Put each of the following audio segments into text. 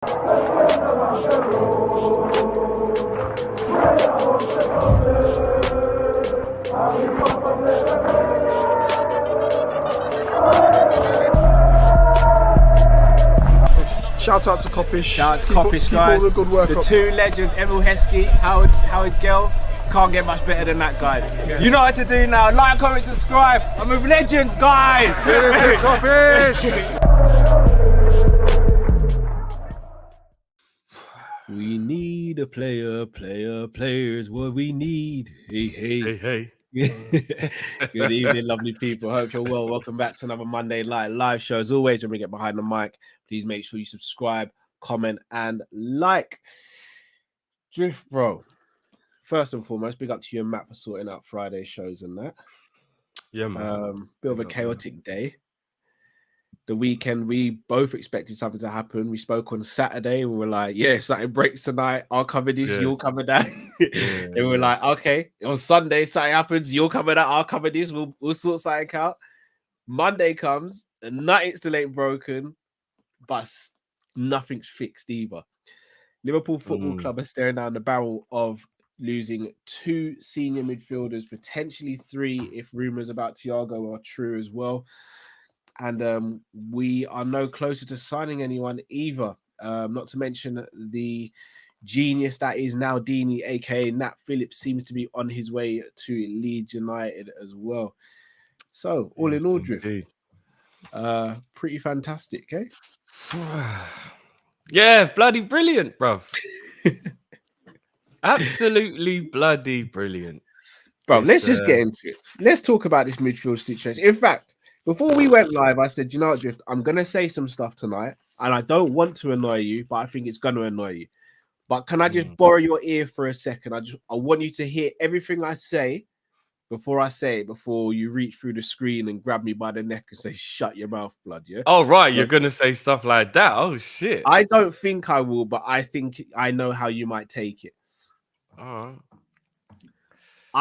Shout out to Kop-Ish. Shout out to Kopish, guys. All the good work the up. two legends, Emil Heskey, Howard Gill. Can't get much better than that, guys. Yeah. You know what to do now. Like, comment, subscribe. I'm with legends, guys. Kop-Ish. We need a players what we need. Hey. Good evening, lovely people. Hope you're well. Welcome back to another Monday live show. As always, when we get behind the mic, please make sure you subscribe, comment, and like. Drift, bro. First and foremost, big up to you and Matt for sorting out Friday shows and that. Yeah, man. Bit of a chaotic day. The weekend, we both expected something to happen. We spoke on Saturday. We were like, yeah, something breaks tonight. I'll cover this, you'll cover that. Then we were like, okay, on Sunday, something happens, you'll cover that, I'll cover this, we'll sort something out. Monday comes, and nothing still ain't broken, but nothing's fixed either. Liverpool Football Club are staring down the barrel of losing 2 senior midfielders, potentially 3 if rumours about Thiago are true as well. And we are no closer to signing anyone either. Not to mention the genius that is now Deeney, aka Nat Phillips, seems to be on his way to Leeds United as well. So, all in all, Drift, pretty fantastic, eh? Yeah, bloody brilliant, bruv. Absolutely bloody brilliant. Bro, let's just get into it. Let's talk about this midfield situation. In fact, before we went live, I said, you know what, Drift, I'm going to say some stuff tonight, and I don't want to annoy you, but I think it's going to annoy you. But can I just borrow your ear for a second? I want you to hear everything I say before you reach through the screen and grab me by the neck and say, shut your mouth, blood, yeah? Oh, right, you're going to say stuff like that? Oh, shit. I don't think I will, but I think I know how you might take it. I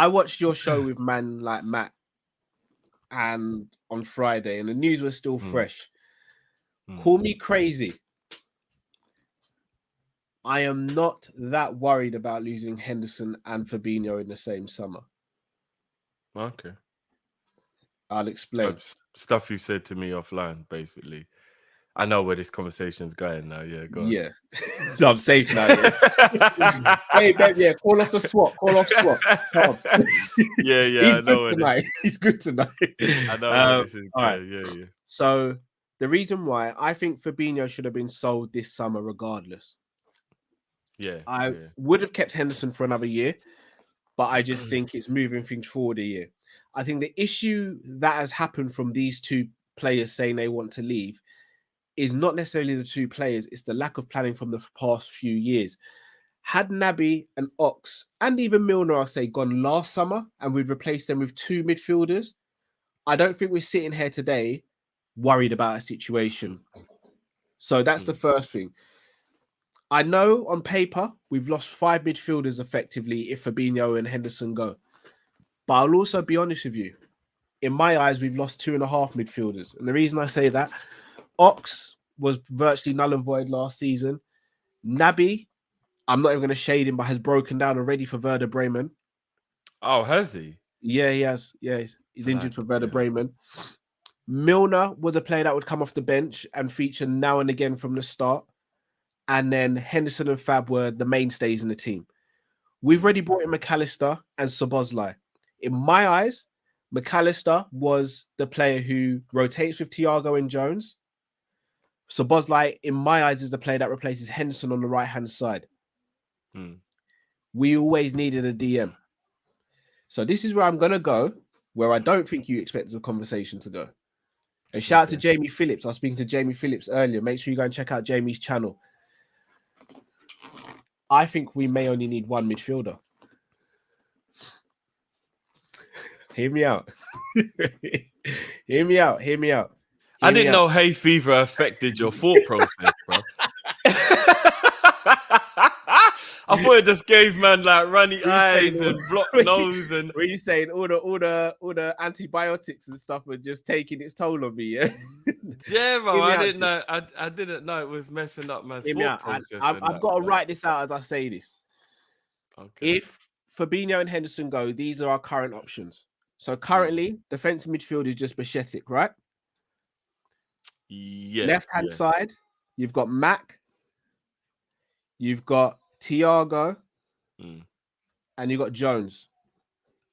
watched your show with man like Matt and on Friday, and the news was still fresh. Call me crazy. I am not that worried about losing Henderson and Fabinho in the same summer. Okay. I'll explain. Stuff you said to me offline, basically. I know where this conversation's going now. Yeah, go on. Yeah. No, I'm safe now. Yeah. Hey, babe, yeah, call off the swap. Call off swap. Yeah, He's I know. Good tonight. He's good tonight. I know. This is all right. Yeah. So the reason why I think Fabinho should have been sold this summer, regardless. I would have kept Henderson for another year, but I just think it's moving things forward a year. I think the issue that has happened from these 2 players saying they want to leave is not necessarily the 2 players, it's the lack of planning from the past few years. Had Naby and Ox and even Milner, I'll say, gone last summer and we'd replaced them with 2 midfielders, I don't think we're sitting here today worried about a situation. So that's the first thing. I know on paper we've lost 5 midfielders effectively if Fabinho and Henderson go. But I'll also be honest with you. In my eyes, we've lost 2.5 midfielders. And the reason I say that, Ox was virtually null and void last season. Naby, I'm not even going to shade him, but has broken down already for Werder Bremen. Oh, has he? Yeah, he has. Yeah, he's injured for Werder Bremen. Milner was a player that would come off the bench and feature now and again from the start. And then Henderson and Fab were the mainstays in the team. We've already brought in McAllister and Szoboszlai. In my eyes, McAllister was the player who rotates with Thiago and Jones. Szoboszlai, in my eyes, is the player that replaces Henderson on the right-hand side. We always needed a DM. So this is where I'm going to go, where I don't think you expected the conversation to go. And shout out to Jamie Phillips. I was speaking to Jamie Phillips earlier. Make sure you go and check out Jamie's channel. I think we may only need 1 midfielder. Hear me out. Hear me out. I didn't know hay fever affected your thought process, bro. I thought it just gave man like runny eyes and blocked nose and. What are you saying? All the antibiotics and stuff were just taking its toll on me. Yeah, Yeah, bro. I didn't know. I didn't know it was messing up my thought process. I've got to write this out as I say this. Okay. If Fabinho and Henderson go, these are our current options. So currently, defensive midfield is just Bichetic, right? Yeah. Left-hand side, you've got Mac, you've got Thiago, and you've got Jones.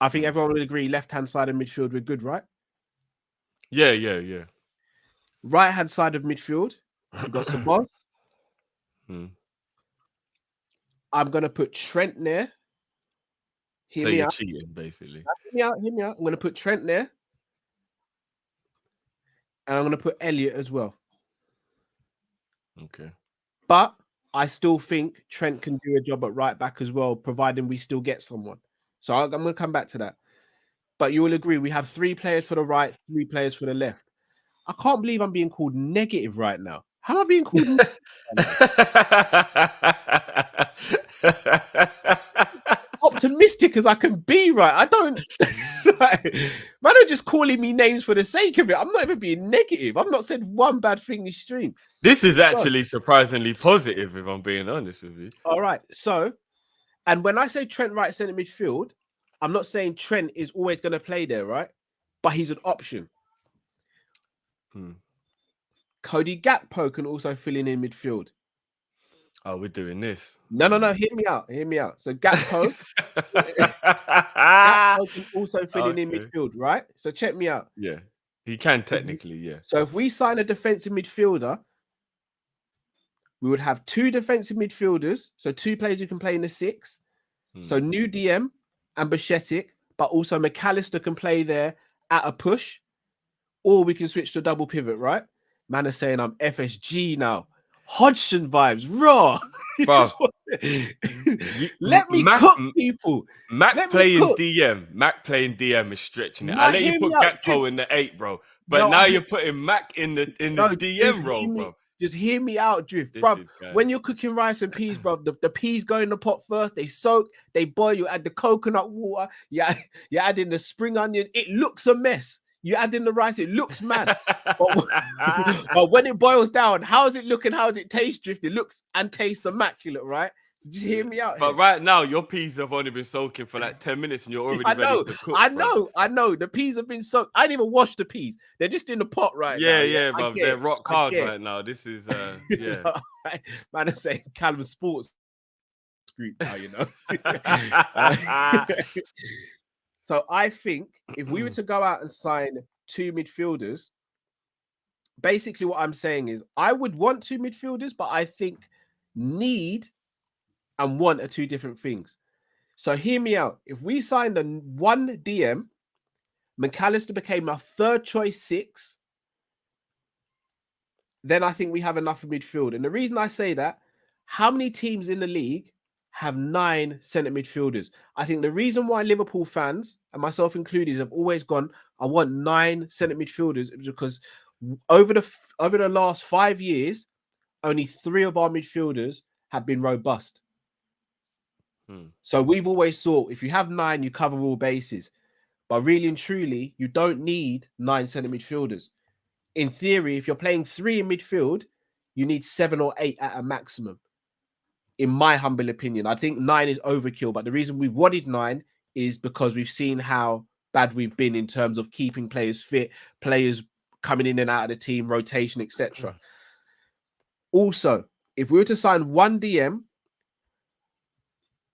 I think everyone would agree left-hand side of midfield, we're good, right? Yeah. Right-hand side of midfield, you've got Sabos. I'm going to put Trent there. So you're cheating, basically. Hear me out. I'm going to put Trent there. And I'm going to put Elliot as well. Okay. But I still think Trent can do a job at right back as well, providing we still get someone. So I'm going to come back to that. But you will agree, we have 3 players for the right, 3 players for the left. I can't believe I'm being called negative right now. How am I being called optimistic as I can be, right? I don't man are just calling me names for the sake of it. I'm not even being negative. I've not said one bad thing this stream. This is actually surprisingly positive, if I'm being honest with you. All right. So, and when I say Trent right centre midfield, I'm not saying Trent is always going to play there, right? But he's an option. Cody Gakpo can also fill in midfield. Oh, we're doing this. No. Hear me out. So Gakpo, Gakpo can also fill in midfield, right? So check me out. Yeah, he can technically, yeah. So if we sign a defensive midfielder, we would have 2 defensive midfielders. So 2 players who can play in the 6. So new DM and Bichetic, but also McAllister can play there at a push. Or we can switch to a double pivot, right? Man is saying I'm FSG now. Hodgson vibes, raw. Let me cook, people. Mac playing DM is stretching it. I let you put Gakpo in the 8, bro. But now you're putting Mac in the DM role, bro. Just hear me out, Drift, bro. When you're cooking rice and peas, bro, the peas go in the pot first. They soak, they boil. You add the coconut water. You add in the spring onion. It looks a mess. You add in the rice, it looks mad. but when it boils down, how does it look and how does it taste, Drift? It looks and tastes immaculate, right? So just hear me out. But right now, your peas have only been soaking for like 10 minutes and you're already ready to cook. I know. The peas have been soaked. I didn't even wash the peas. They're just in the pot right now. Yeah, bro. They're rock hard right now. This is, yeah. Man, I'm saying Callum Sports group now, you know. So I think if we were to go out and sign 2 midfielders, basically what I'm saying is I would want 2 midfielders, but I think need and want are 2 different things. So hear me out. If we signed a 1 DM, McAllister became our 3rd choice 6, then I think we have enough in midfield. And the reason I say that, how many teams in the league have 9 centre midfielders? I think the reason why Liverpool fans, and myself included, have always gone, I want 9 centre midfielders, is because over the last 5 years, only 3 of our midfielders have been robust. So we've always thought if you have 9, you cover all bases. But really and truly, you don't need 9 centre midfielders. In theory, if you're playing 3 in midfield, you need 7 or 8 at a maximum. In my humble opinion, I think 9 is overkill. But the reason we've wanted 9 is because we've seen how bad we've been in terms of keeping players fit, players coming in and out of the team, rotation, etc. Also, if we were to sign 1 DM,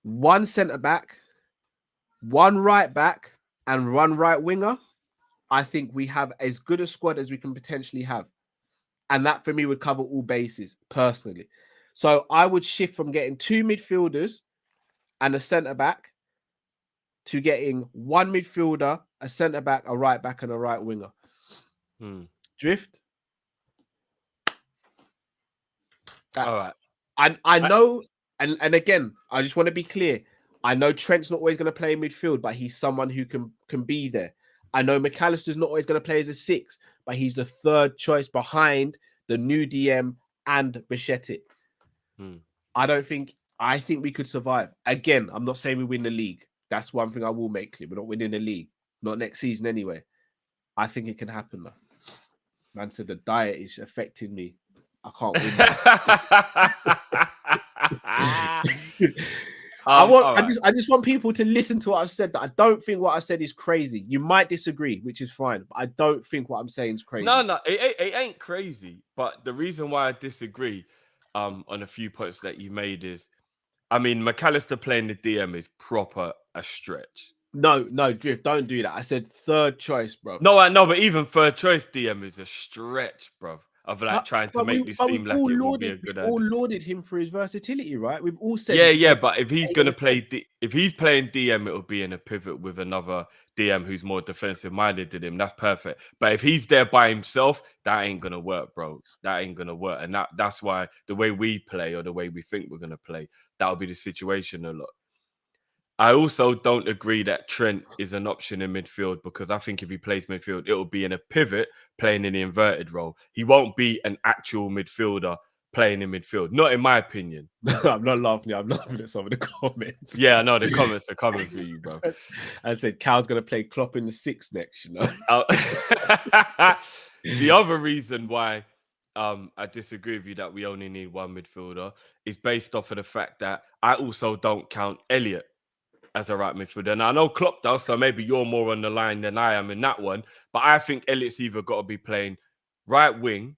1 centre back, 1 right back, and 1 right winger, I think we have as good a squad as we can potentially have. And that for me would cover all bases personally. So I would shift from getting 2 midfielders and a centre back to getting 1 midfielder, a centre back, a right back, and a right winger. Drift. All right. I know, and again, I just want to be clear. I know Trent's not always going to play in midfield, but he's someone who can be there. I know McAllister's not always going to play as a 6, but he's the 3rd choice behind the new DM and Bichetic. I don't think I think we could survive. Again, I'm not saying we win the league. That's one thing I will make clear. We're not winning the league. Not next season anyway. I think it can happen though. Man said the diet is affecting me. I can't win. I just want people to listen to what I've said. That I don't think what I've said is crazy. You might disagree, which is fine, but I don't think what I'm saying is crazy. No, it ain't crazy. But the reason why I disagree on a few points that you made is, I mean, McAllister playing the DM is proper a stretch. No, Drift, don't do that. I said third choice, bro. No, I know, but even third choice DM is a stretch, bro. Of like trying to make this seem like it will be a good idea. We've all lauded him for his versatility, right? We've all said, yeah. But if he's gonna play, if he's playing DM, it'll be in a pivot with another DM who's more defensive minded than him. That's perfect. But if he's there by himself, that ain't gonna work, bro. That ain't gonna work, and that's why the way we play or the way we think we're gonna play, that'll be the situation a lot. I also don't agree that Trent is an option in midfield because I think if he plays midfield, it will be in a pivot playing in the inverted role. He won't be an actual midfielder playing in midfield. Not in my opinion. I'm not laughing. I'm laughing at some of the comments. Yeah, I know the comments are coming for you, bro. I said Cal's going to play Klopp in the 6 next, you know. The other reason why I disagree with you that we only need one midfielder is based off of the fact that I also don't count Elliot as a right midfielder. And I know Klopp does, so maybe you're more on the line than I am in that one. But I think Elliot's either got to be playing right wing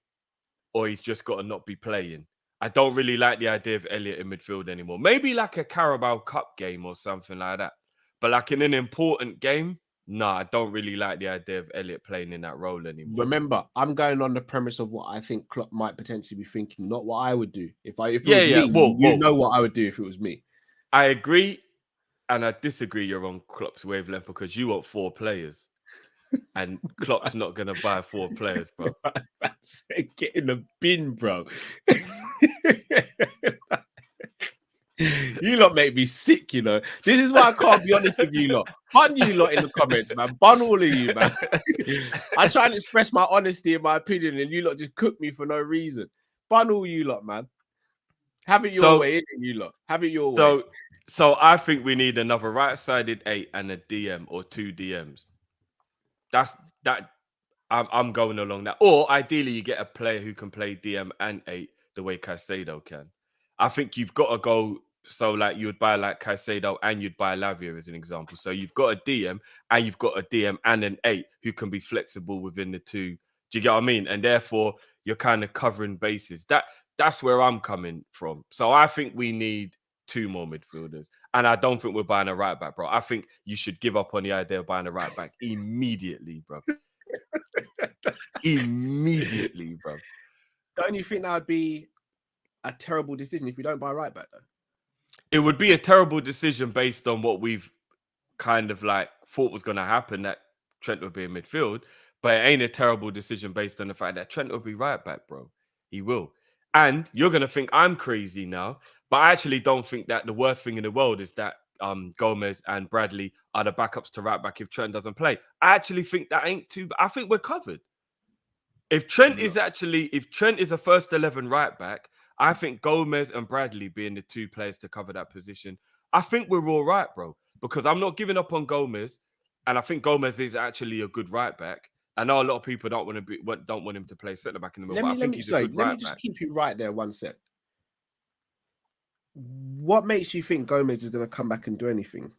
or he's just got to not be playing. I don't really like the idea of Elliot in midfield anymore. Maybe like a Carabao Cup game or something like that. But like in an important game, no, I don't really like the idea of Elliot playing in that role anymore. Remember, I'm going on the premise of what I think Klopp might potentially be thinking, not what I would do. If it was me, you know what I would do if it was me. I agree. And I disagree you're on Klopp's wavelength because you want 4 players. And Klopp's not going to buy 4 players, bro. Get in the bin, bro. You lot make me sick, you know. This is why I can't be honest with you lot. Bun you lot in the comments, man. Bun all of you, man. I try and express my honesty and my opinion, and you lot just cook me for no reason. Bun all you lot, man. Have it your way, you lot. Have it your way. So I think we need another right-sided 8 and a DM or 2 DMs. I'm going along that. Or ideally, you get a player who can play DM and 8 the way Caicedo can. I think you've got to go. So like you would buy like Caicedo and you'd buy Lavia as an example. So you've got a DM and you've got a DM and an 8 who can be flexible within the 2. Do you get what I mean? And therefore, you're kind of covering bases. That's where I'm coming from. So I think we need 2 more midfielders. And I don't think we're buying a right back, bro. I think you should give up on the idea of buying a right back immediately, bro. Immediately, bro. Don't you think that would be a terrible decision if we don't buy a right back, though? It would be a terrible decision based on what we've kind of like thought was going to happen, that Trent would be in midfield. But it ain't a terrible decision based on the fact that Trent will be right back, bro. He will. And you're going to think I'm crazy now, but I actually don't think that the worst thing in the world is that Gomez and Bradley are the backups to right back if Trent doesn't play. I actually think that ain't too bad. I think we're covered. If Trent is a first 11 right back, I think Gomez and Bradley being the 2 players to cover that position, I think we're all right, bro. Because I'm not giving up on Gomez, and I think Gomez is actually a good right back. I know a lot of people don't want him to play centre back in the middle. But I think he's a good right back. Let me just keep you right there 1 sec. What makes you think Gomez is going to come back and do anything?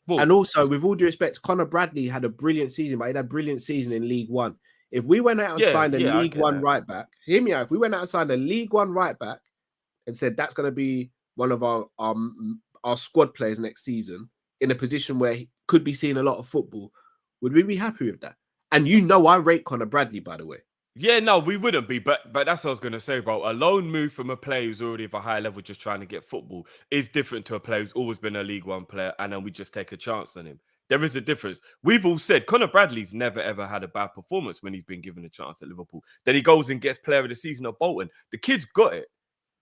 Well, and also, with all due respect, Conor Bradley had a brilliant season, but he had a brilliant season in League One. If we went out and signed a League One right back, hear me out. If we went out and signed a League One right back and said that's going to be one of our squad players next season in a position where he could be seeing a lot of football, would we be happy with that? And you know I rate Conor Bradley, by the way. Yeah, no, we wouldn't be. But that's what I was going to say, bro. A loan move from a player who's already of a high level just trying to get football is different to a player who's always been a League One player and then we just take a chance on him. There is a difference. We've all said Conor Bradley's never, ever had a bad performance when he's been given a chance at Liverpool. Then he goes and gets player of the season at Bolton. The kid's got it.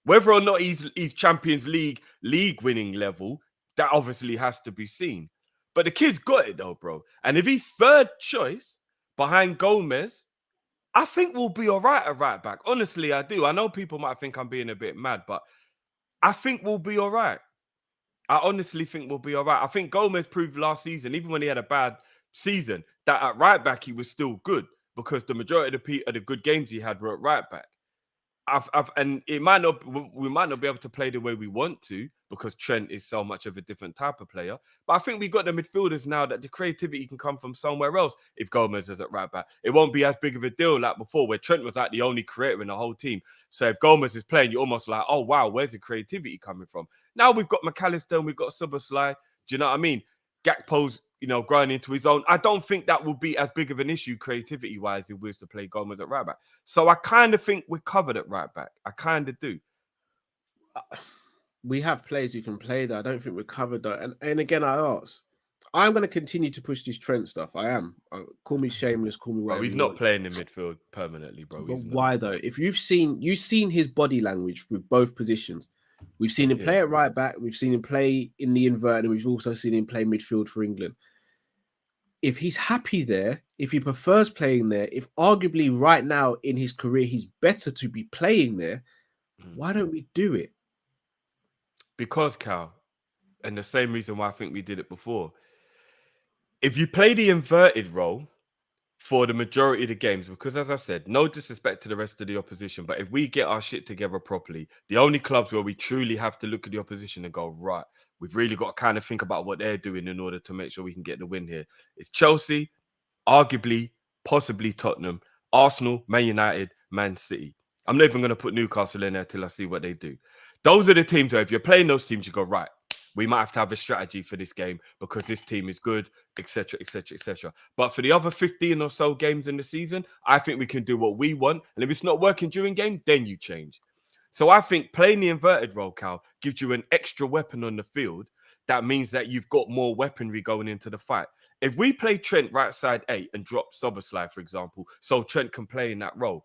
Whether or not he's Champions League winning level, that obviously has to be seen. But the kid's got it though, bro. And if he's third choice behind Gomez, I think we'll be all right at right back. Honestly, I do. I know people might think I'm being a bit mad, but I think we'll be all right. I honestly think we'll be all right. I think Gomez proved last season, even when he had a bad season, that at right back he was still good because the majority of the good games he had were at right back. And we might not be able to play the way we want to because Trent is so much of a different type of player. But I think we got the midfielders now that the creativity can come from somewhere else. If Gomez is at right back, it won't be as big of a deal like before, where Trent was like the only creator in the whole team. So if Gomez is playing, you're almost like, oh wow, where's the creativity coming from? Now we've got McAllister and we've got Szoboszlai. Do you know what I mean? Gakpo's, growing into his own. I don't think that will be as big of an issue creativity-wise if we was to play Gomez at right back. So I kind of think we're covered at right back. I kind of do. We have players who can play that. I don't think we're covered though. And again, I ask, I'm going to continue to push this Trent stuff. I am. Call me shameless, call me whatever. Bro, he's not playing in midfield permanently, bro. But why though? If you've seen his body language with both positions. We've seen him play at right back. We've seen him play in the invert, and we've also seen him play midfield for England. If he's happy there, if he prefers playing there, if arguably right now in his career he's better to be playing there, why don't we do it? Because, Cal, and the same reason why I think we did it before. If you play the inverted role for the majority of the games, because as I said, no disrespect to the rest of the opposition, but if we get our shit together properly, the only clubs where we truly have to look at the opposition and go, right, we've really got to kind of think about what they're doing in order to make sure we can get the win here. It's Chelsea, arguably, possibly Tottenham, Arsenal, Man United, Man City. I'm not even going to put Newcastle in there till I see what they do. Those are the teams where if you're playing those teams, you go, right, we might have to have a strategy for this game because this team is good, etc., etc., etc. But for the other 15 or so games in the season, I think we can do what we want. And if it's not working during game, then you change. So I think playing the inverted role, Cal, gives you an extra weapon on the field. That means that you've got more weaponry going into the fight. If we play Trent right side 8 and drop Szoboszlai, for example, so Trent can play in that role,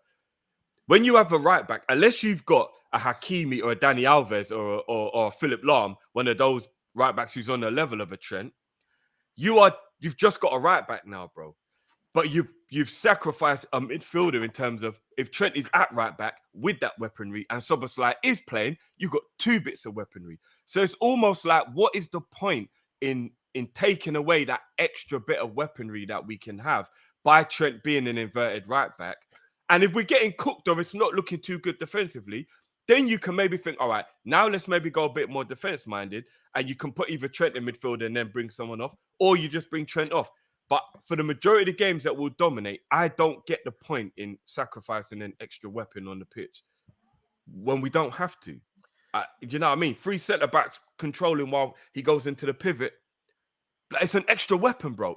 when you have a right back, unless you've got a Hakimi or a Dani Alves or Philip Lahm, one of those right backs who's on the level of a Trent, you've just got a right back now, bro. But you've sacrificed a midfielder in terms of if Trent is at right back with that weaponry and Szoboszlai is playing, you've got 2 bits of weaponry. So it's almost like, what is the point in taking away that extra bit of weaponry that we can have by Trent being an inverted right back? And if we're getting cooked or it's not looking too good defensively, then you can maybe think, all right, now let's maybe go a bit more defense-minded and you can put either Trent in midfield and then bring someone off, or you just bring Trent off. But for the majority of the games that will dominate, I don't get the point in sacrificing an extra weapon on the pitch when we don't have to. Do you know what I mean? 3 centre-backs controlling while he goes into the pivot. It's an extra weapon, bro.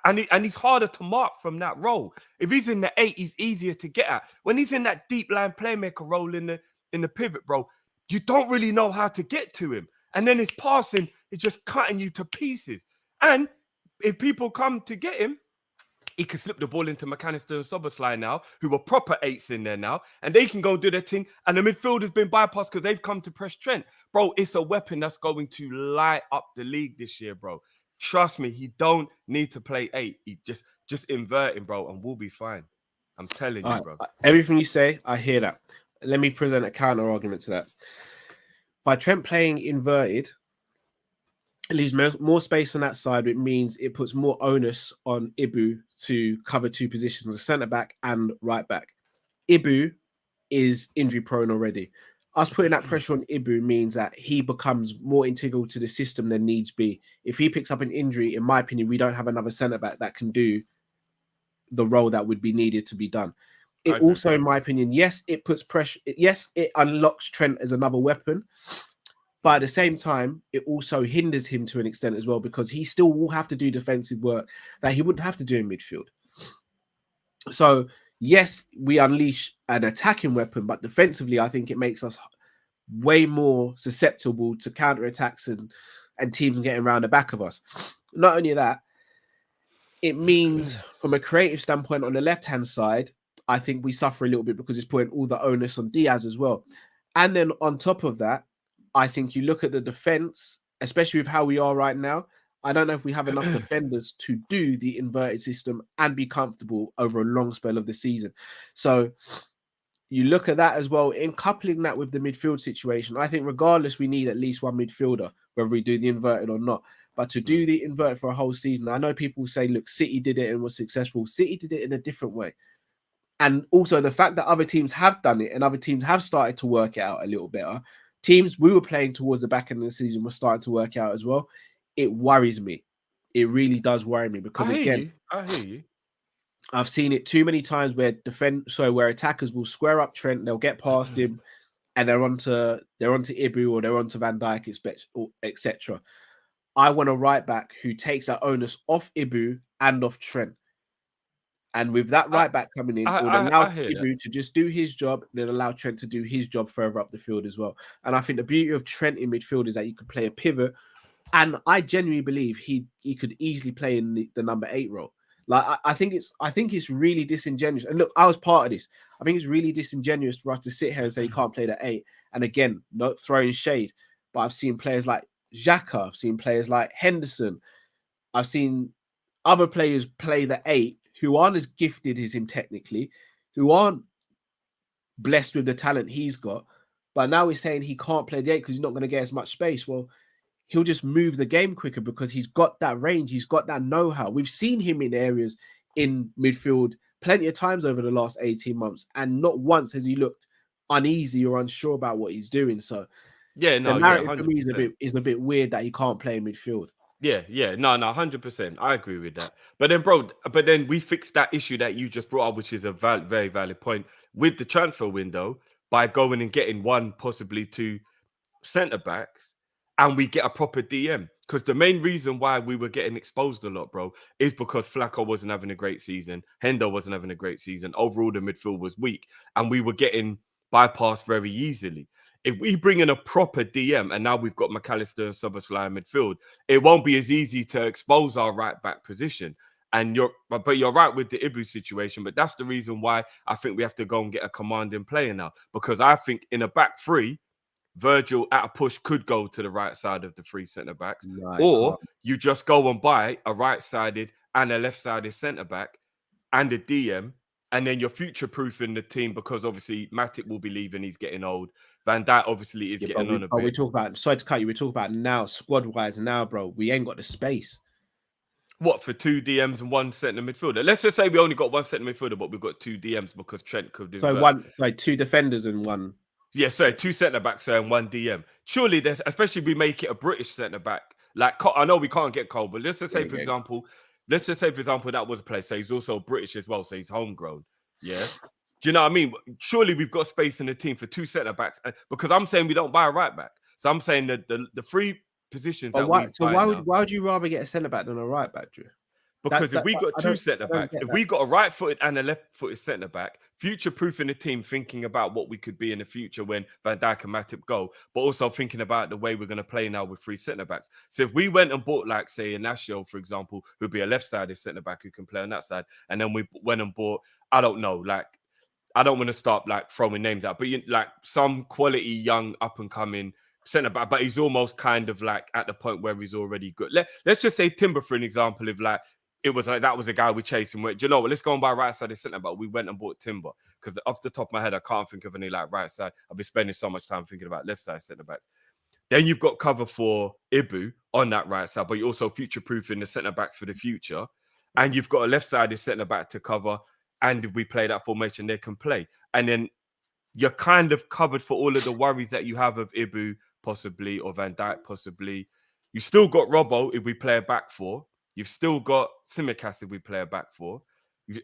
And he's harder to mark from that role. If he's in the 8, he's easier to get at. When he's in that deep line playmaker role in the pivot, bro, you don't really know how to get to him. And then his passing is just cutting you to pieces. And if people come to get him, he can slip the ball into McAllister and Szoboszlai now, who are proper 8s in there now, and they can go do their thing. And the midfield has been bypassed because they've come to press Trent. Bro, it's a weapon that's going to light up the league this year, bro. Trust me, he don't need to play 8. He just invert him, bro, and we'll be fine. I'm telling you, bro. Everything you say, I hear that. Let me present a counter argument to that. By Trent playing inverted, it leaves more space on that side. It means it puts more onus on Ibu to cover 2 positions, a centre-back and right-back. Ibu is injury-prone already. Us putting that pressure on Ibu means that he becomes more integral to the system than needs be. If he picks up an injury, in my opinion, we don't have another centre-back that can do the role that would be needed to be done. It also, in my opinion, yes, it puts pressure. Yes, it unlocks Trent as another weapon. But at the same time, it also hinders him to an extent as well, because he still will have to do defensive work that he wouldn't have to do in midfield. So, yes, we unleash an attacking weapon, but defensively, I think it makes us way more susceptible to counterattacks and teams getting around the back of us. Not only that, it means from a creative standpoint on the left-hand side, I think we suffer a little bit because it's putting all the onus on Diaz as well. And then on top of that, I think you look at the defense, especially with how we are right now. I don't know if we have enough defenders to do the inverted system and be comfortable over a long spell of the season. So you look at that as well, in coupling that with the midfield situation. I think regardless, we need at least one midfielder, whether we do the inverted or not. But to do the inverted for a whole season, I know people say, look, City did it and was successful. City did it in a different way. And also the fact that other teams have done it and other teams have started to work it out a little better. Teams we were playing towards the back end of the season were starting to work out as well. It worries me. It really does worry me because I hear you. I've seen it too many times where where attackers will square up Trent, they'll get past him, and they're onto Ibu or they're onto Van Dijk, etc. I want a right back who takes that onus off Ibu and off Trent. And with that right back coming in, it would allow Ibu to just do his job, and then allow Trent to do his job further up the field as well. And I think the beauty of Trent in midfield is that you could play a pivot, and I genuinely believe he could easily play in the number 8 role. Like I think it's really disingenuous. And look, I was part of this. I think it's really disingenuous for us to sit here and say he can't play the 8. And again, not throwing shade, but I've seen players like Xhaka, I've seen players like Henderson, I've seen other players play the 8 who aren't as gifted as him technically, who aren't blessed with the talent he's got. But now he's saying he can't play the 8 because he's not going to get as much space. Well, he'll just move the game quicker because he's got that range. He's got that know-how. We've seen him in areas in midfield plenty of times over the last 18 months, and not once has he looked uneasy or unsure about what he's doing. So the narrative for me is a bit weird that he can't play in midfield. No, 100%. I agree with that. But then, we fixed that issue that you just brought up, which is a very valid point with the transfer window by going and getting one, possibly 2 centre backs, and we get a proper DM. Because the main reason why we were getting exposed a lot, bro, is because Flacco wasn't having a great season, Hendo wasn't having a great season. Overall, the midfield was weak, and we were getting bypassed very easily. If we bring in a proper DM and now we've got McAllister and Szoboszlai in midfield, it won't be as easy to expose our right back position. And you're right with the Ibu situation, but that's the reason why I think we have to go and get a commanding player now. Because I think in a back 3, Virgil at a push could go to the right side of the 3 centre backs, or you just go and buy a right-sided and a left-sided centre back and a DM. And then you're future-proofing the team because obviously Matic will be leaving. He's getting old. Van Dijk obviously is getting on a bit. We talk about, sorry to cut you, we talk about now, squad-wise now, bro. We ain't got the space. What, for 2 DMs and 1 centre midfielder? Let's just say we only got 1 centre midfielder, but we've got 2 DMs because Trent could do So 2 defenders and 1. Yeah, sorry, 2 centre-backs and 1 DM. Surely there's, especially if we make it a British centre-back. Like, I know we can't get Cole, but let's just say, for example, that was a player. So he's also British as well. So he's homegrown. Yeah. Do you know what I mean? Surely we've got space in the team for 2 centre-backs. Because I'm saying we don't buy a right-back. So I'm saying that the 3 positions why would you rather get a centre-back than a right-back, Drew? Because if we got 2 centre-backs, if we got a right-footed and a left-footed centre-back, future-proofing the team, thinking about what we could be in the future when Van Dijk and Matip go, but also thinking about the way we're going to play now with 3 centre-backs. So if we went and bought, like, say, Inacio, for example, who'd be a left-sided centre-back who can play on that side, and then we went and bought, I don't know, like, I don't want to start, like, throwing names out, but, like, some quality, young, up-and-coming centre-back, but he's almost kind of, like, at the point where he's already good. Let's just say Timber, for an example, if, like, it was like that was a guy we chased and went, do you know what? Let's go and buy right side of centre back. We went and bought Timber because off the top of my head, I can't think of any like right side. I've been spending so much time thinking about left side centre backs. Then you've got cover for Ibu on that right side, but you're also future proofing the centre backs for the future. And you've got a left sided centre back to cover. And if we play that formation, they can play. And then you're kind of covered for all of the worries that you have of Ibu possibly or Van Dijk possibly. You still got Robbo if we play a back 4. You've still got Tsimikas if we play a back 4.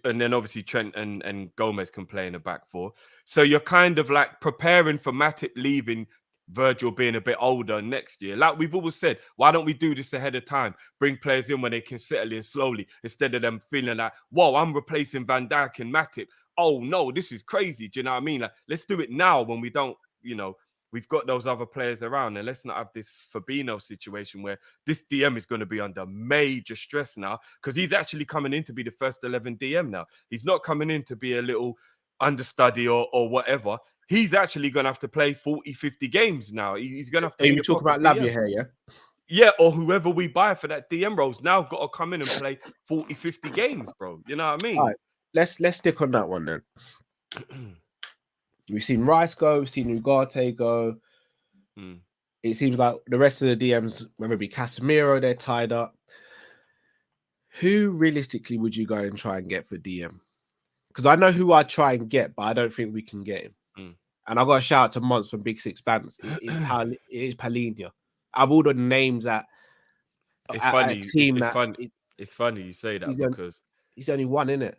And then obviously Trent and Gomez can play in a back 4. So you're kind of like preparing for Matip leaving, Virgil being a bit older next year. Like we've always said, why don't we do this ahead of time? Bring players in when they can settle in slowly instead of them feeling like, whoa, I'm replacing Van Dijk and Matip. Oh no, this is crazy. Do you know what I mean? Like, let's do it now when we don't, we've got those other players around, and let's not have this Fabinho situation where this DM is going to be under major stress now because he's actually coming in to be the first 11 DM now. He's not coming in to be a little understudy or whatever. He's actually going to have to play 40, 50 games now. He's going to have to... You talk about Lavia here, yeah? Yeah, or whoever we buy for that DM role's now got to come in and play 40, 50 games, bro. You know what I mean? All right, let's stick on that one then. We've seen Rice go, we've seen Ugarte go. It seems like the rest of the DMs, whether it be Casemiro, they're tied up. Who realistically would you go and try and get for DM? Because I know who I'd try and get, but I don't think we can get him. And I got a shout out to Monts from Big Six Bands. It is Palhinha. I've all the names at it's at funny. a team It's that funny. It's funny you say that because he's only one in it.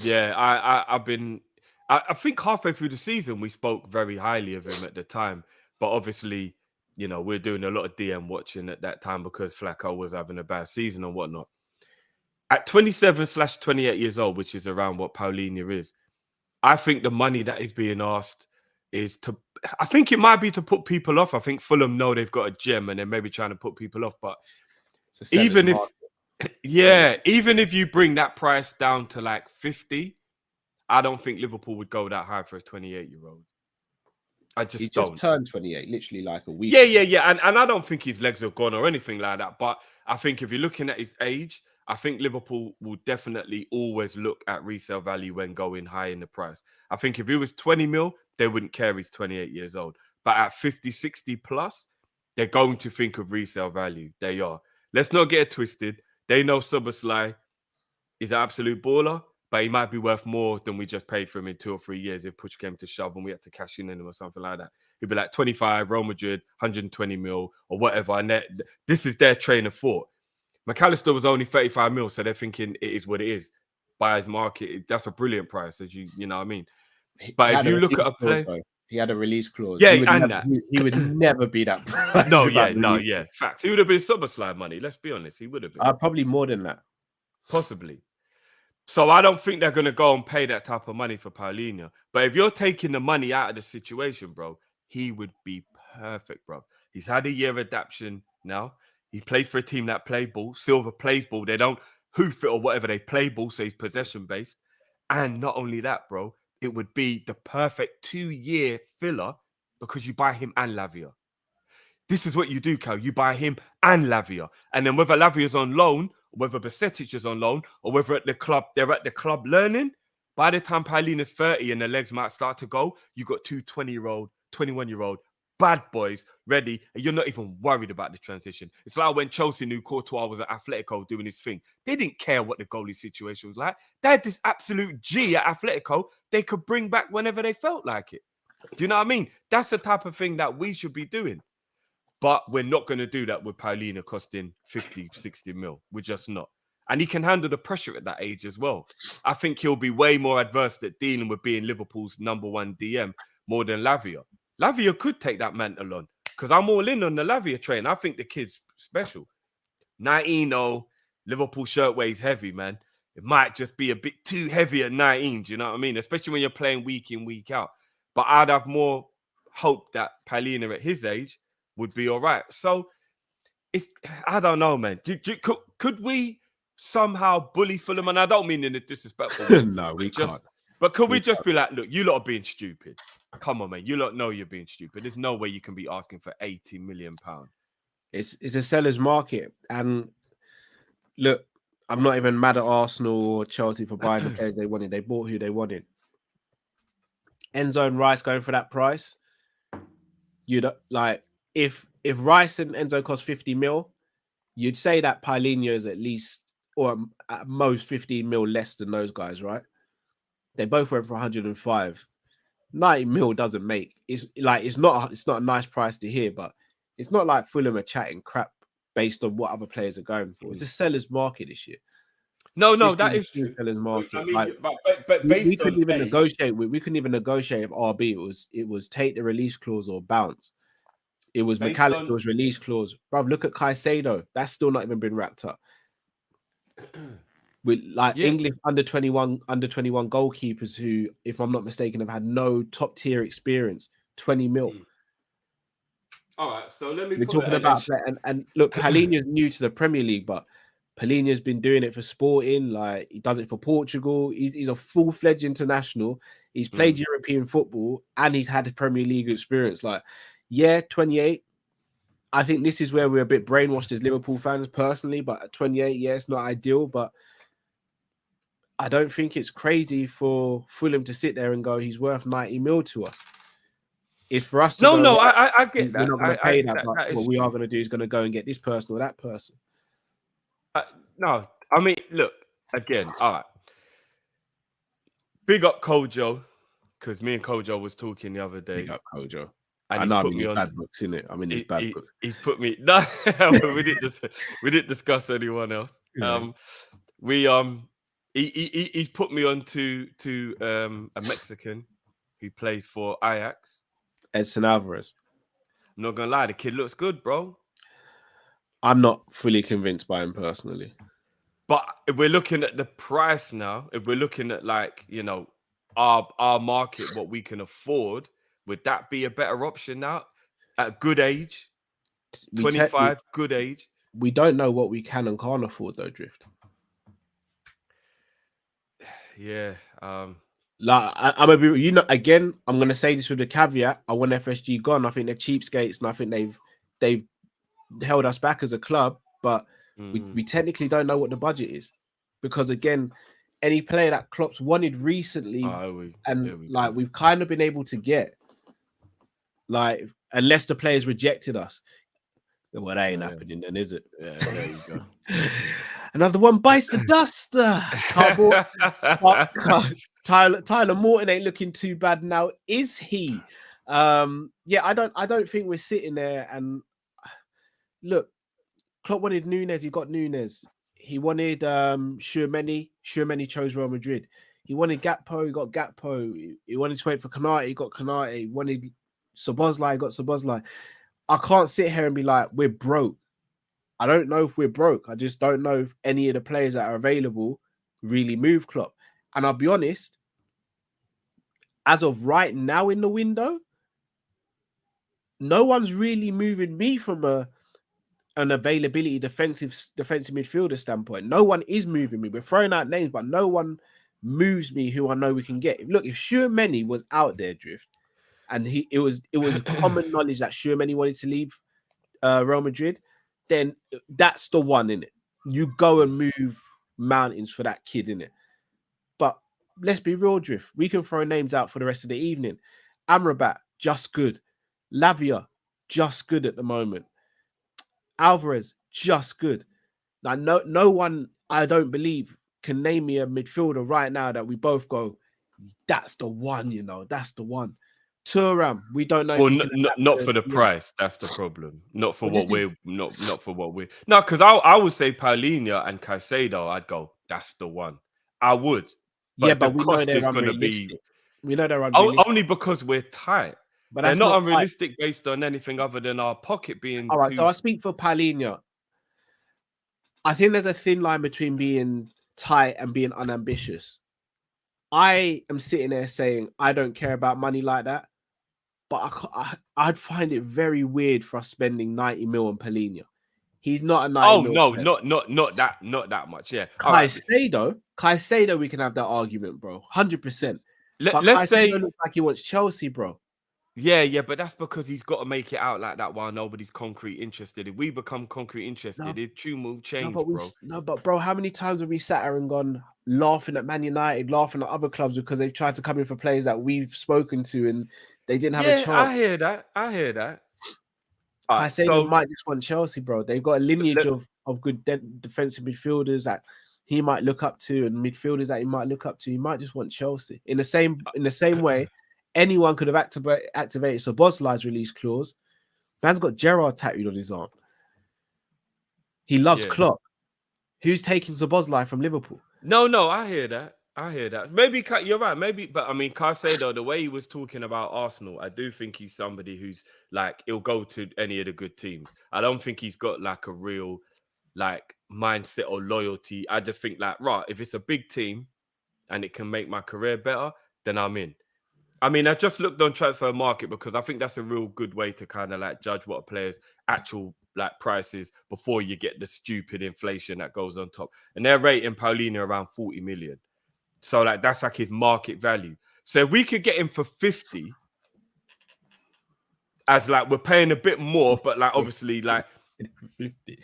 Yeah, I think halfway through the season we spoke very highly of him at the time, but obviously, you know, we're doing a lot of DM watching at that time because Flacco was having a bad season and whatnot. At 27/28 years old, which is around what Paulinho is, I think the money that is being asked is to. I think it might be to put people off. I think Fulham know they've got a gem and they're maybe trying to put people off, but even if. Yeah, even if you bring that price down to like 50, I don't think Liverpool would go that high for a 28-year-old. I just don't. He just turned 28, literally like a week. Yeah. And I don't think his legs are gone or anything like that. But I think if you're looking at his age, I think Liverpool will definitely always look at resale value when going high in the price. I think if he was 20 mil, they wouldn't care he's 28 years old. But at 50, 60 plus, they're going to think of resale value. They are. Let's not get it twisted. They know Szoboszlai is an absolute baller, but he might be worth more than we just paid for him in 2 or 3 years if push came to shove and we had to cash in on him or something like that. He'd be like 25, Real Madrid, 120 mil or whatever. And this is their train of thought. McAllister was only 35 mil, so they're thinking it is what it is. Buyer's market, that's a brilliant price, as you know what I mean? But if you look at a play... He had a release clause. Yeah, he would never be that price. No, facts. He would have been Szoboszlai money. Let's be honest. He would have been. Probably more than that. Possibly. So I don't think they're going to go and pay that type of money for Paulinho. But if you're taking the money out of the situation, bro, he would be perfect, bro. He's had a year of adaptation now. He plays for a team that play ball. Silva plays ball. They don't hoof it or whatever. They play ball, so he's possession-based. And not only that, bro, it would be the perfect 2-year filler because you buy him and Lavia. This is what you do, Cal. You buy him and Lavia. And then whether Lavia's on loan, whether Bajcetic is on loan, or whether they're at the club learning, by the time Paulinho's 30 and the legs might start to go, you got two 20-year-old, 21-year-old bad boys ready, and you're not even worried about the transition. It's like when Chelsea knew Courtois was at Atletico doing his thing. They didn't care what the goalie situation was like. They had this absolute G at Atletico they could bring back whenever they felt like it. Do you know what I mean? That's the type of thing that we should be doing. But we're not going to do that with Paulinho costing 50, 60 mil. We're just not. And he can handle the pressure at that age as well. I think he'll be way more adverse at dealing with being Liverpool's #1 DM more than Lavia. Lavia could take that mantle on because I'm all in on the Lavia train. I think the kid's special. 19, Liverpool shirt weighs heavy, man. It might just be a bit too heavy at 19, do you know what I mean? Especially when you're playing week in, week out. But I'd have more hope that Paulinho at his age would be all right. So, I don't know, man. Could we somehow bully Fulham? And I don't mean in a disrespectful way. No, we can't. But could we just be like, look, you lot are being stupid. Come on, man. You lot know you're being stupid. There's no way you can be asking for £80 million. It's a seller's market. And look, I'm not even mad at Arsenal or Chelsea for buying the players they wanted. They bought who they wanted. Enzo and Rice going for that price. You'd like if Rice and Enzo cost 50 mil, you'd say that Paulinho is at least or at most 15 mil less than those guys, right? They both went for 105. 90 mil doesn't make it's not a nice price to hear, but it's not like Fulham are chatting crap based on what other players are going for. It's a seller's market this year. No, that is true. Seller's market. I mean, like, but we couldn't even negotiate. We couldn't even negotiate if RB. It was take the release clause or bounce. It was McAllister's release clause. Bruv, look at Caicedo. That's still not even been wrapped up. With English under 21 goalkeepers who, if I'm not mistaken, have had no top tier experience. 20 mil. All right, so let me. We're talking about that, and look, Paulinho's new to the Premier League, but Paulinho's been doing it for Sporting. Like he does it for Portugal. He's a full-fledged international. He's played European football and he's had a Premier League experience. 28. I think this is where we're a bit brainwashed as Liverpool fans, personally. But at 28, it's not ideal, but I don't think it's crazy for Fulham to sit there and go, he's worth 90 mil to us. It's for us to go, No, right, I get that. we're not going to pay that, but that what we are going to do is going to go and get this person or that person. No, I mean, look, again, all right. Big up Kojo, because me and Kojo was talking the other day. Big up Kojo. And I know I'm in his bad books, innit? I'm in his bad books. He's put me... No, we didn't discuss anyone else. Yeah. He's put me on to a Mexican who plays for Ajax. Edson Alvarez. I'm not gonna lie, the kid looks good, bro. I'm not fully convinced by him personally. But if we're looking at the price now, if we're looking at like, you know, our market, what we can afford, would that be a better option now at good age? 25, good age. We don't know what we can and can't afford though, Drift. Yeah. Like I'm gonna be, you know, again, I'm gonna say this with a caveat. I want FSG gone. I think they're cheapskates, and I think they've held us back as a club, but we technically don't know what the budget is, because again, any player that Klopp's wanted recently, we've kind of been able to get, like, unless the players rejected us. Well, that ain't happening then, is it? Yeah, there you go. Another one bites the dust. Tyler Morton ain't looking too bad now, is he? Yeah, I don't think we're sitting there and look. Klopp wanted Nunes, he got Nunes. He wanted Tchouaméni. Tchouaméni chose Real Madrid. He wanted Gakpo, he got Gakpo. He wanted to wait for Konate, he got Konate. He wanted Szoboszlai, he got Szoboszlai. I can't sit here and be like, we're broke. I don't know if we're broke. I just don't know if any of the players that are available really move Klopp. And I'll be honest, as of right now in the window, no one's really moving me from an availability defensive midfielder standpoint. No one is moving me. We're throwing out names, but no one moves me who I know we can get. Look, if Tchouaméni was out there, Drift, and it was common knowledge that Tchouaméni wanted to leave Real Madrid, then that's the one, innit? You go and move mountains for that kid, innit? But let's be real, Drift. We can throw names out for the rest of the evening. Amrabat, just good. Lavia, just good at the moment. Alvarez, just good. Now, no one, I don't believe, can name me a midfielder right now that we both go, that's the one, you know, that's the one. Thuram, we don't know. Well, not for the price. That's the problem. Not for what we're not for what we're. No, because I would say Paulinho and Caicedo. I'd go, that's the one. I would. But we know they're unrealistic. We know they're unrealistic. Only because we're tight. But they're not unrealistic based on anything other than our pocket being. All right, so I speak for Paulinho. I think there's a thin line between being tight and being unambitious. I am sitting there saying I don't care about money like that, but I'd find it very weird for us spending 90 mil on Paulinho. He's not a 90 mil. Oh no, not that much. Yeah, Caicedo, we can have that argument, bro. 100%. Let's say looks like he wants Chelsea, bro. Yeah, but that's because he's got to make it out like that while nobody's concrete interested. If we become concrete interested, his tune will change, bro. But bro, how many times have we sat here and gone laughing at Man United, laughing at other clubs because they've tried to come in for players that we've spoken to and they didn't have a chance? I hear that. I say they might just want Chelsea, bro. They've got a lineage of good defensive midfielders that he might look up to and midfielders that he might look up to. He might just want Chelsea. In the same way, anyone could have activated Szoboszlai's release clause. Man's got Gerrard tattooed on his arm. He loves Klopp. Who's taking Szoboszlai from Liverpool? No, I hear that. Maybe you're right. Maybe, but I mean, Caicedo, the way he was talking about Arsenal, I do think he's somebody who's like he'll go to any of the good teams. I don't think he's got like a real like mindset or loyalty. I just think like, right, if it's a big team and it can make my career better, then I'm in. I mean, I just looked on Transfer Market because I think that's a real good way to kind of like judge what a player's actual like price is before you get the stupid inflation that goes on top. And they're rating Paulinho around 40 million. So like that's like his market value. So if we could get him for 50, as like we're paying a bit more, but like obviously like 50.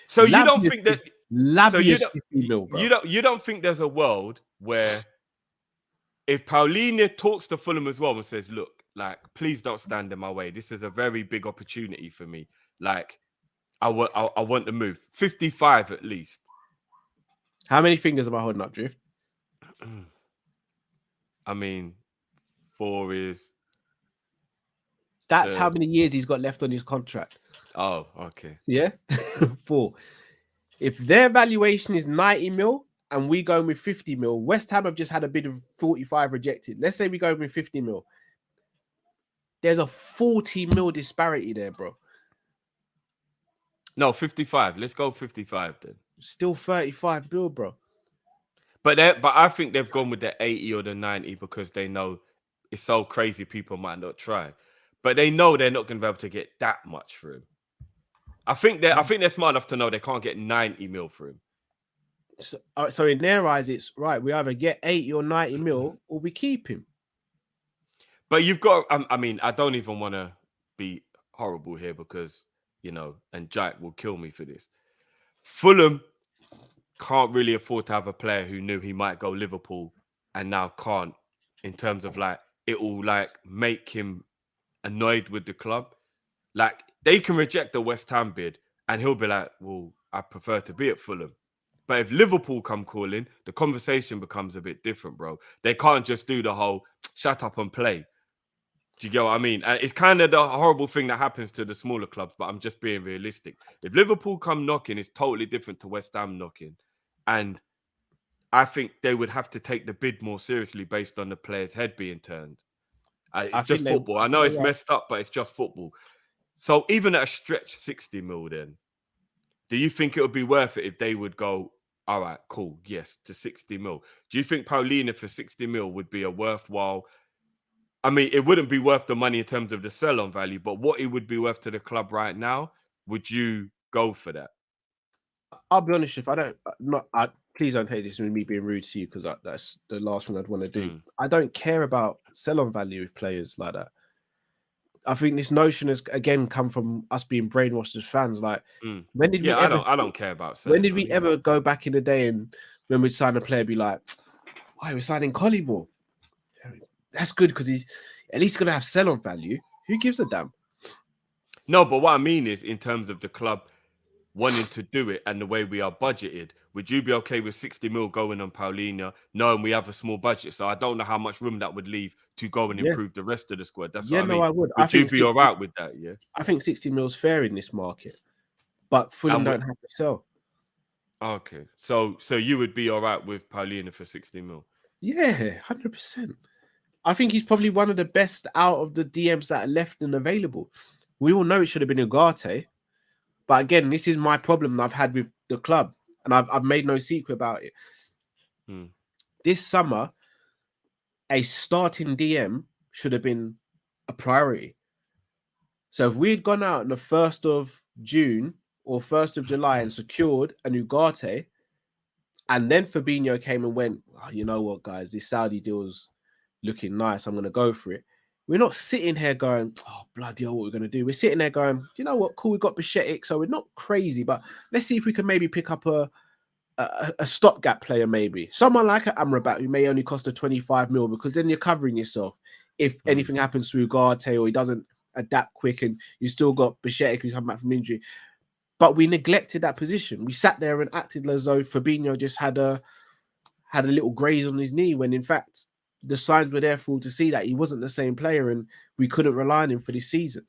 So you don't think that Lavish 50 mil, bro. You don't think there's a world where if Paulinho talks to Fulham as well and says, look, like, please don't stand in my way. This is a very big opportunity for me. Like, I want to move 55 at least. How many fingers am I holding up, Drift? I mean, 4 is. That's how many years he's got left on his contract. Oh, okay. Yeah, 4. If their valuation is 90 mil and we going with 50 mil, West Ham have just had a bid of 45 rejected. Let's say we go with 50 mil. There's a 40 mil disparity there, bro. No, 55. Let's go 55 then. Still 35 mil, bro. But I think they've gone with the 80 or the 90 because they know it's so crazy people might not try. But they know they're not going to be able to get that much for him. I think they're smart enough to know they can't get 90 mil for him. So in their eyes, it's right. We either get 80 or 90 mil or we keep him. But you've got, I mean, I don't even want to be horrible here because, you know, and Jack will kill me for this. Fulham can't really afford to have a player who knew he might go Liverpool and now can't, in terms of like, it will like make him annoyed with the club. Like, they can reject the West Ham bid and he'll be like, well, I prefer to be at Fulham. But if Liverpool come calling, the conversation becomes a bit different, bro. They can't just do the whole shut up and play. Do you get what I mean? And it's kind of the horrible thing that happens to the smaller clubs, but I'm just being realistic. If Liverpool come knocking, it's totally different to West Ham knocking. And I think they would have to take the bid more seriously based on the player's head being turned. It's just football. I know it's messed up, but it's just football. So even at a stretch 60 mil then, do you think it would be worth it if they would go, all right, cool, yes, to 60 mil? Do you think Paulinho for 60 mil would be a worthwhile... I mean, it wouldn't be worth the money in terms of the sell-on value, but what it would be worth to the club right now, would you go for that? I'll be honest, if please don't take this with me being rude to you because that's the last thing I'd want to do. I don't care about sell-on value with players like that. I think this notion has again come from us being brainwashed as fans. Like, when did we? I don't care about. When did we ever go back in the day and when we'd sign a player, be like, "Why we're signing Collymore? That's good because he's at least going to have sell-on value." Who gives a damn? No, but what I mean is, in terms of the club wanting to do it and the way we are budgeted, would you be okay with 60 mil going on Paulinho, knowing we have a small budget? So I don't know how much room that would leave to go and improve the rest of the squad. That's what I mean. I would. Would you be all right with that? Yeah. I think 60 mil is fair in this market, but Fulham don't have to sell. Okay. So you would be all right with Paulinho for 60 mil? Yeah, 100%. I think he's probably one of the best out of the DMs that are left and available. We all know it should have been Ugarte. But again, this is my problem that I've had with the club. And I've made no secret about it. This summer, a starting DM should have been a priority. So if we had gone out on the 1st of June or 1st of July and secured an Ugarte, and then Fabinho came and went, oh, you know what, guys, this Saudi deal's looking nice. I'm going to go for it. We're not sitting here going, oh, bloody hell, what we're going to do. We're sitting there going, you know what, cool, we've got Bichetic, so we're not crazy, but let's see if we can maybe pick up a stopgap player maybe. Someone like Amrabat who may only cost a 25 mil because then you're covering yourself if anything happens to Ugarte or he doesn't adapt quick and you still got Bichetic who's come back from injury. But we neglected that position. We sat there and acted as though Fabinho just had a little graze on his knee when in fact the signs were there for all to see that he wasn't the same player and we couldn't rely on him for this season.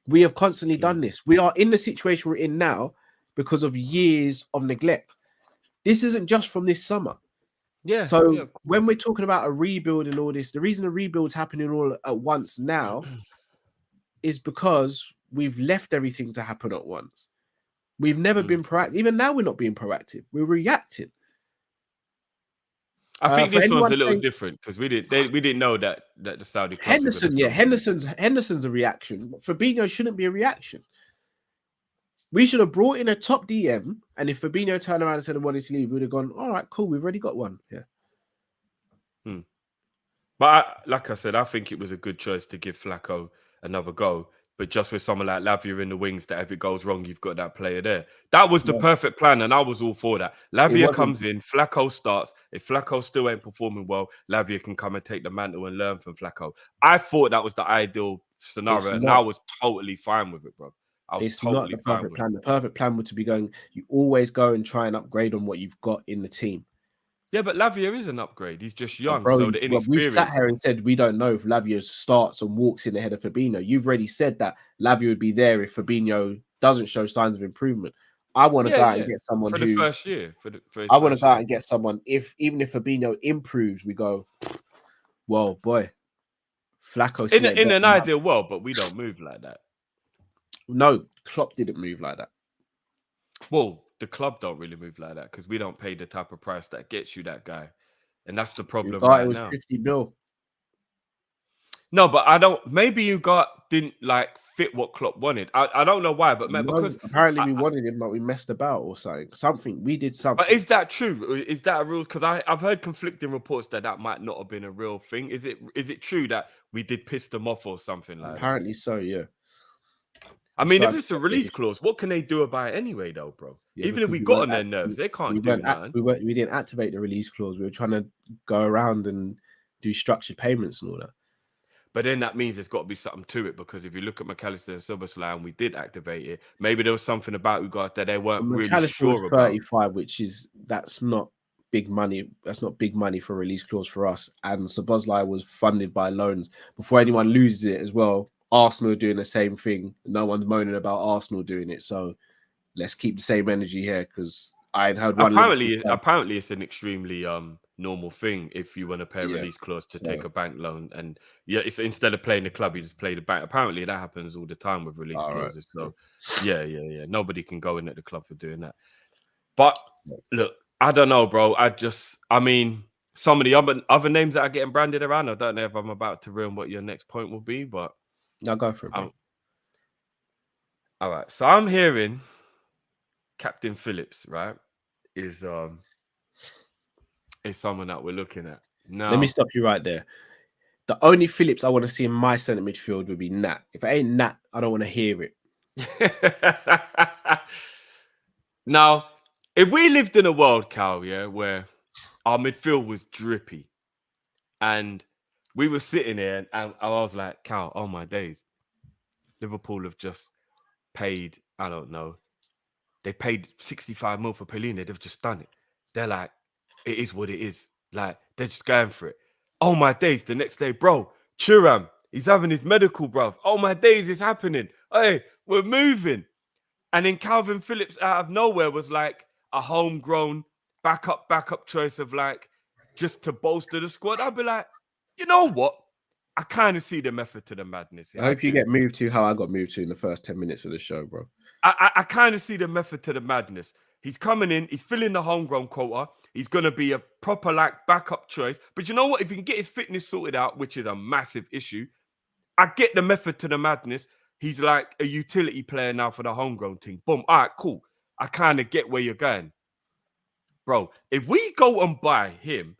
We have constantly done this. We are in the situation we're in now because of years of neglect. This isn't just from this summer. Yeah. So when we're talking about a rebuild and all this, the reason a rebuild's happening all at once now is because we've left everything to happen at once. We've never been proactive. Even now, we're not being proactive. We're reacting. I think this one's a little different because we didn't know that the Saudi clubs Henderson's a reaction. Fabinho shouldn't be a reaction. We should have brought in a top DM, and if Fabinho turned around and said he wanted to leave, we would have gone, all right, cool, we've already got one. But like I said, I think it was a good choice to give Flacco another go. But just with someone like Lavia in the wings, that if it goes wrong, you've got that player there. That was the perfect plan, and I was all for that. Lavia comes in, Flacco starts. If Flacco still ain't performing well, Lavia can come and take the mantle and learn from Flacco. I thought that was the ideal scenario, and I was totally fine with it, bro. It's not the perfect plan. The perfect plan would to be going, you always go and try and upgrade on what you've got in the team. Yeah, but Lavia is an upgrade. He's just young, so the inexperience. We've sat here and said we don't know if Lavia starts and walks in ahead of Fabinho. You've already said that Lavia would be there if Fabinho doesn't show signs of improvement. I want to go out and get someone for the first year. I want to go out and get someone. Even if Fabinho improves, we go, well, boy, Flacco. In an ideal world, but we don't move like that. No, Klopp didn't move like that. Well, the club don't really move like that because we don't pay the type of price that gets you that guy, and that's the problem right now. 50 mil. No, but I don't. Maybe you didn't like fit what Klopp wanted. I don't know why, but because apparently we wanted him, but we messed about or something. Something we did something. But is that true? Is that a real? Because I've heard conflicting reports that might not have been a real thing. Is it true that we did piss them off or something like? Apparently so, yeah. I mean, if it's a release clause, what can they do about it anyway, though, bro? Yeah, even if we got on their nerves, they can't do nothing. We didn't activate the release clause. We were trying to go around and do structured payments and all that. But then that means there's got to be something to it, because if you look at McAllister and Silverslide and we did activate it, maybe there was something about Ugarte that they weren't really sure about. 35, that's not big money. That's not big money for a release clause for us. And Szoboszlai was funded by loans. Before anyone loses it as well, Arsenal are doing the same thing. No one's moaning about Arsenal doing it. So let's keep the same energy here, because I ain't heard one. Apparently, it's an extremely normal thing if you want to pay a release clause to take a bank loan, and it's instead of playing the club, you just play the bank. Apparently, that happens all the time with release clauses. Right. So yeah, nobody can go in at the club for doing that. But look, I don't know, bro. I mean, some of the other names that are getting branded around. I don't know if I'm about to ruin what your next point will be, but. Now go for it, bro. All right. So I'm hearing Captain Phillips, right, is someone that we're looking at. Now, let me stop you right there. The only Phillips I want to see in my centre midfield would be Nat. If it ain't Nat, I don't want to hear it. Now, if we lived in a world, Cal, where our midfield was drippy and we were sitting there and I was like, Cal, oh my days. Liverpool have just paid, I don't know, they paid 65 mil for Pellegrini. They've just done it. They're like, it is what it is. Like, they're just going for it. Oh my days, the next day, bro, Thuram, he's having his medical, bro. Oh my days, it's happening. Hey, we're moving. And then Calvin Phillips out of nowhere was like a homegrown backup choice of like, just to bolster the squad. I'd be like, you know what? I kind of see the method to the madness. I hope you get moved to how I got moved to in the first 10 minutes of the show, bro. I kind of see the method to the madness. He's coming in. He's filling the homegrown quota. He's going to be a proper like backup choice. But you know what? If he can get his fitness sorted out, which is a massive issue, I get the method to the madness. He's like a utility player now for the homegrown team. Boom. All right, cool. I kind of get where you're going. Bro, if we go and buy him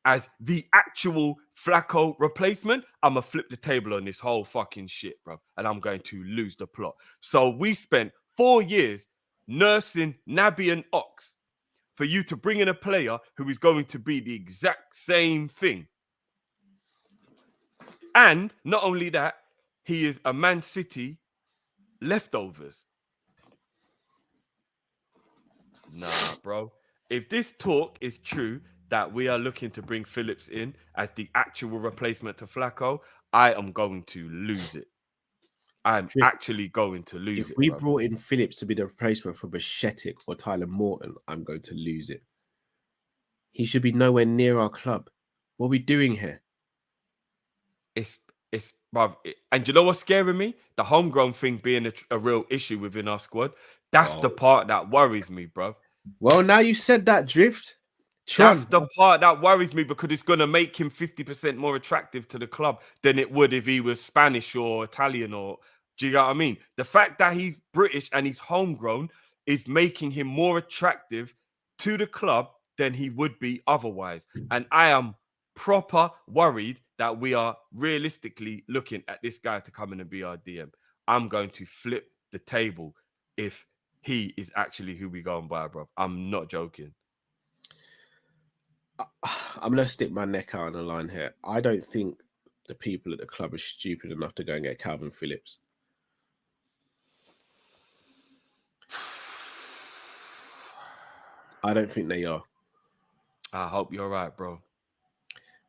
as the actual Flacco replacement, I'm going to flip the table on this whole fucking shit, bro. And I'm going to lose the plot. So we spent 4 years nursing Naby and Ox for you to bring in a player who is going to be the exact same thing. And not only that, he is a Man City leftovers. Nah, bro. If this talk is true, that we are looking to bring Phillips in as the actual replacement to Flacco, I am going to lose it. I'm actually going to lose it. If we brought in Phillips to be the replacement for Bashetic or Tyler Morton, I'm going to lose it. He should be nowhere near our club. What are we doing here? And you know what's scaring me? The homegrown thing being a real issue within our squad. That's the part that worries me, bro. Well, now you said that, Drift. That's the part that worries me, because it's going to make him 50% more attractive to the club than it would if he was Spanish or Italian, or do you know what I mean? The fact that he's British and he's homegrown is making him more attractive to the club than he would be otherwise. And I am proper worried that we are realistically looking at this guy to come in and be our DM. I'm going to flip the table if he is actually who we go and buy, bro. I'm not joking. I'm going to stick my neck out on the line here. I don't think the people at the club are stupid enough to go and get Calvin Phillips. I don't think they are. I hope you're right, bro.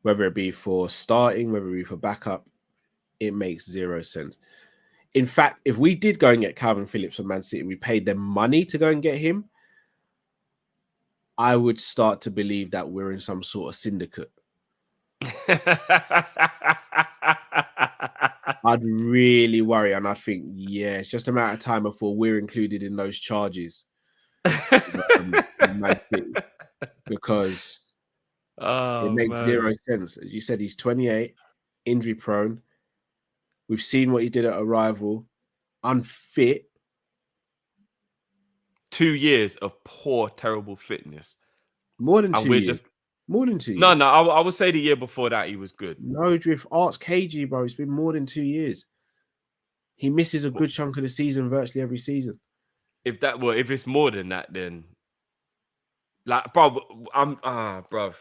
Whether it be for starting, whether it be for backup, it makes zero sense. In fact, if we did go and get Calvin Phillips from Man City, we paid them money to go and get him, I would start to believe that we're in some sort of syndicate. I'd really worry, and I'd think, yeah, it's just a matter of time before we're included in those charges. Man City, because it makes zero sense. As you said, he's 28, injury prone. We've seen what he did at Arrival, unfit. 2 years of poor, terrible fitness. More than 2 years. More than 2 years. No, I would say the year before that he was good. No drift. Arts KG, bro. It's been more than 2 years. He misses a good chunk of the season virtually every season. If it's more than that, then like, bro, bro.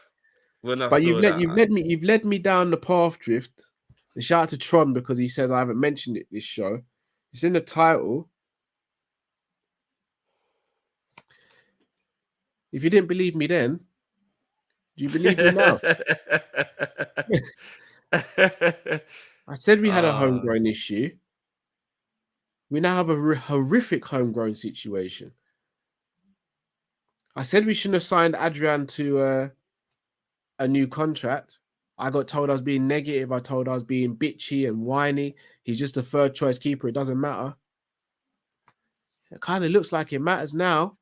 But you've led me down the path, Drift. And shout out to Tron because he says I haven't mentioned it this show. It's in the title. If you didn't believe me then, do you believe me now? I said we had a homegrown issue. We now have a horrific homegrown situation. I said we shouldn't have signed Adrian to a new contract. I got told I was being negative. I told I was being bitchy and whiny. He's just a third choice keeper. It doesn't matter. It kind of looks like it matters now.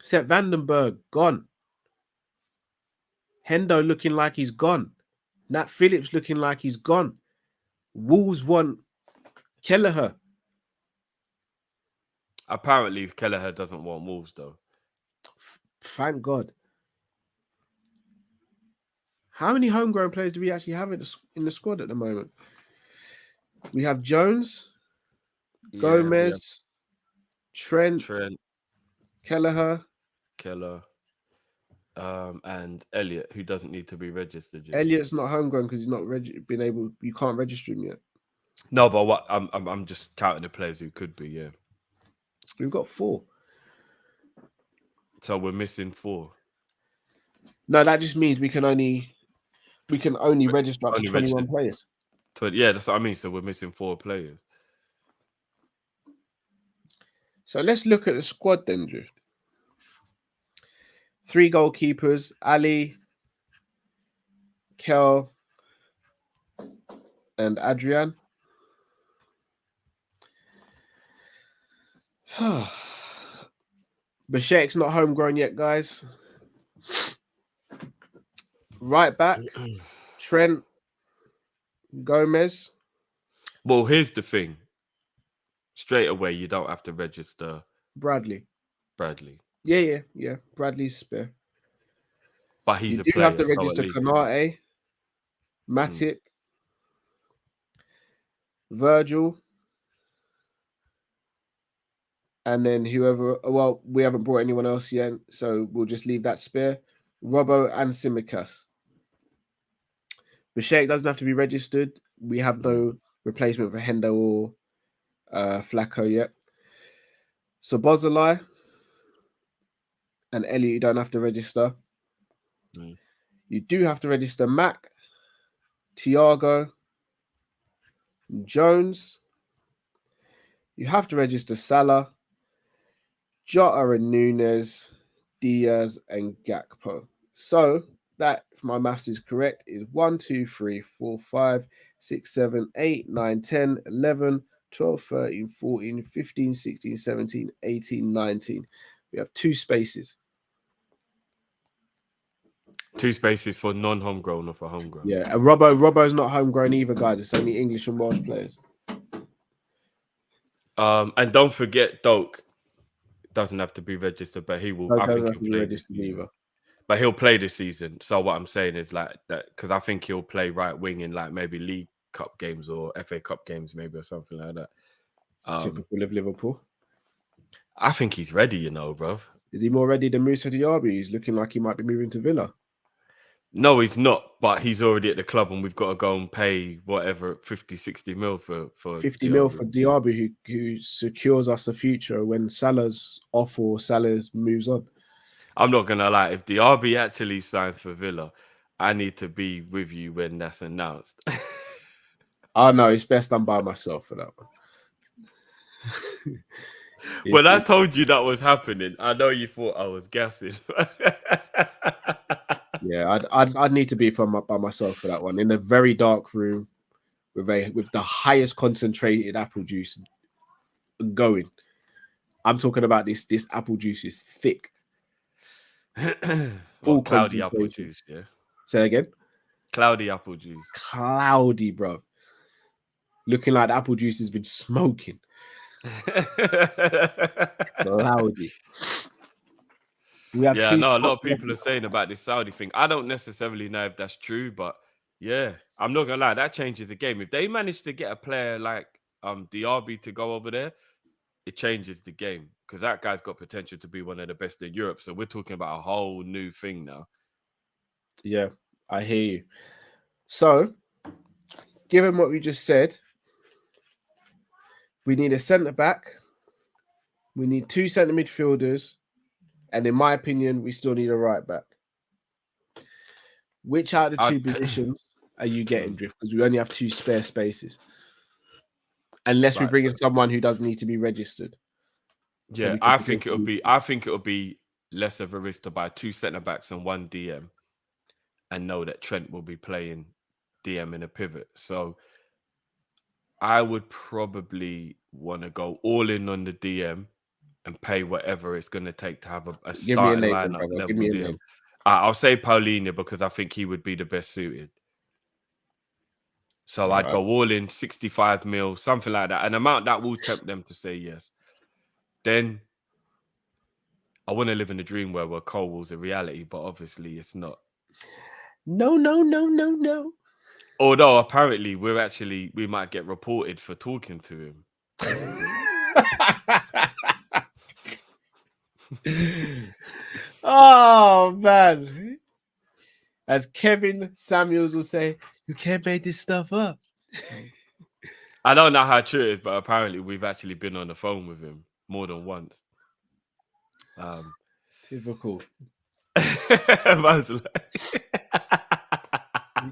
Sepp Vandenberg, gone. Hendo looking like he's gone. Nat Phillips looking like he's gone. Wolves want Kelleher. Apparently, Kelleher doesn't want Wolves, though. Thank God. How many homegrown players do we actually have in the squad at the moment? We have Jones, Gomez, Trent, Kelleher, and Elliot, who doesn't need to be registered yet. Elliot's not homegrown because he's not been able. You can't register him yet. No, but what I'm just counting the players who could be. Yeah, we've got 4. So we're missing 4. No, that just means we can only register up to 21 players. Yeah, that's what I mean. So we're missing 4 players. So let's look at the squad then, Drew. 3 goalkeepers: Ali, Kel, and Adrian. Bashek's not homegrown yet, guys. Right back, Trent, Gomez. Well, here's the thing. Straight away, you don't have to register Bradley. Yeah. Bradley's spare. But he's you do have to register Konate, Matip, Virgil, and then whoever. Well, we haven't brought anyone else yet, so we'll just leave that spare. Robbo and Simicas. Bashek doesn't have to be registered. We have no replacement for Hendo or Flacco yet. So Bozolai and Elliot, you don't have to register. You do have to register Mac, Thiago, Jones. You have to register Salah, Jota and Nunes, Diaz and Gakpo. So that, if my maths is correct, is 1, 2, 3, 4, 5, 6, 7, 8, 9, 10, 11, 12, 13, 14, 15, 16, 17, 18, 19. We have 2 spaces. 2 spaces for non-homegrown or for homegrown. Yeah, and Robbo's not homegrown either, guys. It's only English and Welsh players. And don't forget, Doak doesn't have to be registered, but he will. I think he'll play this season. Either. But he'll play this season. So what I'm saying is like that, because I think he'll play right wing in like maybe League Cup games or FA Cup games, maybe, or something like that. Typical of Liverpool. I think he's ready, you know, bro. Is he more ready than Moussa Diaby? He's looking like he might be moving to Villa. No, he's not, but he's already at the club and we've got to go and pay whatever 50, 60 mil for 50 Diaby. mil for Diaby, who secures us a future when Salah's off or Salah moves on. I'm not going to lie. If Diaby actually signs for Villa, I need to be with you when that's announced. Oh, no, it's best I'm by myself for that one. When I told you that was happening, I know you thought I was gassing. Yeah, I'd need to be by myself for that one in a very dark room with the highest concentrated apple juice going. I'm talking about this apple juice is thick. Full cloudy apple juice, yeah. Say again. Cloudy apple juice. Cloudy, bro. Looking like the apple juice has been smoking. Cloudy. Yeah, no, a lot of people are saying about this Saudi thing. I don't necessarily know if that's true, but yeah, I'm not gonna lie, that changes the game. If they manage to get a player like Diaby to go over there, it changes the game because that guy's got potential to be one of the best in Europe. So we're talking about a whole new thing now. Yeah, I hear you. So, given what we just said, we need a centre back, we need 2 centre midfielders, and in my opinion, we still need a right back. Which out of the 2 positions are you getting, Drift? Because we only have 2 spare spaces. Unless we bring in someone who doesn't need to be registered. Yeah, so I think it'll be less of a risk to buy 2 centre backs and 1 DM, and know that Trent will be playing DM in a pivot. So I would probably want to go all in on the DM and pay whatever it's going to take to have a starting lineup level DM. I'll say Paulinho because I think he would be the best suited. So I'd go all in 65 mil, something like that, an amount that will tempt them to say yes. Then I want to live in a dream where Colwell's a reality, but obviously it's not. No. Although apparently we might get reported for talking to him. Oh man. As Kevin Samuels will say, you can't make this stuff up. I don't know how true it is, but apparently we've actually been on the phone with him more than once. Typical.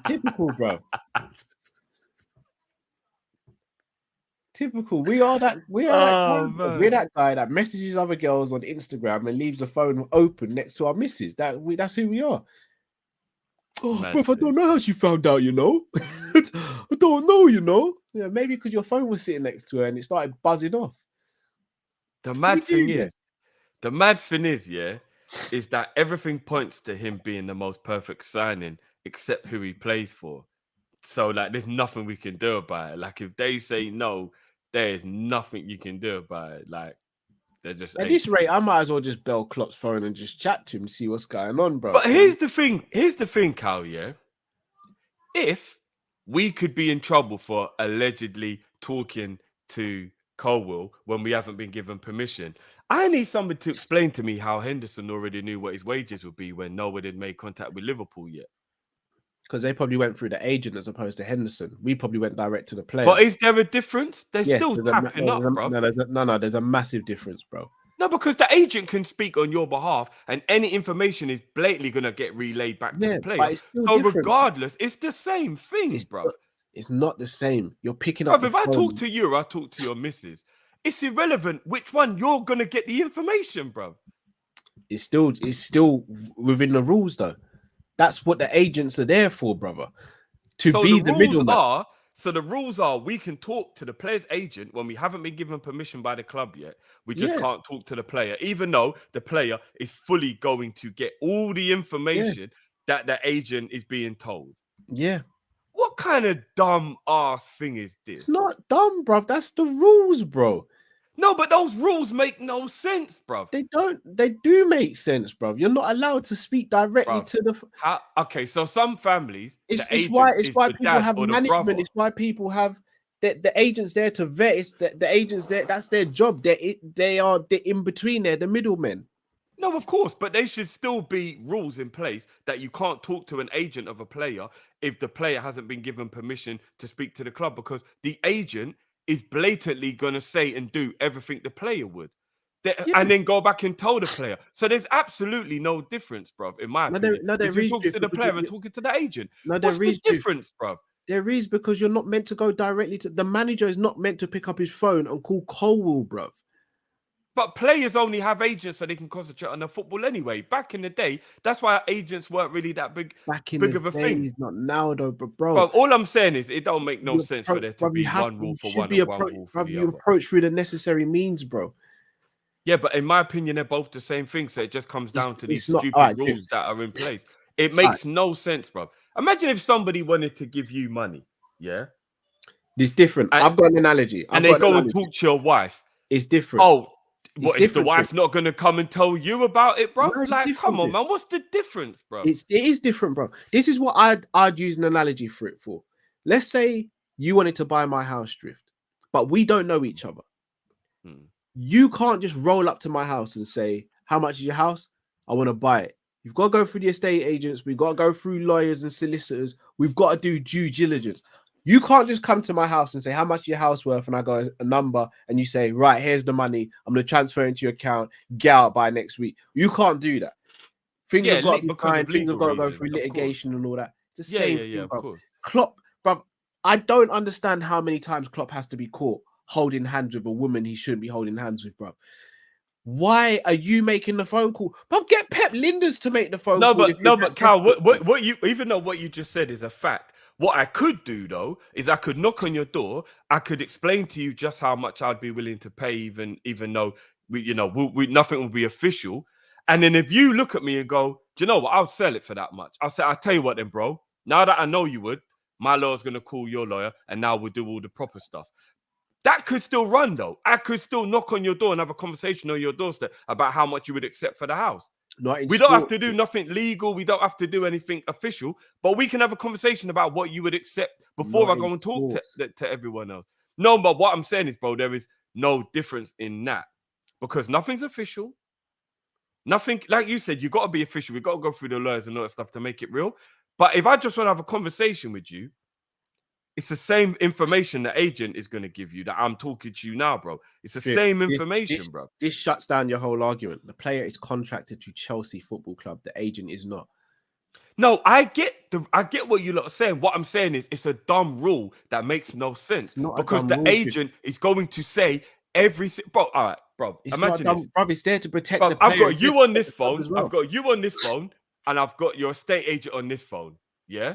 Typical, bro. Typical. We're that guy that messages other girls on Instagram and leaves the phone open next to our missus. That's who we are. Oh, bro, I don't know how she found out, you know. I don't know, you know. Yeah, maybe because your phone was sitting next to her and it started buzzing off. The mad thing is, is that everything points to him being the most perfect signing, except who he plays for. So, like, there's nothing we can do about it. Like, if they say no, there's nothing you can do about it. Like, they're just at this rate, I might as well just bell Klopp's phone and just chat to him, see what's going on, bro. But here's the thing, Cal, yeah. If we could be in trouble for allegedly talking to Colwell when we haven't been given permission, I need somebody to explain to me how Henderson already knew what his wages would be when no one had made contact with Liverpool yet. Because they probably went through the agent as opposed to Henderson. We probably went direct to the player. But is there a difference? They're still tapping up, bro. No, there's a massive difference, bro. No, because the agent can speak on your behalf and any information is blatantly going to get relayed back to the player. But it's still so different. Regardless, it's the same thing, bro. It's not the same. You're picking up. If I talk to you or I talk to your missus, it's irrelevant which one you're going to get the information, bro. It's still within the rules, though. That's what the agents are there for, brother. To be the middleman. So the rules are we can talk to the player's agent when we haven't been given permission by the club yet. We just can't talk to the player, even though the player is fully going to get all the information that the agent is being told. Yeah. What kind of dumb ass thing is this? It's not dumb, bro. That's the rules, bro. No, but those rules make no sense, bruv. They don't. They do make sense, bro. You're not allowed to speak directly Bruv. to the. Okay, so some families, It's the agent why is the people dad have or the management. brother. It's why people have the agents there to vet. It's the agents there. That's their job. They are the in between. They're the middlemen. No, of course, but there should still be rules in place that you can't talk to an agent of a player if the player hasn't been given permission to speak to the club, because the agent is blatantly going to say and do everything the player would. And then go back and tell the player. So there's absolutely no difference, bruv, in my opinion, between talking to the player and talking to the agent. What's the difference, bruv? There is, because you're not meant to go directly to the manager. Is not meant to pick up his phone and call Colwell, bruv. But players only have agents so they can concentrate on the football anyway. Back in the day, that's why agents weren't really that big of a thing. Not now though, bro. But all I'm saying is it don't make no sense for there to be one rule for one and one rule for the other. You approach through the necessary means, bro. Yeah, but in my opinion, they're both the same thing. So it just comes down to these stupid rules that are in place. It makes no sense, bro. Imagine if somebody wanted to give you money, yeah? It's different. I've got an analogy. And they go and talk to your wife. It's different. Oh, what, is the wife not going to come and tell you about it, bro? Like, come on, man. What's the difference, bro? It is different, bro. This is what I'd use an analogy for it for. Let's say you wanted to buy my house, Drift, but we don't know each other. You can't just roll up to my house and say, how much is your house? I want to buy it. You've got to go through the estate agents. We've got to go through lawyers and solicitors. We've got to do due diligence. You can't just come to my house and say, how much is your house worth? And I got a number and you say, right, here's the money. I'm going to transfer into your account. Get out by next week. You can't do that. Things have got to be fine. Things have got to go through litigation and all that. It's the same thing, of course. Klopp, bruv, I don't understand how many times Klopp has to be caught holding hands with a woman he shouldn't be holding hands with, bruv. Why are you making the phone call? But get Pep Linders to make the phone call. But Cal, what you, even though what you just said is a fact, what I could do though is I could knock on your door. I could explain to you just how much I'd be willing to pay, even though nothing will be official. And then if you look at me and go, do you know what? I'll sell it for that much. I'll tell you what then, bro. Now that I know you would, my lawyer's gonna call your lawyer, and now we'll do all the proper stuff. That could still run though. I could still knock on your door and have a conversation on your doorstep about how much you would accept for the house. We don't have to do nothing legal. We don't have to do anything official, but we can have a conversation about what you would accept before I go and talk to everyone else. No, but what I'm saying is, bro, there is no difference in that because nothing's official. Nothing, like you said, you got to be official. We got to go through the lawyers and all that stuff to make it real. But if I just want to have a conversation with you, it's the same information the agent is going to give you that I'm talking to you now, bro. It's the same information, bro. This shuts down your whole argument. The player is contracted to Chelsea Football Club. The agent is not. No, I get what you lot are saying. What I'm saying is it's a dumb rule that makes no sense because the agent is going to say bro. All right, bro. Imagine this, bro. It's there to protect the player. I've got you on this phone. I've got you on this phone, and I've got your estate agent on this phone. Yeah.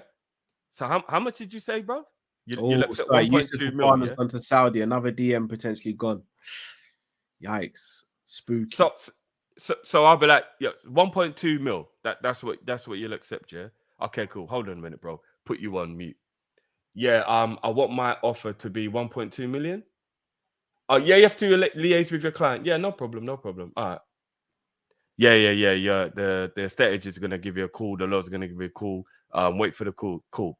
So how much did you say, bro? You'll accept 1.2 million. Yeah? Gone to Saudi. Another DM potentially gone. Yikes! Spooky. So I'll be like, yeah, 1.2 mil. That's what you'll accept, yeah. Okay, cool. Hold on a minute, bro. Put you on mute. Yeah. I want my offer to be 1.2 million. Oh yeah, you have to liaise with your client. Yeah, no problem. All right. Yeah. The estate agent is gonna give you a call. The lawyer's gonna give you a call. Wait for the call. Cool.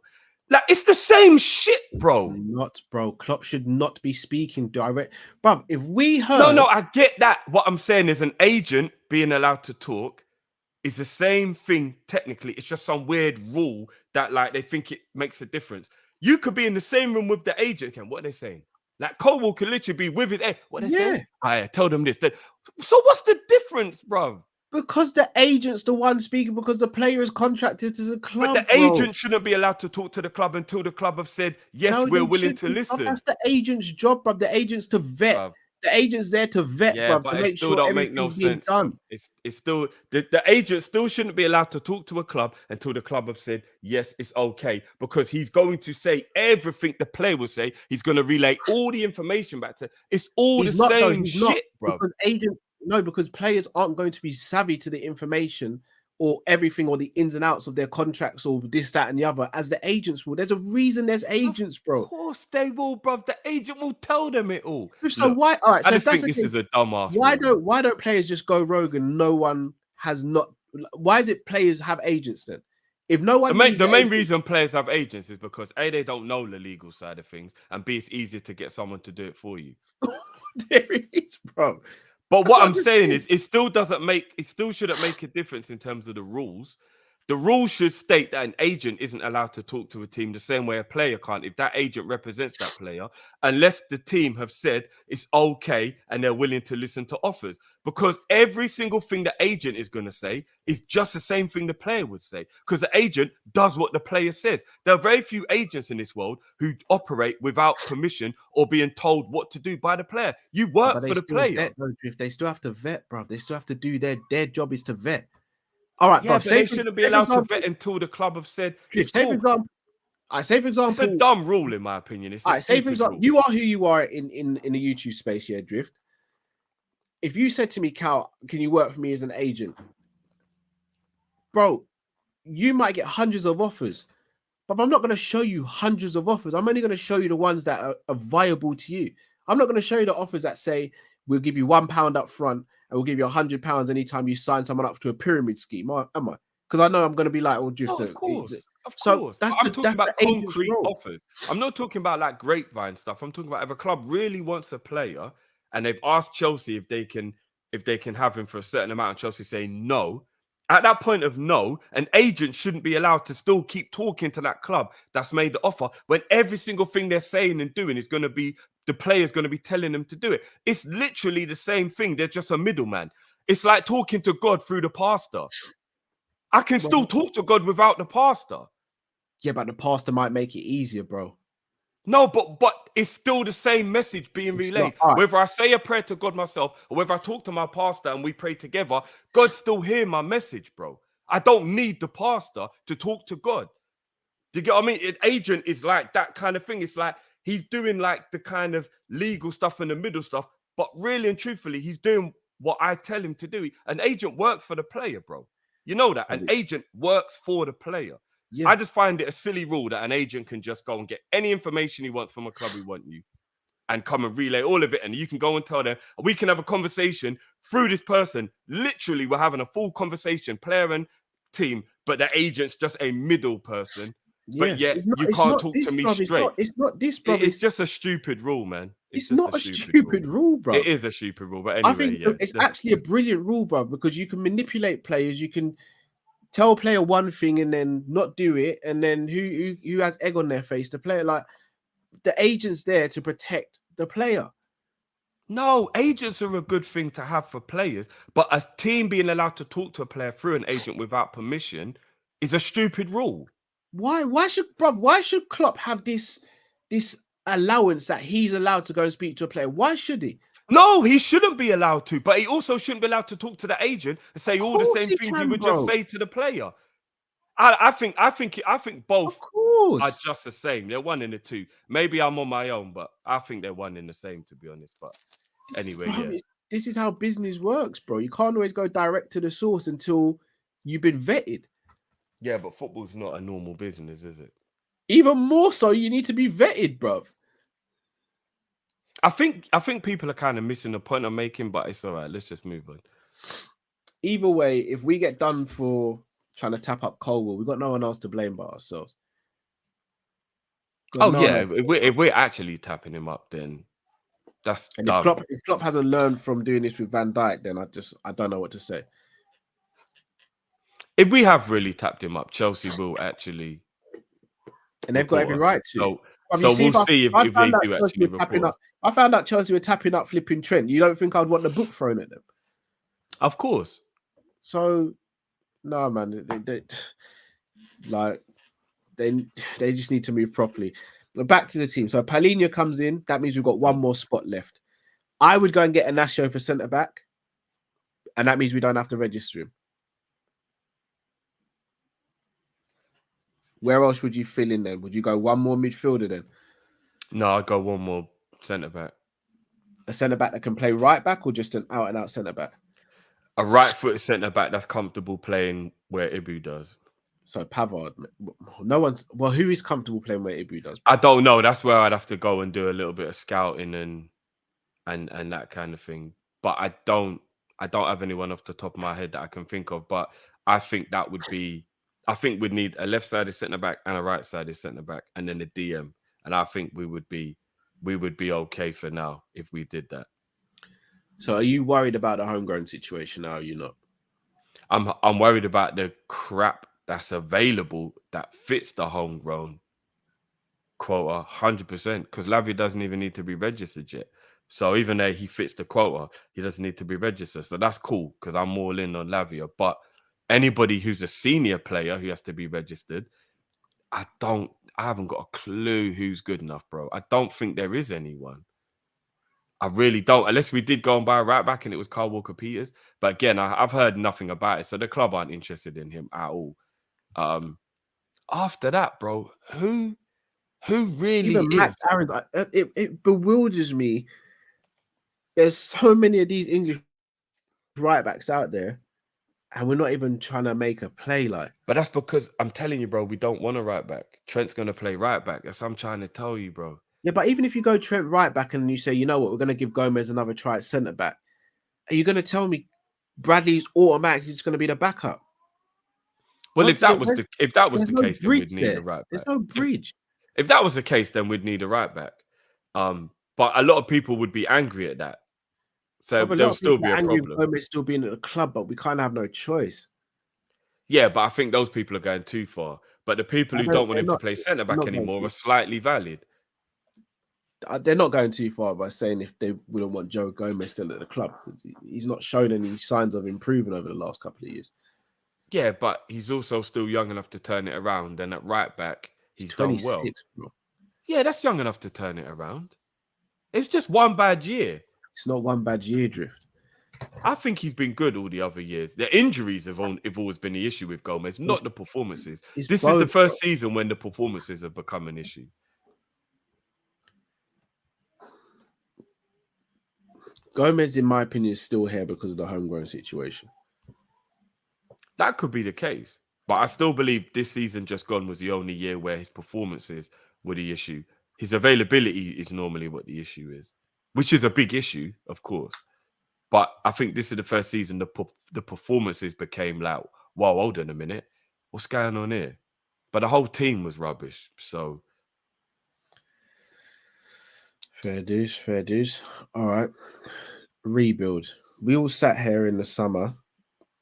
Like, it's the same shit, bro. Not, bro. Klopp should not be speaking direct. Bro, if we heard... No, I get that. What I'm saying is an agent being allowed to talk is the same thing technically. It's just some weird rule that, like, they think it makes a difference. You could be in the same room with the agent. What are they saying? Like, Colwell could literally be with his... What are they saying? I told them this. So what's the difference, bro? Because the agent's the one speaking, because the player is contracted to the club. But the agent shouldn't be allowed to talk to the club until the club have said, yes, we're willing to listen. That's the agent's job, bro. The agent's to vet. Bruv. The agent's there to vet, bro, but to make sure everything's being done. It's still the agent still shouldn't be allowed to talk to a club until the club have said, yes, it's okay. Because he's going to say everything the player will say. He's going to relay all the information back to. It's all the same shit, bro. Because players aren't going to be savvy to the information or everything or the ins and outs of their contracts or this, that, and the other as the agents will. There's a reason there's agents, bro. Of course they will, bro. The agent will tell them it all. So Look, why? All right, I so just think this is a dumbass. Why don't players just go rogue and no one has not? Why is it players have agents then? If no one, the main reason players have agents is because A, they don't know the legal side of things, and B, it's easier to get someone to do it for you. There it is, bro. But what I'm saying is, it still shouldn't make a difference in terms of the rules. The rules should state that an agent isn't allowed to talk to a team the same way a player can't if that agent represents that player, unless the team have said it's okay and they're willing to listen to offers. Because every single thing the agent is going to say is just the same thing the player would say, because the agent does what the player says. There are very few agents in this world who operate without permission or being told what to do by the player. You work for the player. They still have to vet, bro. They still have to do their job is to vet. All right, yeah, but they shouldn't be allowed to vet until the club have said. Say for example, it's a dumb rule in my opinion. It's say for example, you are who you are in the YouTube space, yeah, Drift. If you said to me, Cal, can you work for me as an agent, bro? You might get hundreds of offers, but I'm not going to show you hundreds of offers. I'm only going to show you the ones that are viable to you. I'm not going to show you the offers that say we'll give you £1 up front and we'll give you £100 anytime you sign someone up to a pyramid scheme. Am I? Because I know I'm going to be like, well, just of course. So I'm talking about concrete offers. I'm not talking about like grapevine stuff. I'm talking about if a club really wants a player and they've asked Chelsea if they can have him for a certain amount, and Chelsea say no. At that point of no, an agent shouldn't be allowed to still keep talking to that club that's made the offer when every single thing they're saying and doing is going to be the player's going to be telling them to do it. It's literally the same thing. They're just a middleman. It's like talking to God through the pastor. I can still talk to God without the pastor. Yeah, but the pastor might make it easier, bro. No, but it's still the same message being relayed. Whether I say a prayer to God myself or whether I talk to my pastor and we pray together, God still hear my message, bro. I don't need the pastor to talk to God. Do you get what I mean? An agent is like that kind of thing. It's like he's doing like the kind of legal stuff and the middle stuff, but really and truthfully, he's doing what I tell him to do. An agent works for the player, bro. You know that. An agent works for the player. Yeah. I just find it a silly rule that an agent can just go and get any information he wants from a club who want you and come and relay all of it. And you can go and tell them, we can have a conversation through this person. Literally, we're having a full conversation, player and team, but the agent's just a middle person. Yeah. But yet you can't talk to me straight. It's not this, bro. It's just a stupid rule, man. It's not a stupid rule, bro. It is a stupid rule, but anyway, I think it's actually a brilliant rule, bro, because you can manipulate players. You can tell a player one thing and then not do it, and then who has egg on their face? The player, like the agent's there to protect the player. No, agents are a good thing to have for players, but a team being allowed to talk to a player through an agent without permission is a stupid rule. Why should Klopp have this allowance that he's allowed to go and speak to a player? Why should he? No, he shouldn't be allowed to, but he also shouldn't be allowed to talk to the agent and say all the same things he would just say to the player. I think both are just the same. They're one in the two. Maybe I'm on my own, but I think they're one in the same, to be honest. But anyway, yeah. This is how business works, bro. You can't always go direct to the source until you've been vetted. Yeah, but football's not a normal business, is it? Even more so, you need to be vetted, bro. I think people are kind of missing the point I'm making, but it's all right. Let's just move on. Either way, if we get done for trying to tap up Colwell, we've got no one else to blame but ourselves. If we're actually tapping him up, then that's dumb. If Klopp hasn't learned from doing this with Van Dijk, then I don't know what to say. If we have really tapped him up, Chelsea will actually, and they've got every right to. So we'll see if they do actually report us. I found out Chelsea were tapping up flipping Trent. You don't think I'd want the book thrown at them? Of course. So, no, man. They just need to move properly. Back to the team. So Paulinho comes in. That means we've got one more spot left. I would go and get Inacio for centre back, and that means we don't have to register him. Where else would you fill in then? Would you go one more midfielder then? No, I'd go one more centre back. A centre back that can play right back or just an out and out centre back? A right-footed centre-back that's comfortable playing where Ibu does. So Pavard, no one's. Well, who is comfortable playing where Ibu does? I don't know. That's where I'd have to go and do a little bit of scouting and that kind of thing. But I don't have anyone off the top of my head that I can think of. But I think that would be. I think we'd need a left-sided centre-back and a right-sided centre-back, and then a DM. And I think we would be okay for now if we did that. So are you worried about the homegrown situation now? Or are you not? I'm worried about the crap that's available that fits the homegrown quota 100%, because Lavia doesn't even need to be registered yet. So even though he fits the quota, he doesn't need to be registered. So that's cool because I'm all in on Lavia. But anybody who's a senior player who has to be registered, I haven't got a clue who's good enough, bro. I don't think there is anyone. I really don't, unless we did go and buy a right back and it was Kyle Walker-Peters. But again, I've heard nothing about it. So the club aren't interested in him at all. After that, bro, who really Even is? Max Aaron, it bewilders me. There's so many of these English right backs out there, and we're not even trying to make a play like. But that's because I'm telling you, bro, we don't want a right back. Trent's going to play right back. That's what I'm trying to tell you, bro. Yeah, but even if you go Trent right back and you say, you know what, we're going to give Gomez another try at centre back, are you going to tell me Bradley's automatically just going to be the backup? Well, if that was the case, then we'd need a right back. There's no bridge. If that was the case, then we'd need a right back. But a lot of people would be angry at that. So there'll still be a problem. Gomez still being at the club, but we kind of have no choice. Yeah, but I think those people are going too far. But the people who don't want him to play centre back anymore are slightly valid. They're not going too far by saying if they wouldn't want Joe Gomez still at the club. He's not shown any signs of improving over the last couple of years. Yeah, but he's also still young enough to turn it around. And at right back, he's 26, done well. Bro. Yeah, that's young enough to turn it around. It's just one bad year. It's not one bad year, Drift. I think he's been good all the other years. The injuries have always been the issue with Gomez, not the performances. This is the first season when the performances have become an issue. Gomez, in my opinion, is still here because of the homegrown situation. That could be the case. But I still believe this season just gone was the only year where his performances were the issue. His availability is normally what the issue is, which is a big issue, of course. But I think this is the first season the performances became like, wow, hold on a minute. What's going on here? But the whole team was rubbish. So fair dues. All right. Rebuild. We all sat here in the summer,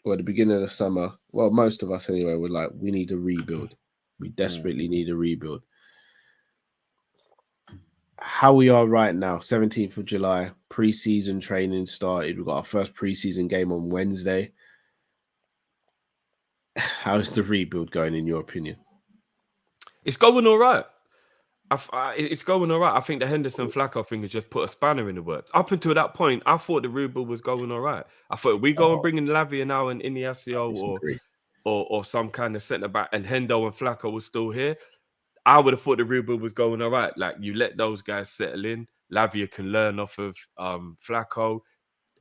or at the beginning of the summer. Well, most of us anyway, were like, we need a rebuild. We desperately need a rebuild. How we are right now, 17th of July, preseason training started. We've got our first preseason game on Wednesday. How's the rebuild going, in your opinion? It's going all right. It's going all right. I think the Henderson Flacco thing has just put a spanner in the works. Up until that point, I thought the rebuild was going all right. I thought we go and bring in Lavia now and Iniasio or some kind of centre back, and Hendo and Flacco was still here. I would have thought the rebuild was going all right. Like, you let those guys settle in. Lavia can learn off of Flacco,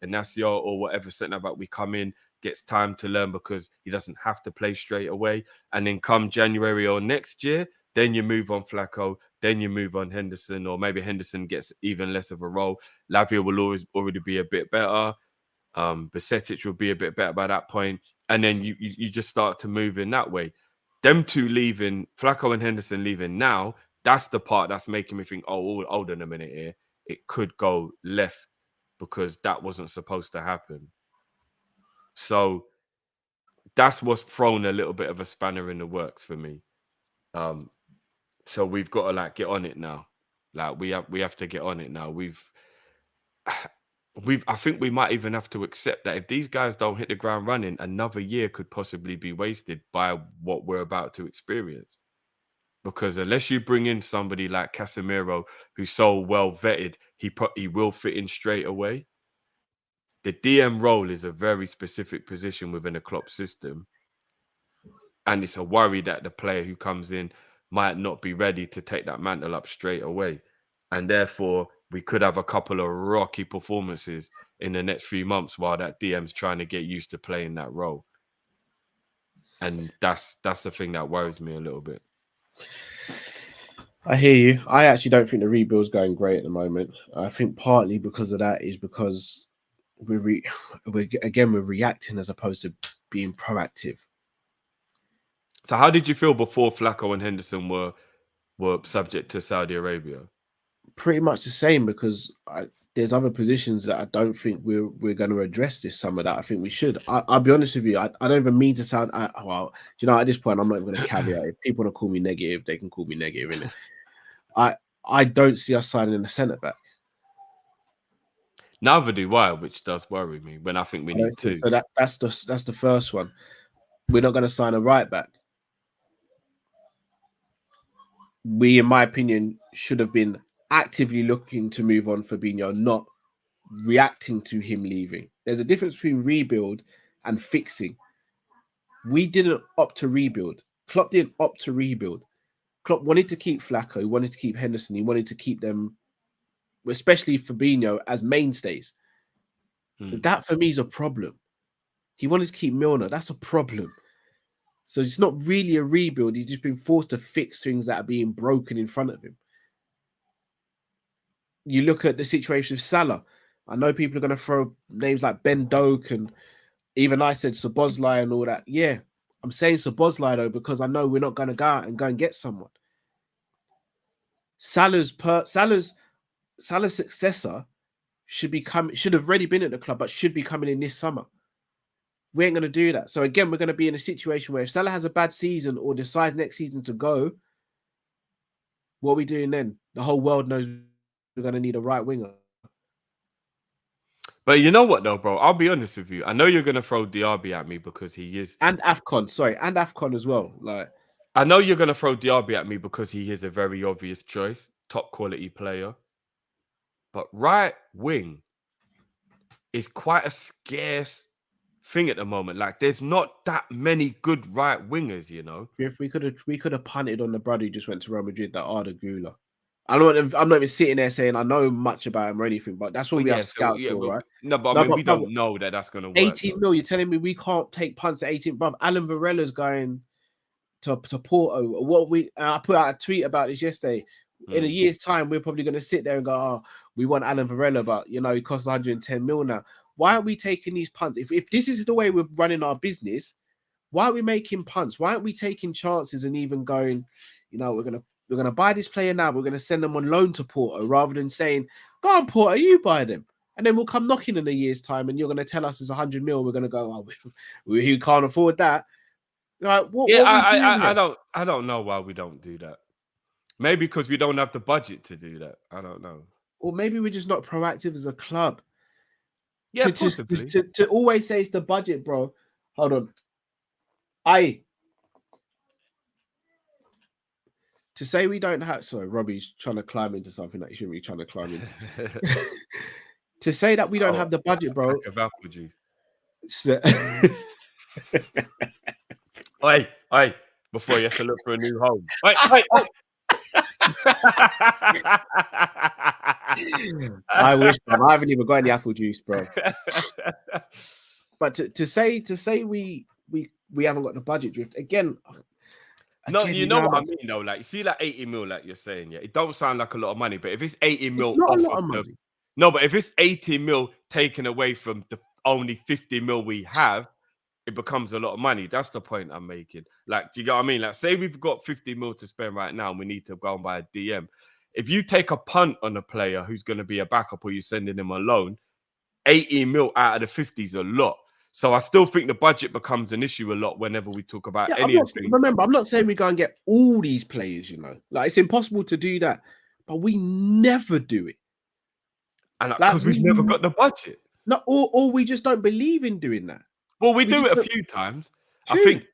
Iniasio, or whatever centre back we come in, gets time to learn because he doesn't have to play straight away. And then come January or next year, then you move on Flacco, then you move on Henderson, or maybe Henderson gets even less of a role. Lavia will already be a bit better. Besetic will be a bit better by that point. And then you just start to move in that way. Them two leaving, Flacco and Henderson leaving now, that's the part that's making me think, oh, hold on a minute here. It could go left because that wasn't supposed to happen. So that's what's thrown a little bit of a spanner in the works for me. So we've got to get on it now. We have to get on it now. I think we might even have to accept that if these guys don't hit the ground running, another year could possibly be wasted by what we're about to experience. Because unless you bring in somebody like Casemiro, who's so well vetted, he will fit in straight away. The DM role is a very specific position within a Klopp system. And it's a worry that the player who comes in might not be ready to take that mantle up straight away. And therefore, we could have a couple of rocky performances in the next few months while that DM's trying to get used to playing that role. And that's the thing that worries me a little bit. I hear you. I actually don't think the rebuild's going great at the moment. I think partly because of that is because we're reacting as opposed to being proactive. So how did you feel before Flacco and Henderson were subject to Saudi Arabia? Pretty much the same, because there's other positions that I don't think we're going to address this summer that I think we should. I'll be honest with you. I don't even mean to sound well. You know, at this point, I'm not even going to caveat. If people want to call me negative, they can call me negative. Innit? I don't see us signing a centre back. Neither do I, which does worry me when I think we need to. So that's the first one. We're not going to sign a right back. We, in my opinion, should have been actively looking to move on Fabinho, not reacting to him leaving. There's a difference between rebuild and fixing. We didn't opt to rebuild. Klopp didn't opt to rebuild. Klopp wanted to keep Flacco, he wanted to keep Henderson, he wanted to keep them, especially Fabinho, as mainstays. That for me is a problem. He wanted to keep Milner. That's a problem. So it's not really a rebuild. He's just been forced to fix things that are being broken in front of him. You look at the situation with Salah. I know people are going to throw names like Ben Doak, and even I said Szoboszlai and all that. Yeah, I'm saying Szoboszlai though because I know we're not going to go out and go and get someone. Salah's successor should have already been at the club, but should be coming in this summer. We ain't going to do that. So again, we're going to be in a situation where if Salah has a bad season or decides next season to go, what are we doing then? The whole world knows we're going to need a right winger. But you know what though, bro? I'll be honest with you. I know you're going to throw Diaby at me because he is... And AFCON as well. Like, I know you're going to throw Diaby at me because he is a very obvious choice. Top quality player. But right wing is quite a scarce thing at the moment. Like, there's not that many good right wingers, you know. If we could have punted on the brother who just went to Real Madrid, that Arda Güler. I'm not even sitting there saying I know much about him or anything, but that's what we have scouts for, right? No, but I mean, we don't know that that's going to work. 18 mil, you're telling me we can't take punts at 18? Bro, Alan Varela's going to Porto. I put out a tweet about this yesterday. In a year's time, we're probably going to sit there and go, oh, we want Alan Varela, but, you know, he costs 110 mil now. Why aren't we taking these punts? If this is the way we're running our business, why are we making punts? Why aren't we taking chances and even going, you know, we're gonna buy this player now, we're gonna send them on loan to Porto, rather than saying, go on, Porto, you buy them. And then we'll come knocking in a year's time and you're gonna tell us it's 100 mil, we're gonna go, oh, we can't afford that. Like, I don't know why we don't do that. Maybe because we don't have the budget to do that. I don't know. Or maybe we're just not proactive as a club. Yeah, possibly. To always say it's the budget, bro. Hold on. To say we don't have... Sorry, Robbie's trying to climb into something that he shouldn't be trying to climb into. To say that we don't have the budget, bro. Of apple juice. Oi, before you have to look for a new home. Oi. I wish, man. I haven't even got any apple juice, bro. But to say we haven't got the budget drift again. No, you know what I mean though. Like, you see that 80 mil, like you're saying, yeah, it don't sound like a lot of money, but if it's 80 mil, it's not a lot of money. No, but if it's 80 mil taken away from the only 50 mil we have, it becomes a lot of money. That's the point I'm making. Like, do you get what I mean? Like, say we've got 50 mil to spend right now and we need to go and buy a DM. If you take a punt on a player who's going to be a backup or you're sending him a loan, 80 mil out of the 50 is a lot. So I still think the budget becomes an issue a lot whenever we talk about anything. Remember, I'm not saying we go and get all these players, you know. Like, it's impossible to do that. But we never do it. And because we've never got the budget. No, or we just don't believe in doing that. Well, we do it a few times. I think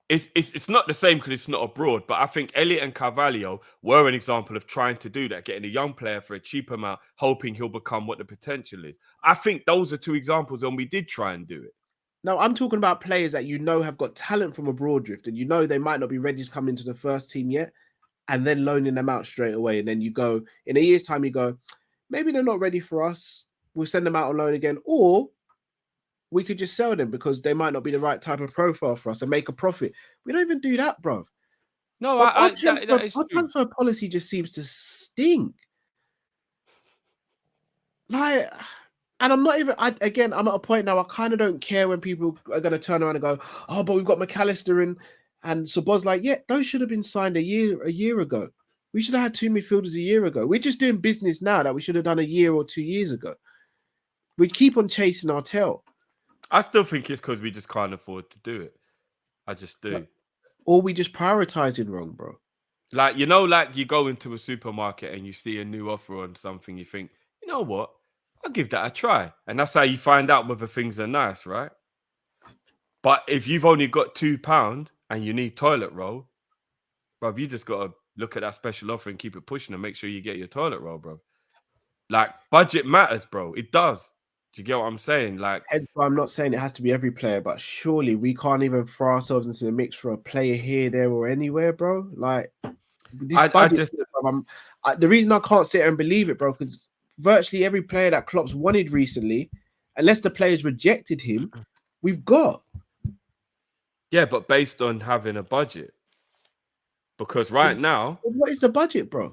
it's not the same because it's not abroad, but I think Elliot and Carvalho were an example of trying to do that, getting a young player for a cheap amount, hoping he'll become what the potential is. I think those are two examples when we did try and do it. No, I'm talking about players that you know have got talent from abroad drift, and you know they might not be ready to come into the first team yet, and then loaning them out straight away. And then you go, in a year's time, you go, maybe they're not ready for us. We'll send them out on loan again, or we could just sell them because they might not be the right type of profile for us and make a profit. We don't even do that, bro. No, Our that is true. transfer policy just seems to stink. Like, and I'm not even. I'm at a point now. I kind of don't care when people are going to turn around and go, "Oh, but we've got McAllister and Saboz's like, yeah, those should have been signed a year ago. We should have had 2 midfielders a year ago. We're just doing business now that we should have done a year or 2 years ago. We keep on chasing our tail. I still think it's because we just can't afford to do it. I just do. Or we just prioritizing wrong, bro. Like, you know, like you go into a supermarket and you see a new offer on something, you think, you know what? I'll give that a try. And that's how you find out whether things are nice, right? But if you've only got £2 and you need toilet roll, bro, you just got to look at that special offer and keep it pushing and make sure you get your toilet roll, bro. Like, budget matters, bro. It does. Do you get what I'm saying? Like, I'm not saying it has to be every player, but surely we can't even throw ourselves into the mix for a player here, there, or anywhere, bro. Like, this the reason I can't sit here and believe it, bro, because virtually every player that Klopp's wanted recently, unless the players rejected him, we've got. Yeah, but based on having a budget. Because right now... What is the budget, bro?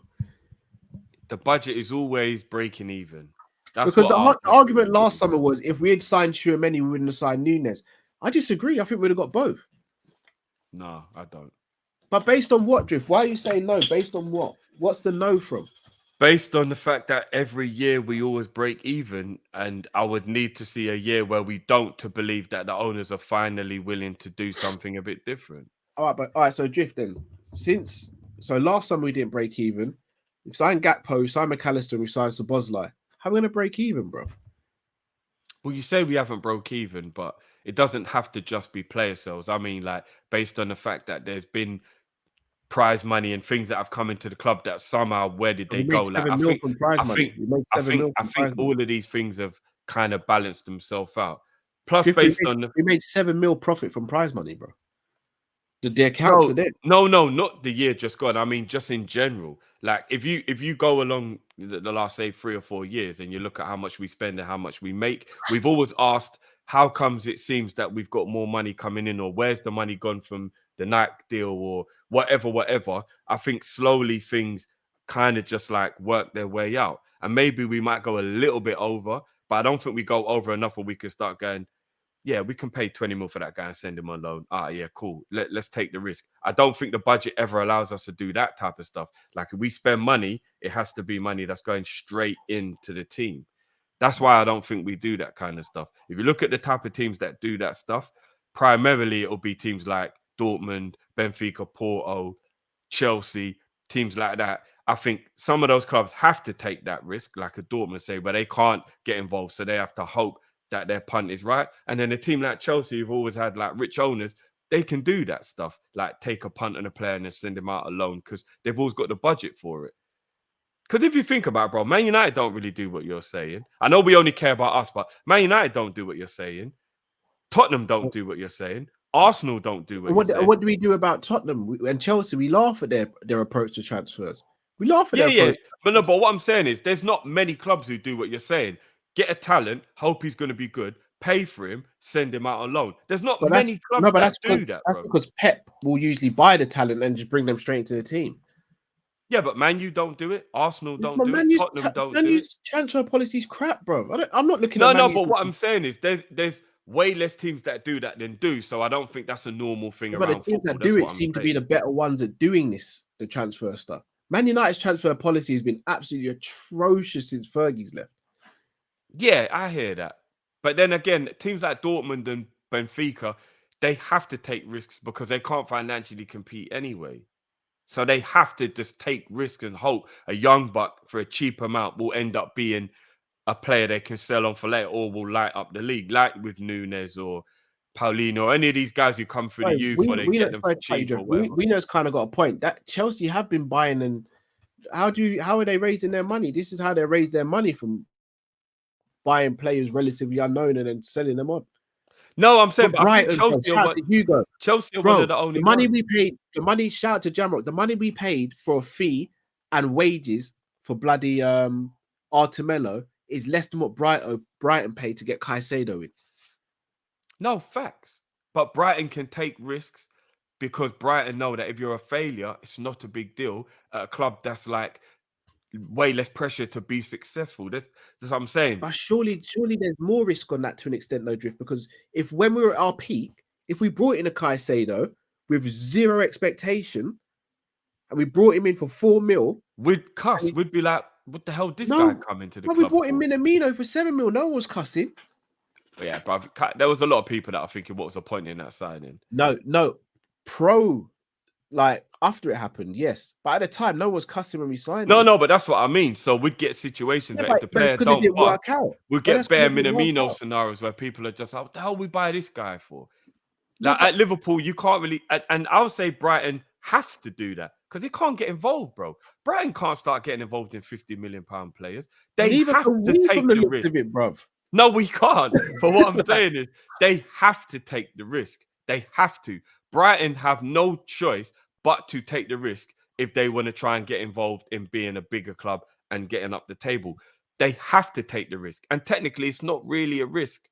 The budget is always breaking even. That's because the argument last summer was if we had signed Tchouaméni, we wouldn't have signed Núñez. I disagree. I think we'd have got both. No, I don't. But based on what, Drift? Why are you saying no? Based on what? What's the no from? Based on the fact that every year we always break even, and I would need to see a year where we don't to believe that the owners are finally willing to do something a bit different. All right, so Drift then. So last summer we didn't break even. We've signed Gakpo, signed McAllister, and we signed Szoboszlai. How are we going to break even, bro? Well, you say we haven't broke even, but it doesn't have to just be player sales. I mean, like, based on the fact that there's been prize money and things that have come into the club that somehow, where did they go? Like, I think all of these things have kind of balanced themselves out. Plus, we made 7 mil profit from prize money, bro. The accounts are there. No, not the year just gone. I mean, just in general. Like, if you go along the last, say, 3 or 4 years and you look at how much we spend and how much we make, we've always asked, how comes it seems that we've got more money coming in, or where's the money gone from the Nike deal or whatever. I think slowly things kind of just like work their way out. And maybe we might go a little bit over, but I don't think we go over enough where we can start going, yeah, we can pay 20 mil for that guy and send him on loan. Yeah, cool. Let's take the risk. I don't think the budget ever allows us to do that type of stuff. Like, if we spend money, it has to be money that's going straight into the team. That's why I don't think we do that kind of stuff. If you look at the type of teams that do that stuff, primarily it'll be teams like Dortmund, Benfica, Porto, Chelsea, teams like that. I think some of those clubs have to take that risk, like a Dortmund say, but they can't get involved. So they have to hope that their punt is right. And then a team like Chelsea, who've always had like rich owners, they can do that stuff, like take a punt on a player and then send him out alone because they've always got the budget for it. Because if you think about it, bro, Man United don't really do what you're saying. I know we only care about us, but Man United don't do what you're saying. Tottenham don't do what you're saying. Arsenal don't do what you're saying. What do we do about Tottenham and Chelsea? We laugh at their approach to transfers. We laugh at their approach. But what I'm saying is there's not many clubs who do what you're saying. Get a talent, hope he's going to be good, pay for him, send him out on loan. There's not many clubs that do that, bro. That's because Pep will usually buy the talent and just bring them straight into the team. Yeah, but Man U don't do it. Arsenal don't do it. Tottenham don't do it. Transfer policy's crap, bro. I'm not looking at No, but what I'm saying is there's way less teams that do that than do. So I don't think that's a normal thing around football. But the teams that do it seem to be the better ones at doing the transfer stuff. Man United's transfer policy has been absolutely atrocious since Fergie's left. Yeah, I hear that. But then again, teams like Dortmund and Benfica, they have to take risks because they can't financially compete anyway. So they have to just take risks and hope a young buck for a cheap amount will end up being a player they can sell on for later or will light up the league, like with Núñez or Paulinho or any of these guys who come through the youth or they get them for cheap or whatever. We know it's kind of got a point. That Chelsea have been buying, and how are they raising their money? This is how they raise their money, from buying players relatively unknown and then selling them on. No, I'm saying, but I think Chelsea are one of the only money we paid. The money, shout out to Jamrock. The money we paid for a fee and wages for bloody Artemelo is less than what Brighton paid to get Caicedo in. No, facts. But Brighton can take risks because Brighton know that if you're a failure, it's not a big deal at a club that's like way less pressure to be successful. That's what I'm saying. But surely there's more risk on that to an extent, though, Drift, because if when we were at our peak, if we brought in a Caicedo with zero expectation and we brought him in for 4 mil, we'd cuss. We'd be like, what the hell this guy come into the club? We brought in Minamino for 7 mil. No one was cussing. Yeah, bro. There was a lot of people that are thinking, what was the point in that signing? No. Like after it happened, yes. But at the time, no one was cussing when we signed. No, but that's what I mean. So we'd get situations where if the player don't work out, we'd get bare Minamino scenarios where people are just like, what the hell we buy this guy for? Like at Liverpool, you can't really, and I would say Brighton have to do that because they can't get involved, bro. Brighton can't start getting involved in £50 million players. They have to take the risk. Bruv. No, we can't. But what I'm saying is they have to take the risk. They have to. Brighton have no choice but to take the risk if they want to try and get involved in being a bigger club and getting up the table. They have to take the risk. And technically, it's not really a risk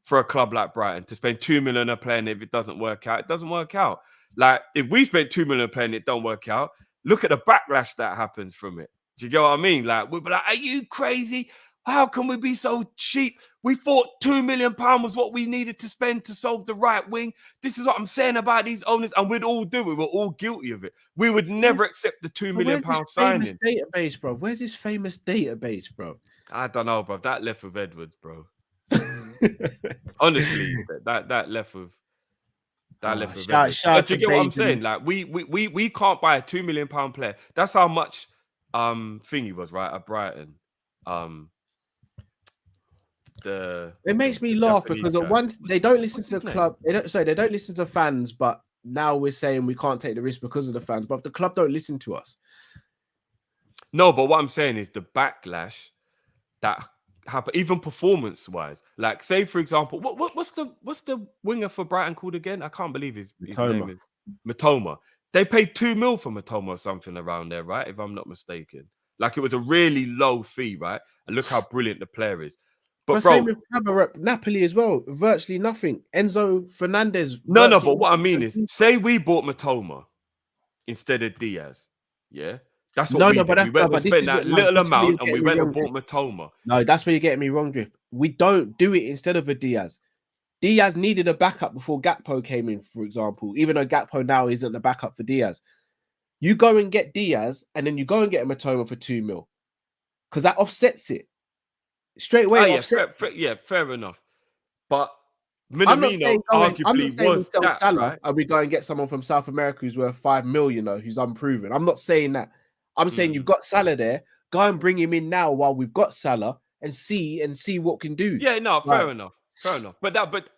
for a club like Brighton to spend 2 million on a player, and if it doesn't work out, it doesn't work out. Like, if we spend 2 million on a player and it don't work out, look at the backlash that happens from it. Do you get what I mean? Like, we'll be like, are you crazy? How can we be so cheap? We thought £2 million was what we needed to spend to solve the right wing. This is what I'm saying about these owners, and we'd all do it. We're all guilty of it. We would never accept the £2 million signing. Database, bro. Where's his famous database, bro? I don't know, bro. That left with Edwards, bro. Honestly, that left with Edwards. But do you get what I'm saying? Like we can't buy a £2 million player. That's how much thing he was, right, at Brighton. It makes me laugh because once they don't listen to the club, they don't listen to fans, but now we're saying we can't take the risk because of the fans. But if the club don't listen to us. No, but what I'm saying is the backlash that happened, even performance-wise. Like, say for example, what's the winger for Brighton called again? I can't believe his name is Mitoma. They paid 2 mil for Mitoma or something around there, right? If I'm not mistaken. Like, it was a really low fee, right? And look how brilliant the player is. But bro, same with Napoli as well. Virtually nothing. Enzo Fernandez. No. But what I mean is, say we bought Mitoma instead of Diaz. Yeah, that's what we did. We spent that little amount and we went and bought Mitoma. No, that's where you're getting me wrong, Drift. We don't do it instead of a Diaz. Diaz needed a backup before Gakpo came in, for example. Even though Gakpo now isn't the backup for Diaz, you go and get Diaz, and then you go and get a Mitoma for 2 mil because that offsets it. Straight away, fair enough. But Minamino arguably was that, right? Are we going to get someone from South America who's worth 5 million, who's unproven? I'm not saying that. I'm saying you've got Salah there. Go and bring him in now while we've got Salah and see what can do. Yeah, no, fair enough. But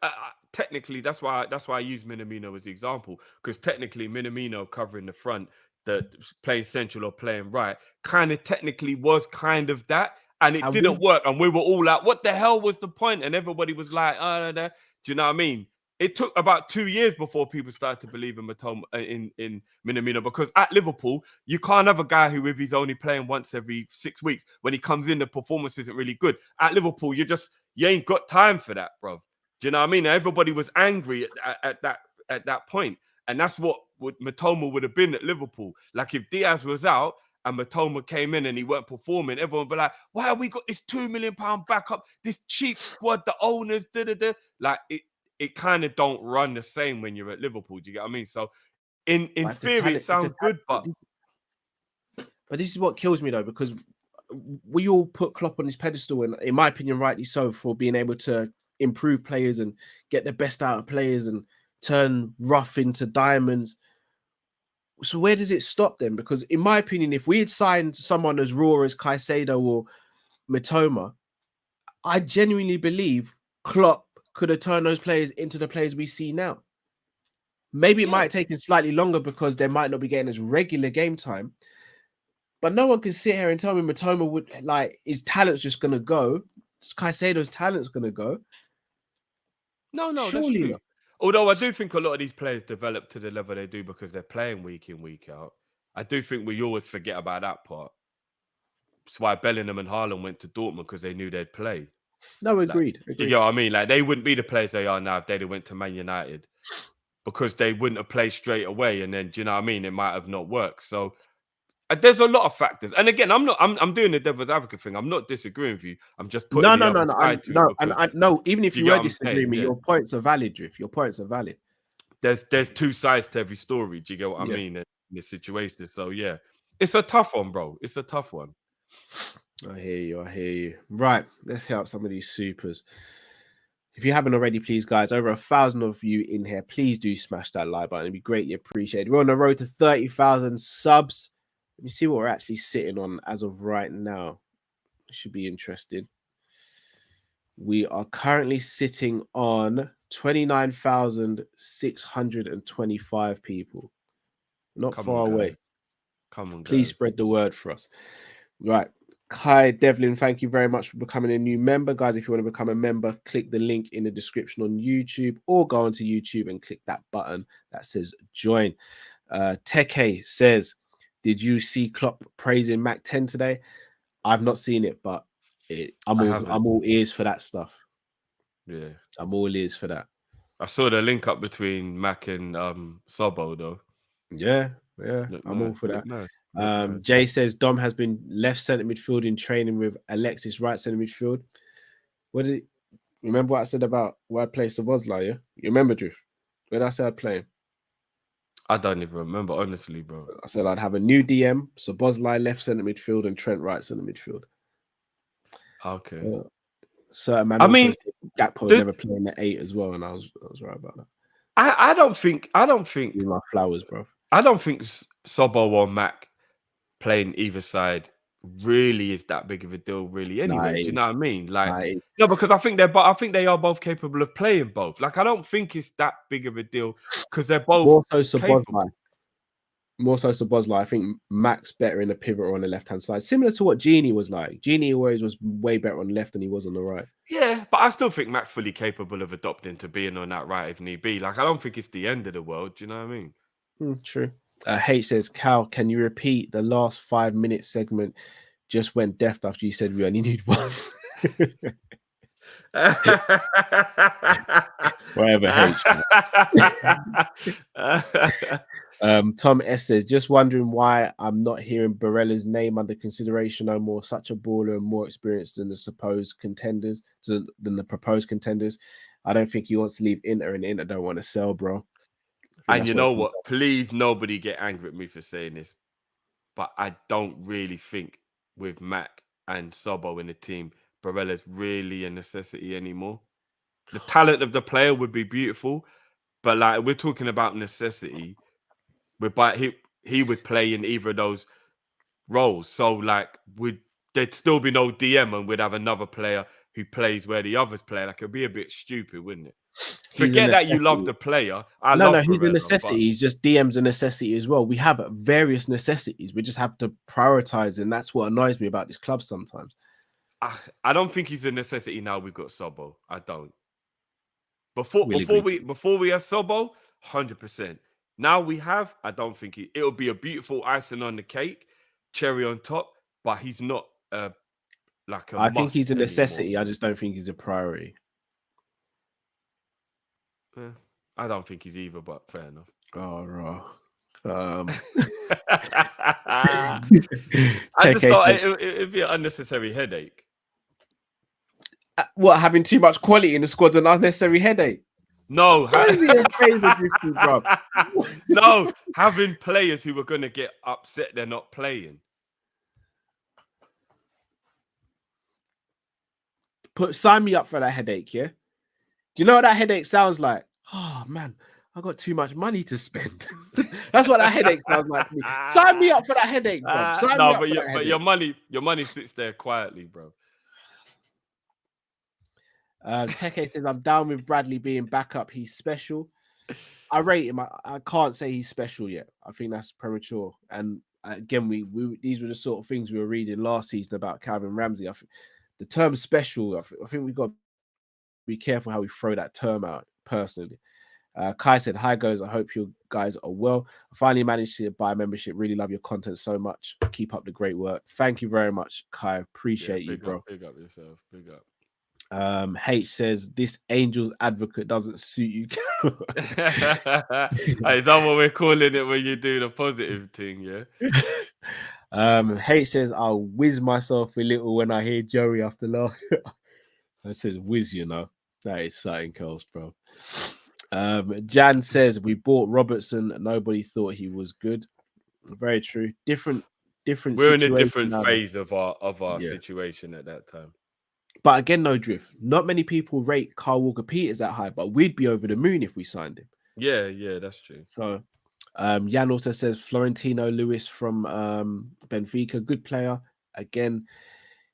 technically, that's why I use Minamino as the example, because technically Minamino covering the front, the playing central or playing right, kind of technically was kind of that. And it didn't work. And we were all like, what the hell was the point? And everybody was like, oh, do you know what I mean? It took about 2 years before people started to believe in Mitoma, in Minamino, because at Liverpool, you can't have a guy who, if he's only playing once every 6 weeks, when he comes in, the performance isn't really good. At Liverpool, you ain't got time for that, bro. Do you know what I mean? Everybody was angry at that point. And that's what Mitoma would have been at Liverpool. Like, if Diaz was out and Mitoma came in and he weren't performing, everyone would be like, why have we got this £2 million backup, this cheap squad, the owners, Like, it kind of don't run the same when you're at Liverpool. Do you get what I mean? So, in theory, it sounds good, but this is what kills me, though, because we all put Klopp on his pedestal, and in my opinion, rightly so, for being able to improve players and get the best out of players and turn rough into diamonds. So where does it stop then? Because in my opinion, if we had signed someone as raw as Caicedo or Mitoma, I genuinely believe Klopp could have turned those players into the players we see now. Maybe it might have taken slightly longer because they might not be getting as regular game time. But no one can sit here and tell me Mitoma would, like, his talent's just going to go. Caicedo's talent's going to go. No, that's true. Although I do think a lot of these players develop to the level they do because they're playing week in, week out. I do think we always forget about that part. That's why Bellingham and Haaland went to Dortmund, because they knew they'd play. No, Like, agreed. do you get what I mean? Like, they wouldn't be the players they are now if they'd went to Man United, because they wouldn't have played straight away. And then, do you know what I mean? It might have not worked. So there's a lot of factors. And again, I'm doing the devil's advocate thing. I'm not disagreeing with you. I'm just putting the other side to it. No, even if you were disagreeing with me, yeah. your points are valid, Drift. Your points are valid. There's two sides to every story. Do you get what I mean in this situation? So yeah, it's a tough one, bro. It's a tough one. I hear you. Right, let's hit up some of these supers. If you haven't already, please, guys, over 1,000 of you in here, please do smash that like button. It'd be greatly appreciated. We're on the road to 30,000 subs. Let me see what we're actually sitting on as of right now. It should be interesting. We are currently sitting on 29,625 people. Not far away. Come on, please spread the word for us. Right. Kai Devlin, thank you very much for becoming a new member. Guys, if you want to become a member, click the link in the description on YouTube, or go onto YouTube and click that button that says join. Teke says, did you see Klopp praising Mac 10 today? I've not seen it, but I'm all ears for that stuff. Yeah. I'm all ears for that. I saw the link up between Mac and Sobo, though. Yeah. I'm all for that. Nice. Jay says Dom has been left centre midfield in training with Alexis right centre midfield. Remember what I said about where I play Szoboszlai? Yeah, you remember, Drew? Where did I say I'd play him? I don't even remember, honestly, bro. So I said I'd have a new DM, Szoboszlai left centre midfield and Trent right centre midfield. Okay. Certain man. I mean, Gakpo was never playing the 8 as well, and I was right about that. I don't think my flowers, bro. I don't think Sobo or Mac playing either side really is that big of a deal, really. Anyway, do you know what I mean? Like, no, because I think they are both capable of playing both. Like, I don't think it's that big of a deal because they're both more so Szoboszlai. I think Mac's better in the pivot or on the left hand side, similar to what Genie was like. Genie always was way better on the left than he was on the right. Yeah, but I still think Mac's fully capable of adopting to being on that right if need be. Like, I don't think it's the end of the world. Do you know what I mean? True. H says, Cal, can you repeat the last 5-minute segment? Just went deaf after you said we only need one. Whatever, H. Tom S says, just wondering why I'm not hearing Barella's name under consideration no more. Such a baller and more experienced than the proposed contenders. I don't think he wants to leave Inter, and Inter don't want to sell, bro. And you know what? Please, nobody get angry at me for saying this, but I don't really think with Mac and Sobo in the team, Barella's really a necessity anymore. The talent of the player would be beautiful, but like we're talking about necessity, he would play in either of those roles. So like there'd still be no DM, and we'd have another player who plays where the others play. Like, it'd be a bit stupid, wouldn't it? Forget that you love the player. He's a necessity. He's just DM's a necessity as well. We have various necessities. We just have to prioritize, and that's what annoys me about this club sometimes. I don't think he's a necessity now. We've got Sobo. I don't. Before we have Sobo, 100%. Now we have. I don't think it'll be a beautiful icing on the cake, cherry on top. But he's not I think he's a necessity. Anymore. I just don't think he's a priority. I don't think he's either, but fair enough. Oh, raw. I just thought it'd be an unnecessary headache. What, having too much quality in the squad's an unnecessary headache? No, no, having players who are going to get upset they're not playing. Sign me up for that headache, yeah? Do you know what that headache sounds like? Oh, man, I got too much money to spend. That's what that headache sounds like to me. Sign me up for that headache, bro. But your money sits there quietly, bro. Teke says, I'm down with Bradley being backup. He's special. I rate him. I can't say he's special yet. I think that's premature. And again, we these were the sort of things we were reading last season about Calvin Ramsey. The term special, I think we've got to be careful how we throw that term out, personally. Kai said, "Hi guys, I hope you guys are well. I finally managed to buy a membership. Really love your content so much. Keep up the great work." Thank you very much, Kai. Appreciate you, bro. Big up yourself. Big up. H says, "This angel's advocate doesn't suit you." Is that what we're calling it when you do the positive thing? Yeah. H says, "I'll whiz myself a little when I hear Joey after last." That says whiz, you know. That is something else, bro. Jan says, "We bought Robertson. Nobody thought he was good." Very true. Different. We're in a different phase of our situation at that time. But again, no drift. Not many people rate Kyle Walker-Peters that high, but we'd be over the moon if we signed him. Yeah, that's true. So, Jan also says Florentino Lewis from Benfica, good player. Again,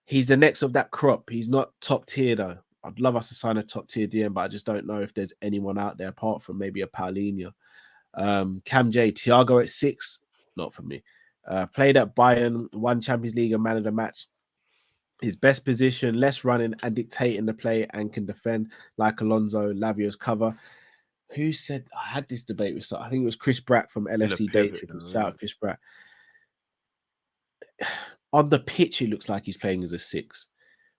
he's the next of that crop. He's not top tier though. I'd love us to sign a top tier DM, but I just don't know if there's anyone out there apart from maybe a Paulinho. Cam J, Thiago at 6, not for me. Played at Bayern, won Champions League and man of the match. His best position, less running and dictating the play, and can defend like Alonso, Lavio's cover. Who said, I had this debate with, I think it was Chris Brack from LFC Data. Shout out Chris Brack. On the pitch, it looks like he's playing as a 6.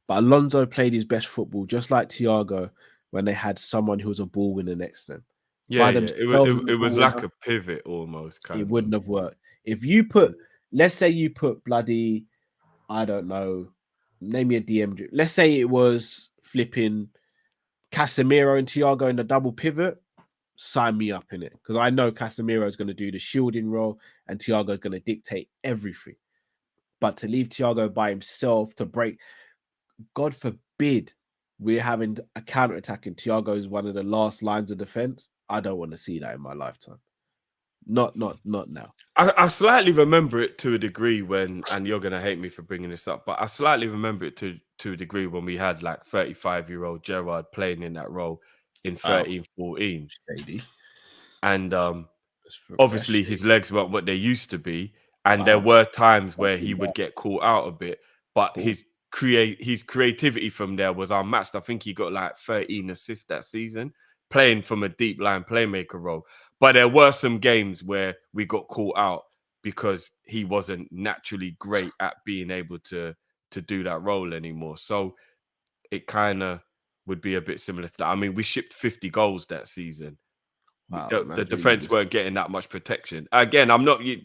But Alonso played his best football, just like Thiago, when they had someone who was a ball winner next to them. Yeah. It was like a pivot almost. It wouldn't have worked. If you put, let's say you put bloody, I don't know, name me a DM. Let's say it was flipping Casemiro and Thiago in the double pivot. Sign me up in it, because I know Casemiro is going to do the shielding role and Thiago is going to dictate everything. But to leave Thiago by himself to break, God forbid, we're having a counter attack and Thiago is one of the last lines of defense. I don't want to see that in my lifetime. Not now. I slightly remember it to a degree when, and you're gonna hate me for bringing this up, but I slightly remember it to a degree when we had like 35-year-old Gerrard playing in that role in 13-14. And obviously his legs weren't what they used to be, and there were times where he would get caught out a bit, but his creativity from there was unmatched. I think he got like 13 assists that season, playing from a deep line playmaker role. But there were some games where we got caught out because he wasn't naturally great at being able to do that role anymore. So it kind of would be a bit similar to that. I mean, we shipped 50 goals that season. Wow, the defense weren't getting that much protection. Again,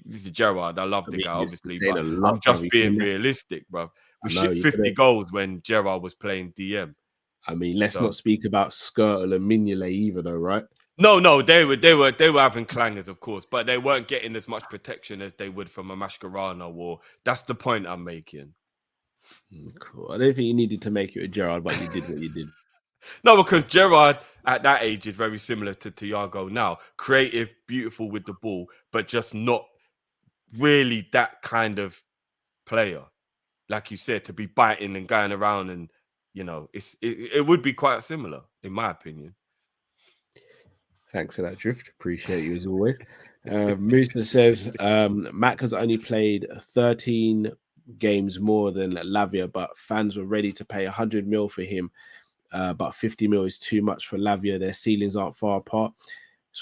this is Gerrard. I love the guy, obviously, but I'm just being realistic, bro. We shipped 50 goals when Gerrard was playing DM. I mean, let's not speak about Skirtle and Mignolet either, though, right? No, they were having clangers, of course, but they weren't getting as much protection as they would from a Mascherano war. That's the point I'm making. Cool. I don't think you needed to make it with Gerrard, but you did what you did. No, because Gerrard at that age is very similar to Thiago now. Creative, beautiful with the ball, but just not really that kind of player. Like you said, to be biting and going around, and it would be quite similar, in my opinion. Thanks for that, Drift. Appreciate you as always. Musa says Mac has only played 13 games more than Lavia, but fans were ready to pay 100 mil for him. But 50 mil is too much for Lavia. Their ceilings aren't far apart,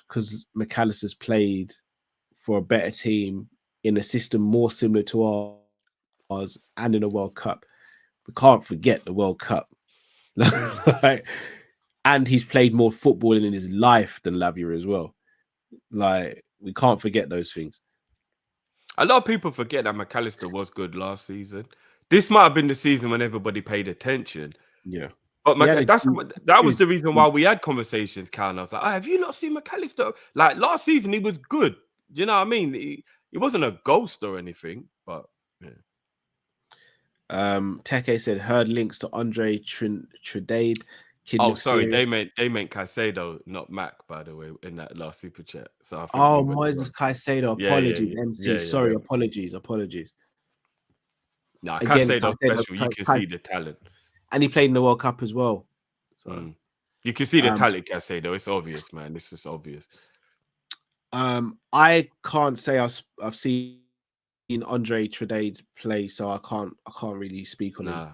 because McAllister's played for a better team in a system more similar to ours and in a World Cup. We can't forget the World Cup. And he's played more football in his life than Lavia as well. Like, we can't forget those things. A lot of people forget that McAllister was good last season. This might have been the season when everybody paid attention. Yeah. But that was the reason why we had conversations, Cal. And I was like, have you not seen McAllister? Like, last season, he was good. You know what I mean? He wasn't a ghost or anything, but yeah. Teke said, heard links to Andre Tredade. Sorry, they meant Caicedo, not Mac, by the way, in that last super chat. So I think Moises Caicedo. Apologies, MC. Sorry, apologies. Nah, Caicedo special. You can see the talent, and he played in the World Cup as well. So you can see the talent, Caicedo. It's obvious, man. It's just obvious. I can't say I've seen Andre Tredade play, so I can't really speak on him.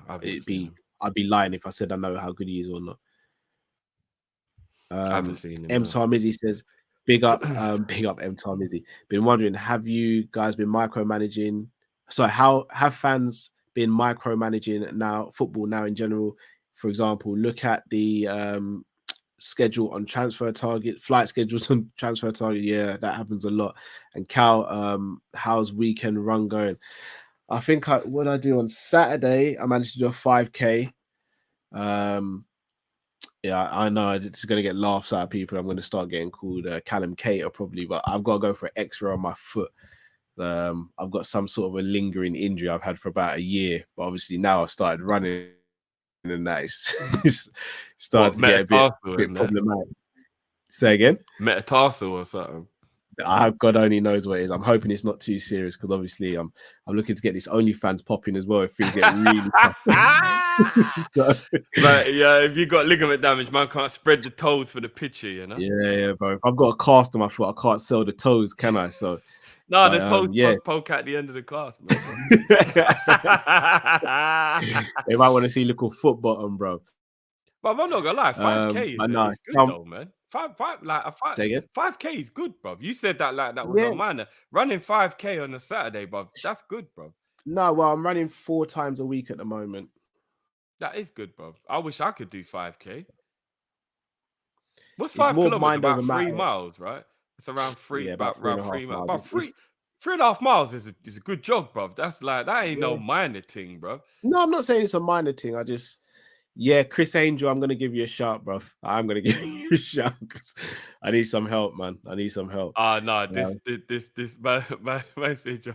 I'd be lying if I said I know how good he is or not. I haven't seen him. M Tarmizzi says, big up M Tarmizzi. Been wondering, have you guys been micromanaging? So how have fans been micromanaging football now in general? For example, look at the schedule on Transfer Target, flight schedules on Transfer Target. Yeah, that happens a lot. And Cal, how's weekend run going? I think what I do on Saturday, I managed to do a 5K. Yeah, I know it's going to get laughs out of people. I'm going to start getting called Callum Cater probably, but I've got to go for an X-ray on my foot. I've got some sort of a lingering injury I've had for about a year, but obviously now I've started running and that it's starting to get a bit problematic. Say again? Metatarsal or something. God only knows what it is. I'm hoping it's not too serious because obviously I'm looking to get this OnlyFans popping as well if things get really tough. But yeah, if you got ligament damage, man can't spread the toes for the picture, you know. Yeah, bro. If I've got a cast on my foot, I can't sell the toes, can I? So no, the toes poke at the end of the cast, man. They might want to see little foot bottom, bro. But I'm not gonna lie, 5K is good though, man. 5K is good, bro. You said that like that was no minor. Running 5K on a Saturday, bro, that's good, bro. No, well, I'm running 4 times a week at the moment. That is good, bro. I wish I could do 5K. What's 5 kilometers? About 3 miles, right? It's around 3, about 3 miles. About 3.5 miles is a good jog, bro. That's like that ain't no minor thing, bro. No, I'm not saying it's a minor thing. I just Chris Angel, I'm gonna give you a shout, bro. I'm gonna give you a shout because I need some help, man. I need some help. No, this my message,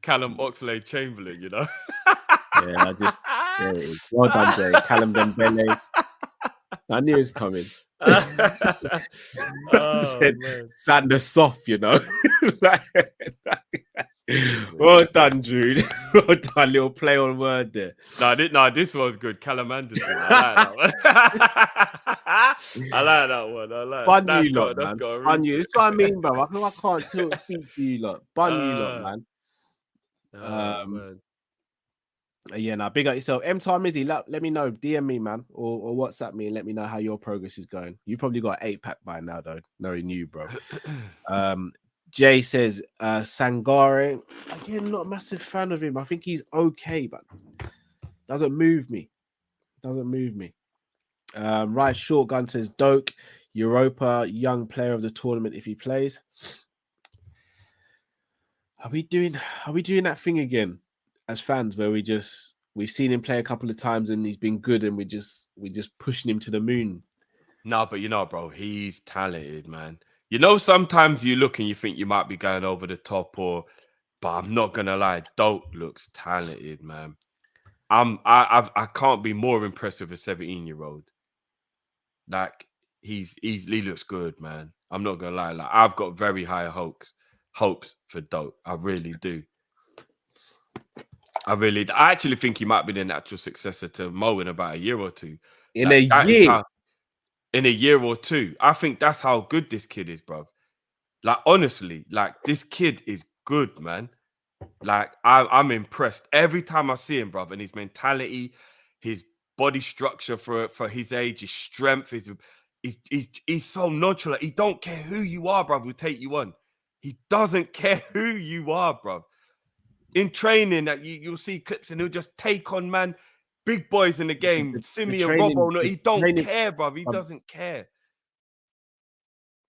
Callum Oxlade-Chamberlain, you know. There it is. Well done, Jay. Callum Dembele. I knew it was coming. Sander soft, you know. Well done, Jude. Well done, little play on word there. No, this was good. Callum Anderson. I like that one. I like that one. I like Bun that. You lot, man. Bun you. That's what I mean, bro. I can't speak to you lot. Bun you lot, man. Man. Yeah, now big up yourself. Tarmizzi, let me know. DM me, man, or WhatsApp me and let me know how your progress is going. You probably got an 8-pack by now, though. Knowing you, bro. Jay says Sangare. Again, not a massive fan of him. I think he's okay, but doesn't move me. Right, Shotgun says Doak, Europa, young player of the tournament if he plays. Are we doing that thing again as fans where we've seen him play a couple of times and he's been good and we're just pushing him to the moon? No, but you know, bro, he's talented, man. You know, sometimes you look and you think you might be going over the top, but I'm not gonna lie, Doak looks talented, man. I can't be more impressed with a 17-year-old. Like he looks good, man. I'm not gonna lie. Like I've got very high hopes for Doak. I really do. I actually think he might be the natural successor to Mo in about a year or two. In a year or two. I think that's how good this kid is, bro. Like honestly, like this kid is good, man. Like I'm impressed every time I see him, bro. And his mentality, his body structure for his age, his strength, he's so nonchalant. He don't care who you are, bro. He'll take you on. He doesn't care who you are, bro. In training, that you'll see clips and he'll just take on, man, big boys in the game. Simi and Robbo, no, he don't care, bro. He doesn't care.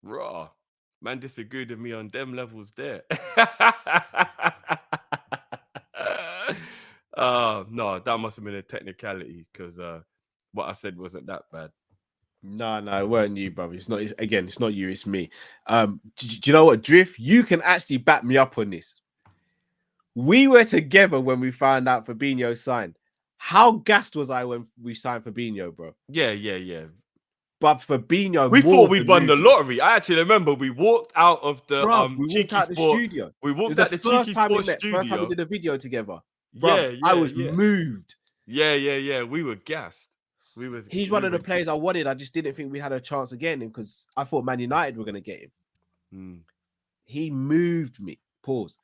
Raw. Man disagreed with me on them levels there. No, that must have been a technicality because what I said wasn't that bad. No, it weren't you, brother. It's not you, it's me. Do you know what, Drift? You can actually back me up on this. We were together when we found out Fabinho signed. How gassed was I when we signed Fabinho, bro? Yeah. But Fabinho, we thought we'd won the lottery. I actually remember we walked out of the studio. We walked out the Cheeky Sport studio. First time we did a video together. Bro, I was moved. Yeah. We were gassed. He's one of the players I wanted. I just didn't think we had a chance of getting him because I thought Man United were going to get him. He moved me. Pause.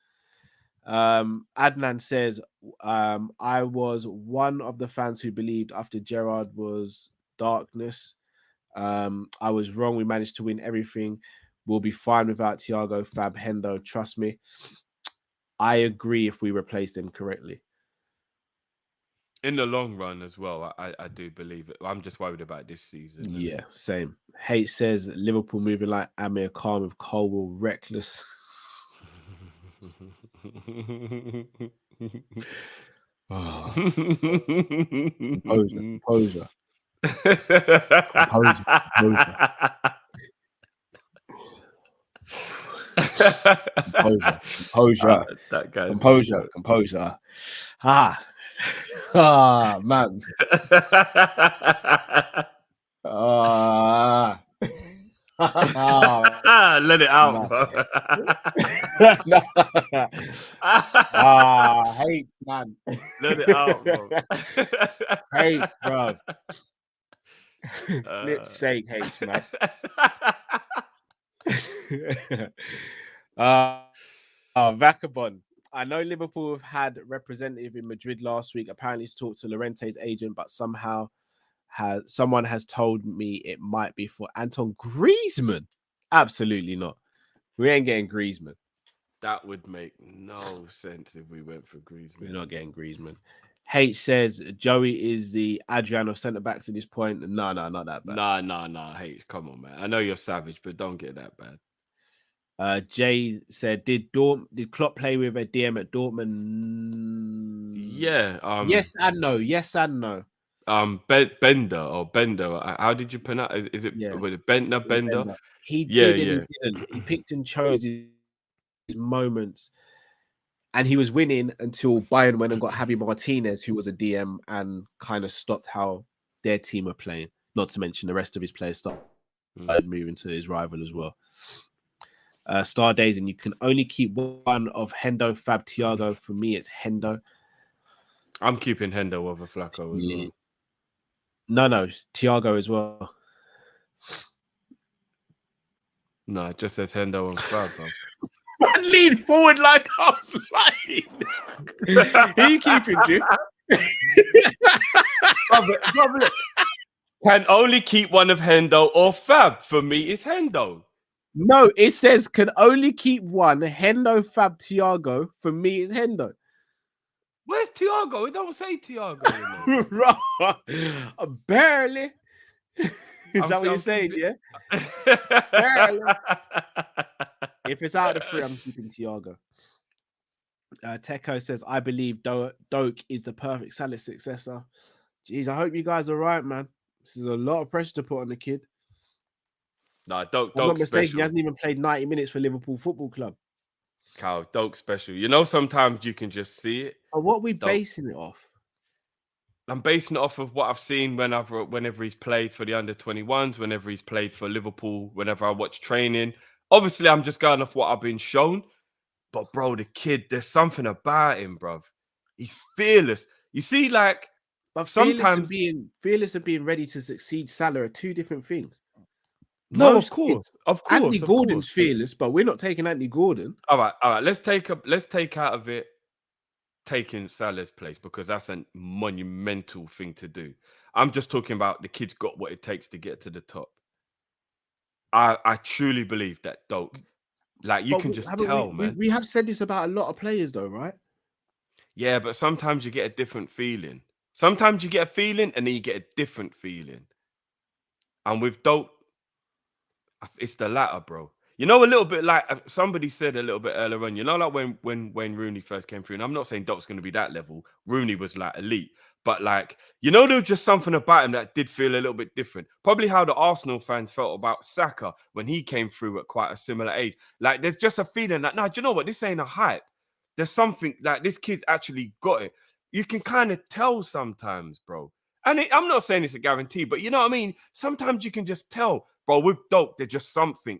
Adnan says, I was one of the fans who believed after Gerrard was darkness. I was wrong. We managed to win everything. We'll be fine without Thiago, Fab, Hendo. Trust me. I agree if we replace them correctly. In the long run as well, I do believe it. I'm just worried about this season. Yeah, same. Hate says Liverpool moving like Amir Khan with Colwell, reckless. Oh. Composure. Composure. Man. Let it out, bro. Hate, man. Let it out, bro. Hate, bro. Flip's sake, hate, man. Vagabond. I know Liverpool have had a representative in Madrid last week, apparently to talk to Llorente's agent, but someone has told me it might be for Anton Griezmann. Absolutely not. We ain't getting Griezmann. That would make no sense if we went for Griezmann. We're not getting Griezmann. H says Joey is the Adrian of centre backs at this point. No, not that bad. No. H, come on, man. I know you're savage, but don't get that bad. Jay said, did Klopp play with a DM at Dortmund? Yeah. Yes and no. Bender. How did you pronounce it? Is it Bender? He did and he didn't. He picked and chose his moments. And he was winning until Bayern went and got Javi Martinez, who was a DM, and kind of stopped how their team were playing. Not to mention the rest of his players started moving to his rival as well. Star Days, and you can only keep one of Hendo, Fab, Thiago. For me, it's Hendo. I'm keeping Hendo over Flacco as well. No, Thiago as well. No, it just says Hendo and Fab. I lean forward like I was lying. He keeping you. Brother, can only keep one of Hendo or Fab. For me, it's Hendo. No, it says can only keep one. Hendo, Fab, Thiago. For me, it's Hendo. Where's Thiago? It don't say Thiago. Barely. Is that what you're saying? Yeah. Barely. If it's out of the three, I'm keeping Thiago. Teco says, I believe Doak is the perfect Salah successor. Jeez, I hope you guys are right, man. This is a lot of pressure to put on the kid. No, Doak not mistaken, special. He hasn't even played 90 minutes for Liverpool Football Club. Cow, Doak special. You know, sometimes you can just see it. But what are we basing it off? I'm basing it off of what I've seen whenever he's played for the under-21s, whenever he's played for Liverpool, whenever I watch training. Obviously, I'm just going off what I've been shown. But, bro, the kid, there's something about him, bro. He's fearless. You see, like, but sometimes... Fearless and being ready to succeed Salah are two different things. No, of course. Anthony Gordon's fearless, but we're not taking Anthony Gordon. All right. Let's take out of it taking Salah's place, because that's a monumental thing to do. I'm just talking about the kid's got what it takes to get to the top. I truly believe that Doak, like, you can just tell, man. We have said this about a lot of players, though, right? Yeah, but sometimes you get a different feeling. Sometimes you get a feeling, and then you get a different feeling. And with Doak, it's the latter, bro. You know, a little bit like somebody said a little bit earlier on, you know, like when Rooney first came through, and I'm not saying Doak's going to be that level. Rooney was like elite. But like, you know, there was just something about him that did feel a little bit different. Probably how the Arsenal fans felt about Saka when he came through at quite a similar age. Like, there's just a feeling that, no, do you know what? This ain't a hype. There's something like this kid's actually got it. You can kind of tell sometimes, bro. And I'm not saying it's a guarantee, but you know what I mean? Sometimes you can just tell, bro, with Doak, there's just something.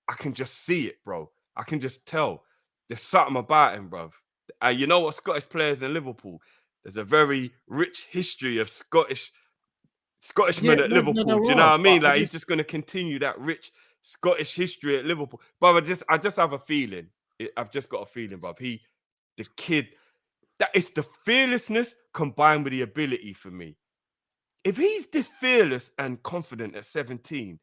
I can just see it, bro. I can just tell. There's something about him, bro. You know what, Scottish players in Liverpool, there's a very rich history of Scottishmen at Liverpool. Do you know what I mean? Like, he's just going to continue that rich Scottish history at Liverpool. But I just have a feeling. I've just got a feeling, bro. The kid, that it's the fearlessness combined with the ability for me. if he's this fearless and confident at 17,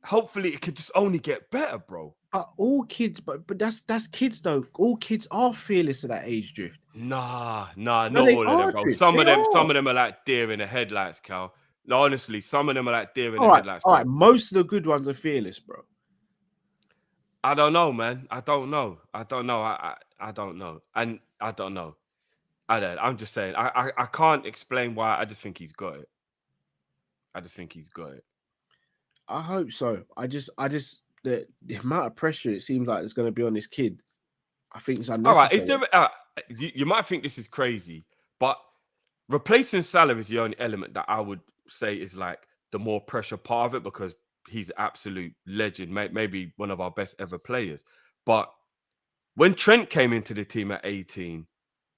hopefully it could just only get better, bro. But all kids, but that's kids though. All kids are fearless at that age, Drift. Nah, No, not they all of are, them, bro. Drift. Some They of are. them are like deer in the headlights, Cal. No, honestly, some of them are like deer in All the right, headlights, all bro. right. Most of the good ones are fearless, bro. I don't know, man. I don't know. I don't know. I don't know. And I don't know. I'm just saying. I can't explain why. I just think he's got it. I just think he's got it. I hope so. I just the amount of pressure it seems like it's going to be on this kid. I think it's unnecessary. All right. Is there? You might think this is crazy, but replacing Salah is the only element that I would say is like the more pressure part of it, because he's an absolute legend, maybe one of our best ever players. But when Trent came into the team at 18,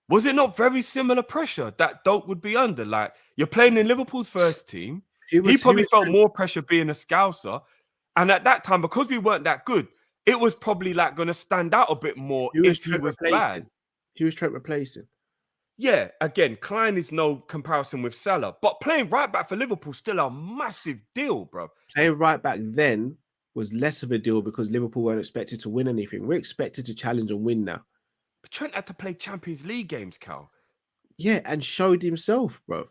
was it not very similar pressure that Doak would be under? Like, you're playing in Liverpool's first team. He probably felt more pressure being a Scouser. And at that time, because we weren't that good, it was probably like going to stand out a bit more if he was bad. He was Trent replacing. Yeah, again, Klein is no comparison with Salah, but playing right back for Liverpool still a massive deal, bro. Playing right back then was less of a deal because Liverpool weren't expected to win anything. We're expected to challenge and win now. But Trent had to play Champions League games, Cal. Yeah, and showed himself, bro.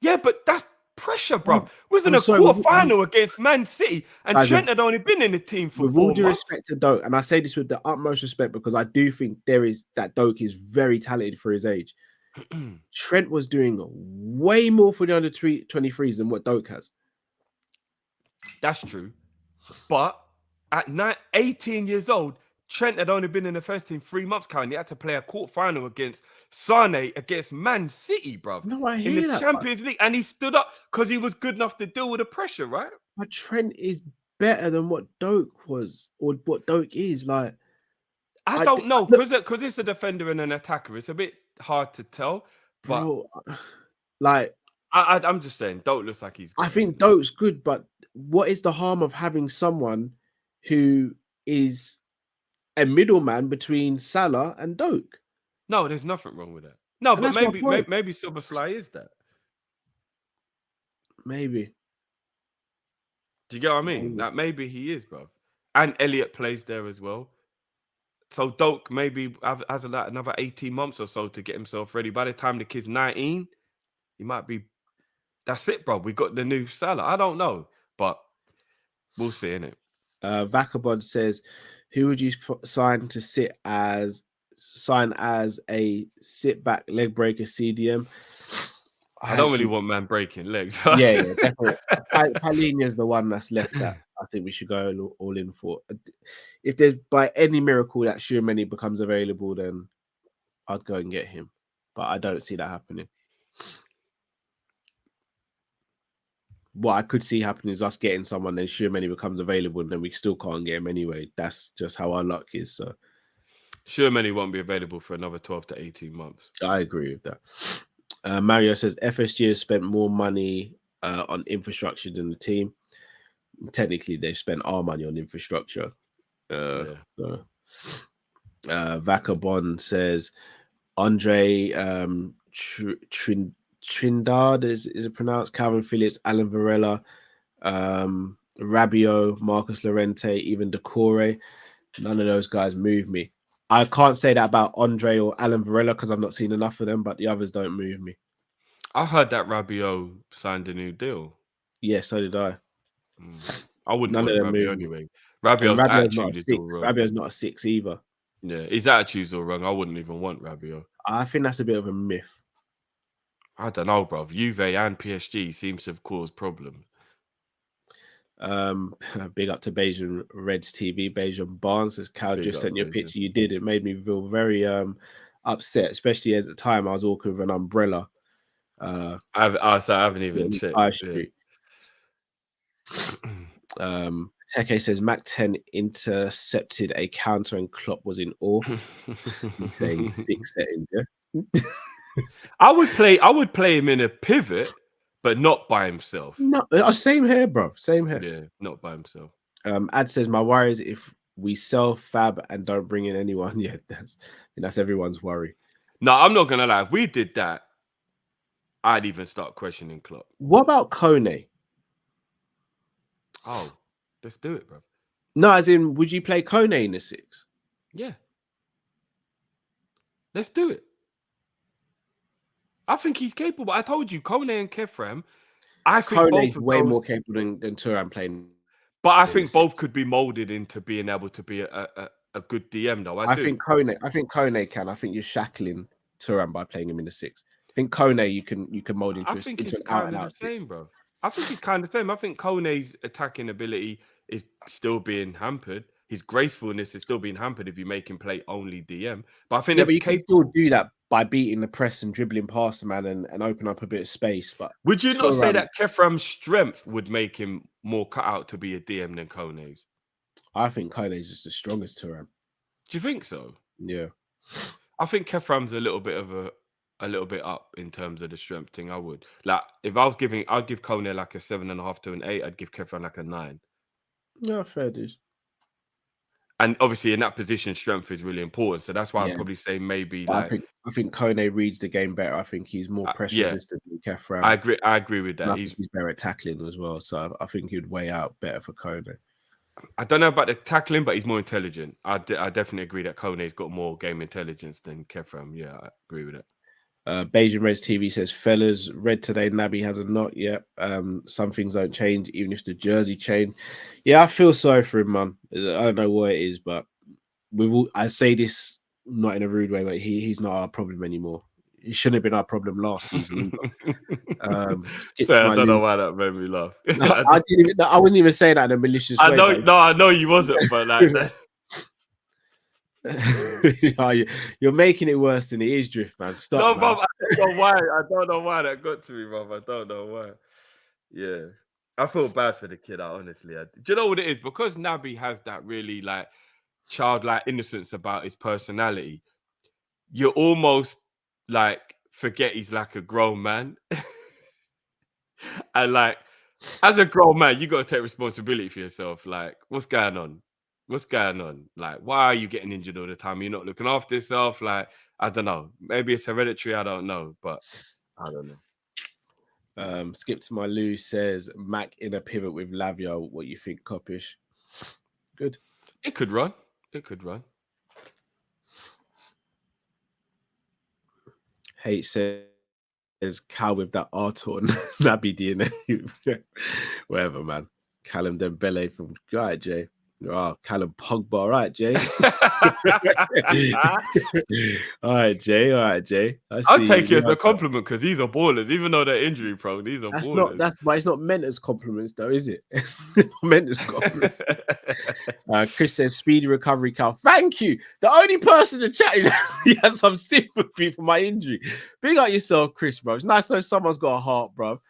Yeah, but that's pressure, bro. Was in a quarter-final against Man City, and Trent had only been in the team for 4 months. With all due respect to Doak, and I say this with the utmost respect because I do think that Doak is very talented for his age. Trent was doing way more for the under 23s than what Doak has. That's true. But at 18 years old, Trent had only been in the first team 3 months, Kyle, and he had to play a quarter-final against Sane against Man City, bro. No, I hear in the that, Champions League. And he stood up because he was good enough to deal with the pressure, right? But Trent is better than what Doak was, or what Doak is. Like, I don't know, because it's a defender and an attacker. It's a bit hard to tell. But bro, like, I'm just saying, Doak looks like he's good. I think Doak's good, but what is the harm of having someone who is a middleman between Salah and Doak? No, there's nothing wrong with that. No, but maybe Szoboszlai is that. Maybe. Do you get what I mean? Like, maybe he is, bro. And Elliot plays there as well. So Doak maybe has like another 18 months or so to get himself ready. By the time the kid's 19, he might be. That's it, bro. We got the new Salah. I don't know, but we'll see, innit? Vacabond says, "Who would you sign as a sit back leg breaker CDM?" I don't really want man breaking legs. yeah, definitely. Palhinha's the one that's left that I think we should go all in for. If there's by any miracle that Tchouaméni becomes available, then I'd go and get him. But I don't see that happening. What I could see happening is us getting someone, then Tchouaméni becomes available, and then we still can't get him anyway. That's just how our luck is. So Tchouaméni won't be available for another 12 to 18 months. I agree with that. Mario says FSG has spent more money on infrastructure than the team. Technically, they've spent our money on infrastructure. Vacabond says Andre Trindade is it pronounced? Calvin Phillips, Alan Varela, Rabiot, Marcus Llorente, even Decore. None of those guys move me. I can't say that about Andre or Alan Varela because I've not seen enough of them, but the others don't move me. I heard that Rabiot signed a new deal. Yeah, so did I. I wouldn't want Rabiot anyway. Rabiot's attitude is all wrong. Rabiot's not a 6 either. Yeah, his attitude's all wrong. I wouldn't even want Rabiot. I think that's a bit of a myth. I don't know, bro. Juve and PSG seems to have caused problems. Big up to Bayesian Reds TV. Bayesian Barnes says, Cal just sent you a picture. You did. It made me feel very upset, especially as at the time I was walking with an umbrella. I haven't even checked. Teke says Mac 10 intercepted a counter and Klopp was in awe. He's saying 6 settings, yeah. I would play him in a pivot, but not by himself. No, same here, bro. Same here. Yeah, not by himself. Ad says my worry is if we sell Fab and don't bring in anyone. Yeah, that's everyone's worry. No, I'm not gonna lie. If we did that, I'd even start questioning Klopp. What about Kone? Oh, let's do it, bro. No, as in, would you play Kone in the 6? Yeah. Let's do it. I think he's capable. I told you, Kone and Kefram, I think both of way those, more capable than Thuram playing. but I think both could be molded into being able to be a good DM, though. I think Kone can. I think you're shackling Thuram by playing him in the 6. I think Kone you can mold into it's an out and out the same, 6. bro. I think he's kind of the same. I think Kone's attacking ability is still being hampered. His gracefulness is still being hampered if you make him play only DM. But I think but you can still do that by beating the press and dribbling past the man and open up a bit of space. But would you not say that Kefram's strength would make him more cut out to be a DM than Kone's? I think Kone's just the strongest Thuram. Do you think so? Yeah. I think Kefram's a little bit up in terms of the strength thing. I would like if I was giving, I'd give Kone like a 7.5 to an 8. I'd give Kefram like a 9. No, fair dude. And obviously, in that position, strength is really important. So that's why I'd probably say maybe like I think Kone reads the game better. I think he's more pressure resistant than Kefram. I agree with that. He's better at tackling as well. So I think he'd weigh out better for Kone. I don't know about the tackling, but he's more intelligent. I definitely agree that Kone's got more game intelligence than Kefram. Yeah, I agree with it. Beijing Reds TV says, fellas, read today Naby has a knot yet. Some things don't change, even if the jersey changed. Yeah, I feel sorry for him, man. I don't know what it is, but I say this not in a rude way, but he's not our problem anymore. He shouldn't have been our problem last season. I don't know why that made me laugh. I wouldn't even say that in a malicious way. I know you wasn't, but like you're making it worse than it is, Drift, man. Stop. No, man. Bob, I don't know why that got to me, Bob. I don't know why. Yeah. I feel bad for the kid, honestly. Do you know what it is? Because Naby has that really like childlike innocence about his personality, you almost like forget he's like a grown man. And like as a grown man, you got to take responsibility for yourself. Like, what's going on? What's going on? Like, why are you getting injured all the time? You're not looking after yourself. Like, I don't know. Maybe it's hereditary. I don't know, but I don't know. Skip to my Lou says Mac in a pivot with Lavia. What you think, Kopish? Good. It could run. H says Cal with that Arthur and Naby DNA. Whatever, man. Callum Dembele from right, Jay. Oh, Callum Pogba, right, Jay. All right, Jay. I'll take it as a compliment because these are ballers, even though they're injury prone. These are ballers. That's why it's not meant as compliments, though, is it? Meant as compliments. Chris says speedy recovery, Cal. Thank you. The only person in the chat is he has some sympathy for my injury. Big up yourself, Chris, bro. It's nice to know someone's got a heart, bro.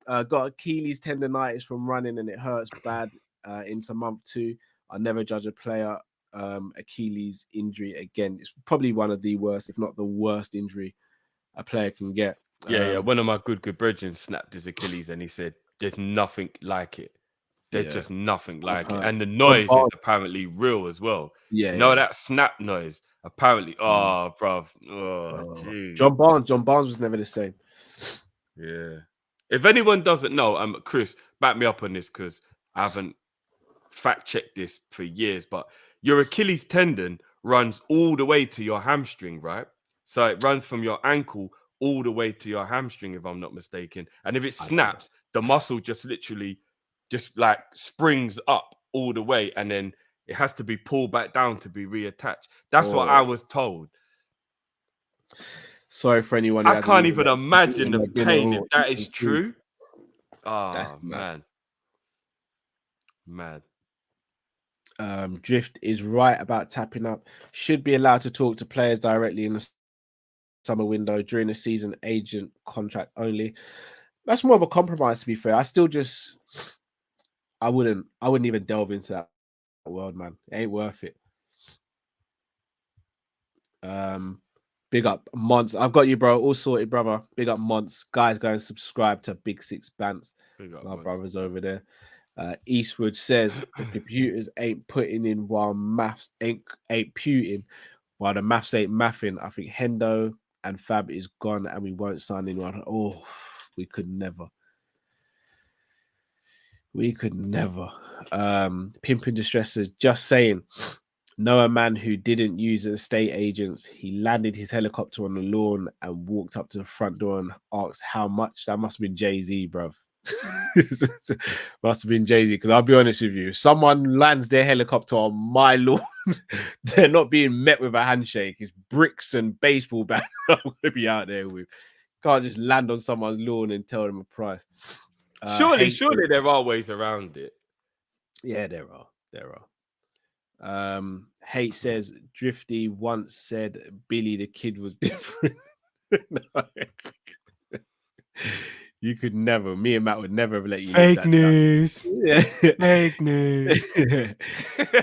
Got Achilles tendonitis from running and it hurts bad into month 2. I never judge a player Achilles injury again. It's probably one of the worst, if not the worst injury a player can get. Yeah. One of my good brethren snapped his Achilles and he said, there's nothing like it. There's just nothing like it. And the noise is apparently real as well. Yeah. You know that snap noise? Apparently. Oh, bruv. Oh, jeez. John Barnes was never the same. Yeah. If anyone doesn't know, Chris, back me up on this because I haven't fact-checked this for years, but your Achilles tendon runs all the way to your hamstring, right? So it runs from your ankle all the way to your hamstring, if I'm not mistaken. And if it snaps, the muscle just literally just like springs up all the way, and then it has to be pulled back down to be reattached. That's what I was told. Sorry for anyone. I can't even imagine the pain if that is true. Oh, man. Mad. Drift is right about tapping up. Should be allowed to talk to players directly in the summer window during the season. Agent contract only. That's more of a compromise, to be fair. I wouldn't even delve into that world, man. It ain't worth it. Big up Monts. I've got you, bro. All sorted, brother. Big up Monts. Guys, go and subscribe to Big Six Bants. My brothers over there. Eastwood says the computers ain't putting in while maths ain't puting, while the maths ain't mathing. I think Hendo and Fab is gone and we won't sign anyone. Oh, we could never. We could never. Pimpin' Distress says, just saying, know a man who didn't use estate agents. He landed his helicopter on the lawn and walked up to the front door and asked how much. That must have been Jay-Z, bro. Must have been Jay-Z, because I'll be honest with you, if someone lands their helicopter on my lawn, they're not being met with a handshake. It's bricks and baseball bats I'm gonna be out there with. Can't just land on someone's lawn and tell them a price. Surely there are ways around it. Yeah, there are. Hate says Drifty once said Billy the Kid was different. No. You could never. Me and Matt would never let you. Fake news. Yeah. Fake news. Jay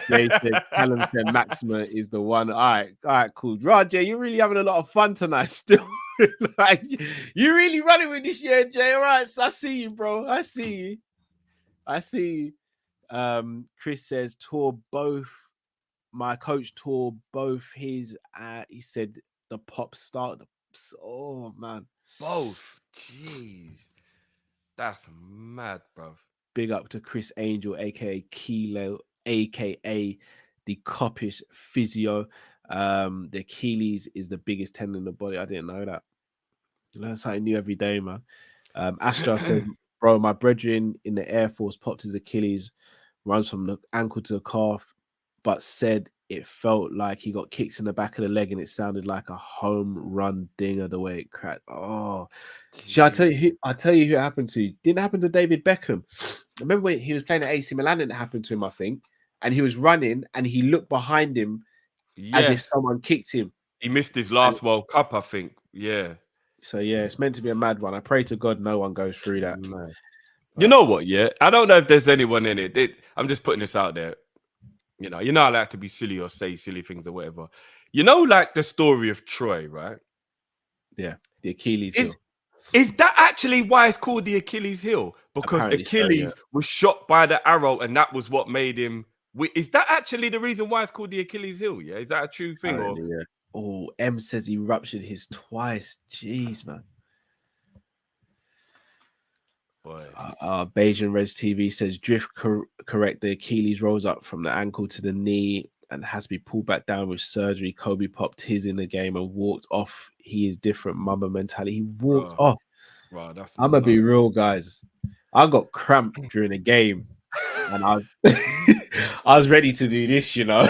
said, Callum said Maxima is the one. All right, cool. Raj, you're really having a lot of fun tonight still. Like, you really running with this year, Jay. All right, so I see you, bro. I see you. Chris says, my coach tore both his, he said the pop star. Oh, man. Both. Jeez. That's mad, bro. Big up to Chris Angel, aka Kilo, aka the Kop-Ish physio. The Achilles is the biggest tendon in the body. I didn't know that. Learn something new every day, man. Astra said, bro, my brethren in the Air Force popped his Achilles, runs from the ankle to the calf, but said it felt like he got kicked in the back of the leg and it sounded like a home run dinger the way it cracked. Oh, shall I tell you who it happened to? Didn't happen to David Beckham. Remember when he was playing at AC Milan and it happened to him, I think, and he was running and he looked behind him as if someone kicked him. He missed his last World Cup, I think. Yeah. So yeah, it's meant to be a mad one. I pray to God no one goes through that. No. You know what? Yeah, I don't know if there's anyone in it. I'm just putting this out there. You know, I like to be silly or say silly things or whatever. You know, like the story of Troy, right? Yeah, the Achilles heel. Is that actually why it's called the Achilles heel? Because apparently Achilles was shot by the arrow, and that was what made him. Is that actually the reason why it's called the Achilles heel? Yeah, is that a true thing? Yeah. Oh, M says he ruptured his twice. Jeez, man. Boy. Bayesian Res TV says drift correct. The Achilles rolls up from the ankle to the knee and has to be pulled back down with surgery. Kobe popped his in the game and walked off. He is different, mama mentality. He walked off. Right, I'm gonna be real, guys. I got cramped during the game, and I was ready to do this. You know,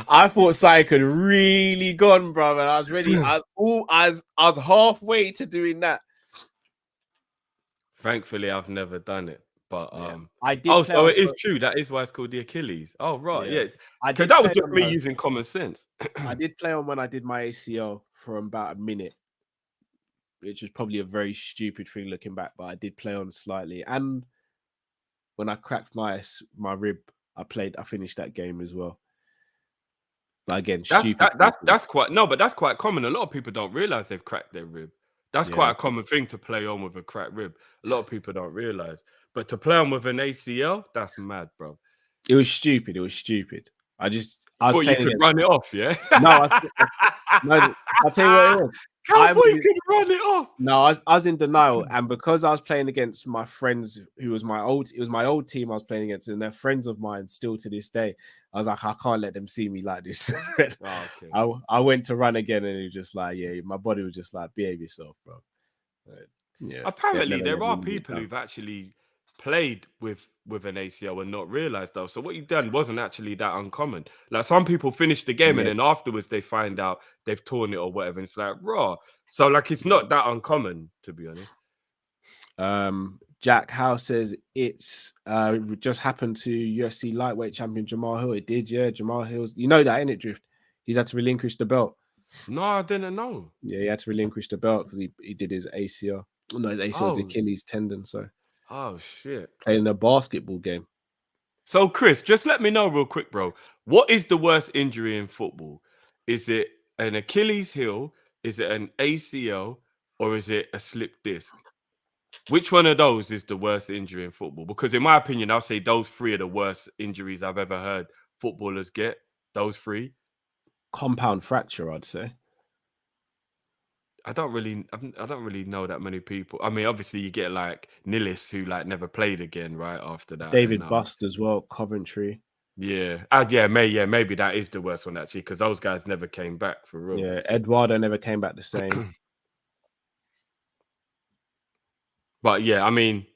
I thought Sai could really gone, bro, and I was ready. I was halfway to doing that. Thankfully, I've never done it, but I did. Oh, so it is true. That is why it's called the Achilles. Oh, right, yeah. Because that was just me using common sense. I did play on when I did my ACL for about a minute, which was probably a very stupid thing looking back. But I did play on slightly, and when I cracked my rib, I finished that game as well. But again, that's quite common. A lot of people don't realize they've cracked their rib. That's quite a common thing to play on with a cracked rib. A lot of people don't realize. But to play on with an ACL, that's mad, bro. It was stupid. I thought you could run it off, yeah? No, I'll tell you what it was. How you could run it off? No, I was in denial. And because I was playing against my friends, it was my old team I was playing against, and they're friends of mine still to this day. I was like, I can't let them see me like this. I went to run again, and it was just like, my body was just like, behave yourself, bro. Yeah. Apparently, there are people who've actually played with an ACL and not realized though. So what you've done wasn't actually that uncommon. Like some people finish the game and then afterwards they find out they've torn it or whatever. And it's like raw. So like it's not that uncommon, to be honest. Jack House says it's just happened to UFC lightweight champion Jamal Hill. It did, yeah. Jamal Hill's, you know that, innit, Drift? He's had to relinquish the belt. No, I didn't know. Yeah, he had to relinquish the belt because he did his ACL. No, his ACL, his Achilles tendon. So, oh shit, played in a basketball game. So, Chris, just let me know real quick, bro. What is the worst injury in football? Is it an Achilles heel? Is it an ACL? Or is it a slip disc? Which one of those is the worst injury in football? Because in my opinion, I'll say those three are the worst injuries I've ever heard footballers get. Those three. Compound fracture, I'd say. I don't really know that many people. I mean, obviously you get like Nilis who like never played again right after that. David Bust as well, Coventry. Yeah, maybe that is the worst one actually, because those guys never came back for real. Yeah, Eduardo never came back the same. But yeah, I mean,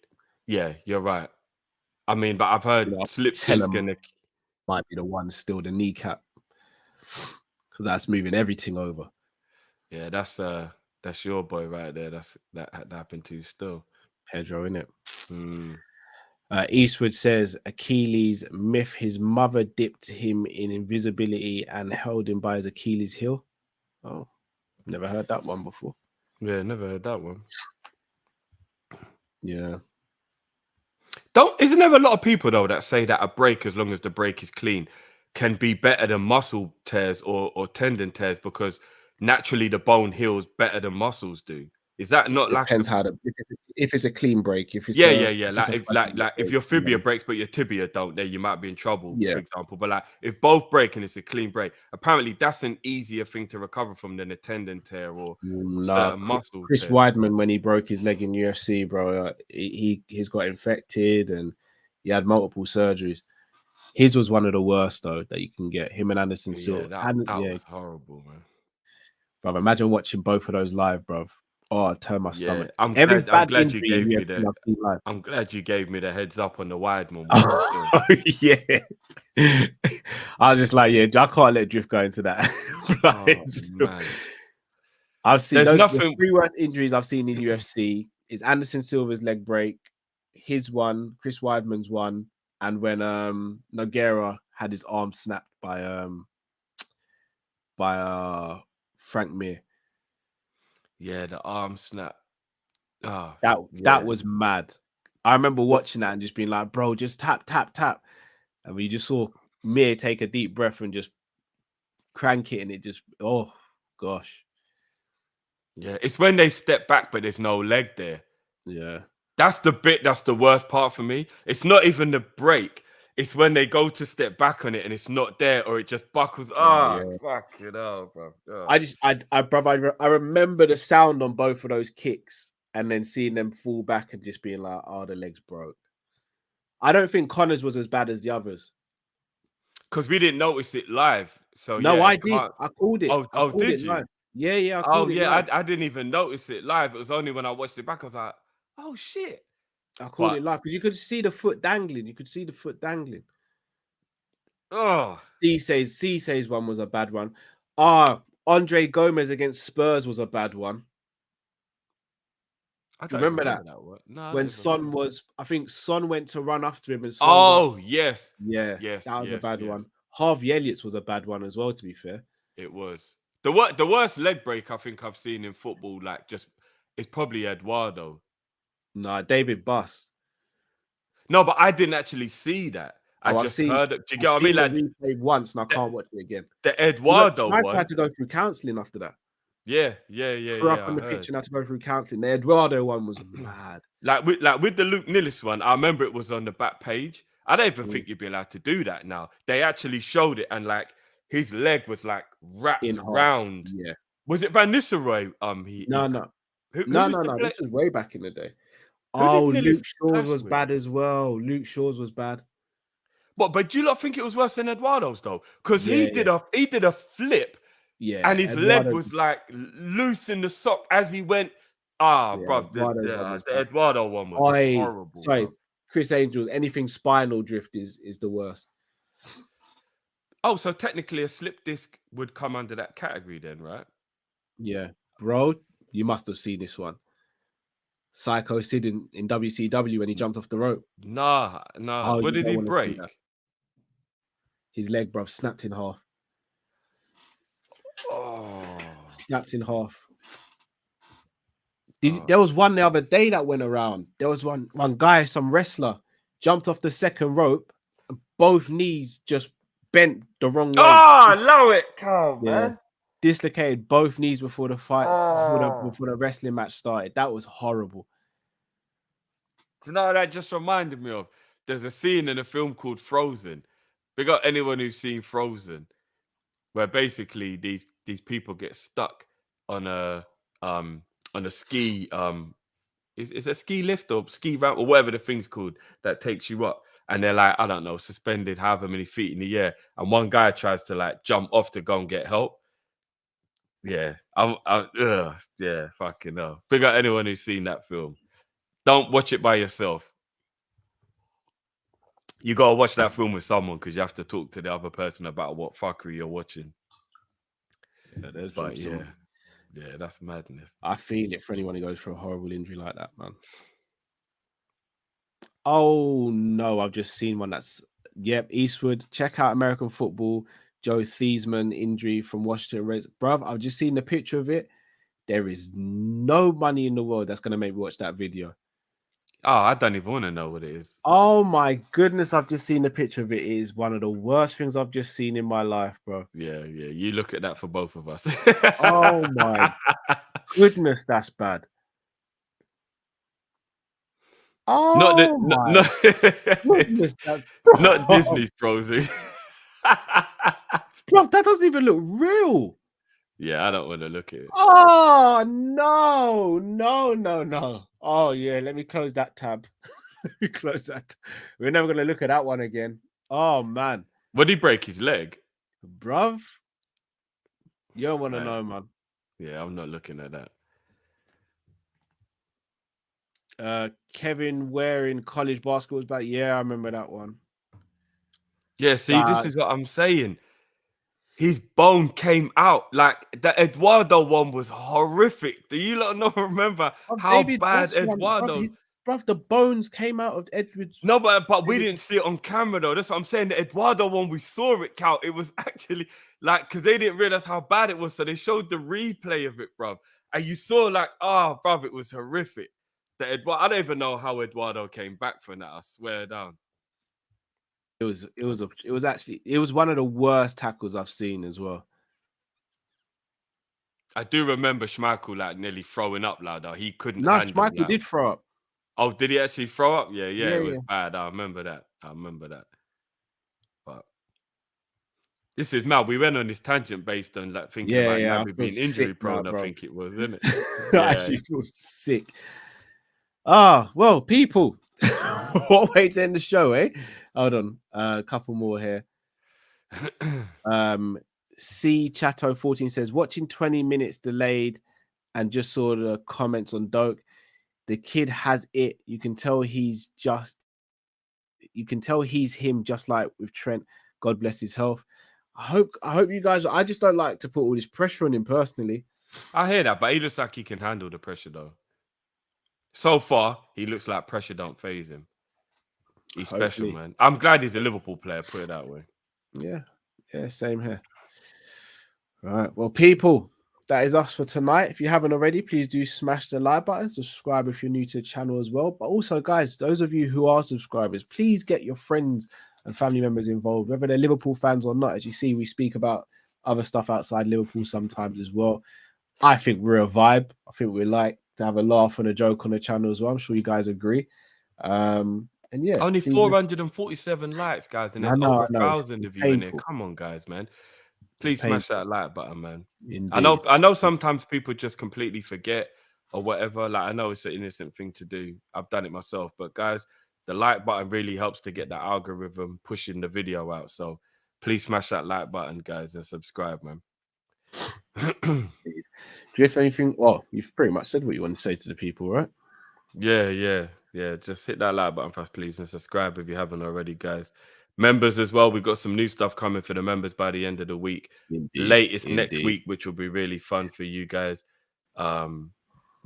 yeah, you're right. I mean, but I've heard Slip's gonna might be the one still, the kneecap, because that's moving everything over. Yeah, that's your boy right there. That happened to still. Pedro, innit? Eastwood says Achilles myth. His mother dipped him in invisibility and held him by his Achilles heel. Oh, never heard that one before. Yeah, never heard that one. Yeah. Isn't there a lot of people though that say that a break, as long as the break is clean, can be better than muscle tears or tendon tears, because naturally the bone heals better than muscles do? Is that not depends how if it's a clean break? If it's like if your fibula breaks but your tibia don't, then you might be in trouble, for example. But like if both break and it's a clean break, apparently that's an easier thing to recover from than a tendon tear or certain muscle. Chris Weidman, when he broke his leg in UFC, bro, he's got infected and he had multiple surgeries. His was one of the worst though that you can get. Him and Anderson Silva. That was horrible, man. Bro, imagine watching both of those live, bro. Oh, I turn my stomach. I'm glad you gave me the heads up on the Weidman. Yeah. I was just like, yeah, I can't let Drift go into that. I've seen the three worst injuries I've seen in UFC is Anderson Silva's leg break, his one, Chris Weidman's one, and when Nogueira had his arm snapped by Frank Mir. Yeah, the arm snap. Oh, that was mad. I remember watching that and just being like, bro, just tap. And we just saw Mir take a deep breath and just crank it, and it just, oh gosh. Yeah, it's when they step back, but there's no leg there. Yeah. That's the worst part for me. It's not even the break. It's when they go to step back on it and it's not there, or it just buckles. Fuck it up, bro. Oh. I remember the sound on both of those kicks and then seeing them fall back and just being like, oh, the legs broke. I don't think Connor's was as bad as the others. Because we didn't notice it live. So no, I did. I called it. Did you? Live. Yeah. I didn't even notice it live. It was only when I watched it back, I was like, oh shit. I called it live because you could see the foot dangling. Oh, C says one was a bad one. Andre Gomez against Spurs was a bad one. I don't remember that. No, when Son was, I think Son went to run after him and Son yes, that was a bad one. Harvey Elliott's was a bad one as well, to be fair. It was the worst leg break I think I've seen in football. Like, just it's probably Eduardo. No, David Bust. No, but I didn't actually see that. I just heard it. Do you get what I mean? Like, replay once, and I can't watch it again. The Eduardo one. I had to go through counselling after that. Yeah. Threw up on the pitch and had to go through counselling. The Eduardo one was mad. Like with the Luke Nilis one, I remember it was on the back page. I don't even think you'd be allowed to do that now. They actually showed it, and like his leg was like wrapped around. Yeah. Was it Van Nistelrooy? No. This was way back in the day. Luke Shaw's was bad as well. Luke Shaw's was bad. But do you not think it was worse than Eduardo's though? Because he did a flip. Yeah. And his leg was like loose in the sock as he went. Bro, the Eduardo one was horrible. Sorry, bro. Chris Angels, anything spinal drift is the worst. Oh, so technically a slip disc would come under that category then, right? Yeah. Bro, you must have seen this one. Psycho Sid in WCW when he jumped off the rope. Nah. What did he break? His leg, bro, snapped in half. Snapped in half. There was one the other day that went around. There was one guy, some wrestler, jumped off the second rope and both knees just bent the wrong way. Allow it. Come, man. Dislocated both knees before the fight, before the wrestling match started. That was horrible. Do you know what that just reminded me of? There's a scene in a film called Frozen. We got anyone who's seen Frozen, where basically these people get stuck on a on a ski is a ski lift or ski ramp or whatever the thing's called that takes you up, and they're like, I don't know, suspended however many feet in the air, and one guy tries to like jump off to go and get help. Yeah, yeah, fucking hell. Big up anyone who's seen that film. Don't watch it by yourself. You gotta watch that film with someone because you have to talk to the other person about what fuckery you're watching. Yeah, that's madness. I feel it for anyone who goes through a horrible injury like that, man. Oh no, I've just seen one that's Eastwood. Check out American football. Joe Thiesman injury from Washington Reds. Bruv, I've just seen the picture of it. There is no money in the world that's gonna make me watch that video. Oh, I don't even want to know what it is. Oh my goodness, I've just seen the picture of it. It is one of the worst things I've just seen in my life, bro. Yeah. You look at that for both of us. Oh my goodness, that's bad. Oh, not Disney's Frozen. Bro, that doesn't even look real. Yeah, I don't want to look at it. Oh no. Oh yeah, let me close that tab. Let me close that. We're never gonna look at that one again. Oh man. Would he break his leg? Bruv. You don't want to know, man. Yeah, I'm not looking at that. Kevin wearing college basketball was back. Yeah, I remember that one. Yeah, see, this is what I'm saying. His bone came out. Like the Eduardo one was horrific. Do you not remember how bad Eduardo? Bruv, the bones came out of Edwards. No, but we didn't see it on camera though. That's what I'm saying. The Eduardo one, we saw it, Cal. It was actually like, because they didn't realize how bad it was. So they showed the replay of it, bruv. And you saw like, bruv, it was horrific. I don't even know how Eduardo came back from that. I swear down. It was one of the worst tackles I've seen as well. I do remember Schmeichel like nearly throwing up loud though. He couldn't. No, Schmeichel did throw up. Oh, did he actually throw up? Yeah, it was bad. I remember that. But this is mad. We went on this tangent based on like thinking about Naby being injury prone. I think it was, isn't it? I actually feel sick. Well, people. What way to end the show, eh? Hold on. A couple more here. C Chato 14 says, watching 20 minutes delayed and just saw the comments on Doak. The kid has it. You can tell he's him, just like with Trent. God bless his health. I hope you guys. I just don't like to put all this pressure on him personally. I hear that, but he looks like he can handle the pressure though. So far, he looks like pressure don't faze him. He's special, man. I'm glad he's a Liverpool player, put it that way. Yeah, same here. All right, well, people, that is us for tonight. If you haven't already, please do smash the like button, subscribe if you're new to the channel as well. But also, guys, those of you who are subscribers, please get your friends and family members involved, whether they're Liverpool fans or not. As you see, we speak about other stuff outside Liverpool sometimes as well. I think we're a vibe. I think we like to have a laugh and a joke on the channel as well. I'm sure you guys agree. And yeah, only 447 likes, guys, and there's over 1,000 of you in there. Come on, guys, man. Please smash that like button, man. Indeed. I know sometimes people just completely forget or whatever. Like, I know it's an innocent thing to do. I've done it myself, but guys, the like button really helps to get the algorithm pushing the video out. So please smash that like button, guys, and subscribe, man. Do you have anything? Well, you've pretty much said what you want to say to the people, right? Yeah. Just hit that like button for us, please, and subscribe if you haven't already, guys. Members as well. We've got some new stuff coming for the members by the end of the week. Latest next week, which will be really fun for you guys. And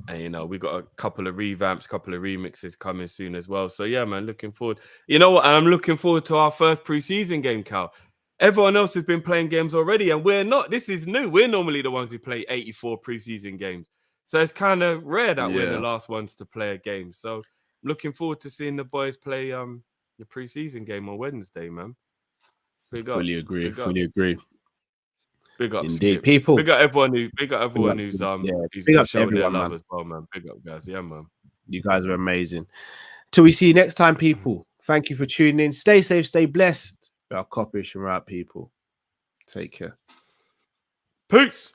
we got a couple of revamps, couple of remixes coming soon as well. So yeah, man, looking forward. You know what? I'm looking forward to our first preseason game, Cal. Everyone else has been playing games already, and we're not. This is new. We're normally the ones who play 84 preseason games. So it's kind of rare that we're the last ones to play a game. So looking forward to seeing the boys play the preseason game on Wednesday, man. Fully agree. Big up, indeed, Skip. people. Big up everyone who's showing their love as well, man. Big up, guys. Yeah, man. You guys are amazing. Till we see you next time, people. Thank you for tuning in. Stay safe, stay blessed. Our Kop-Ish and right, people. Take care. Peace.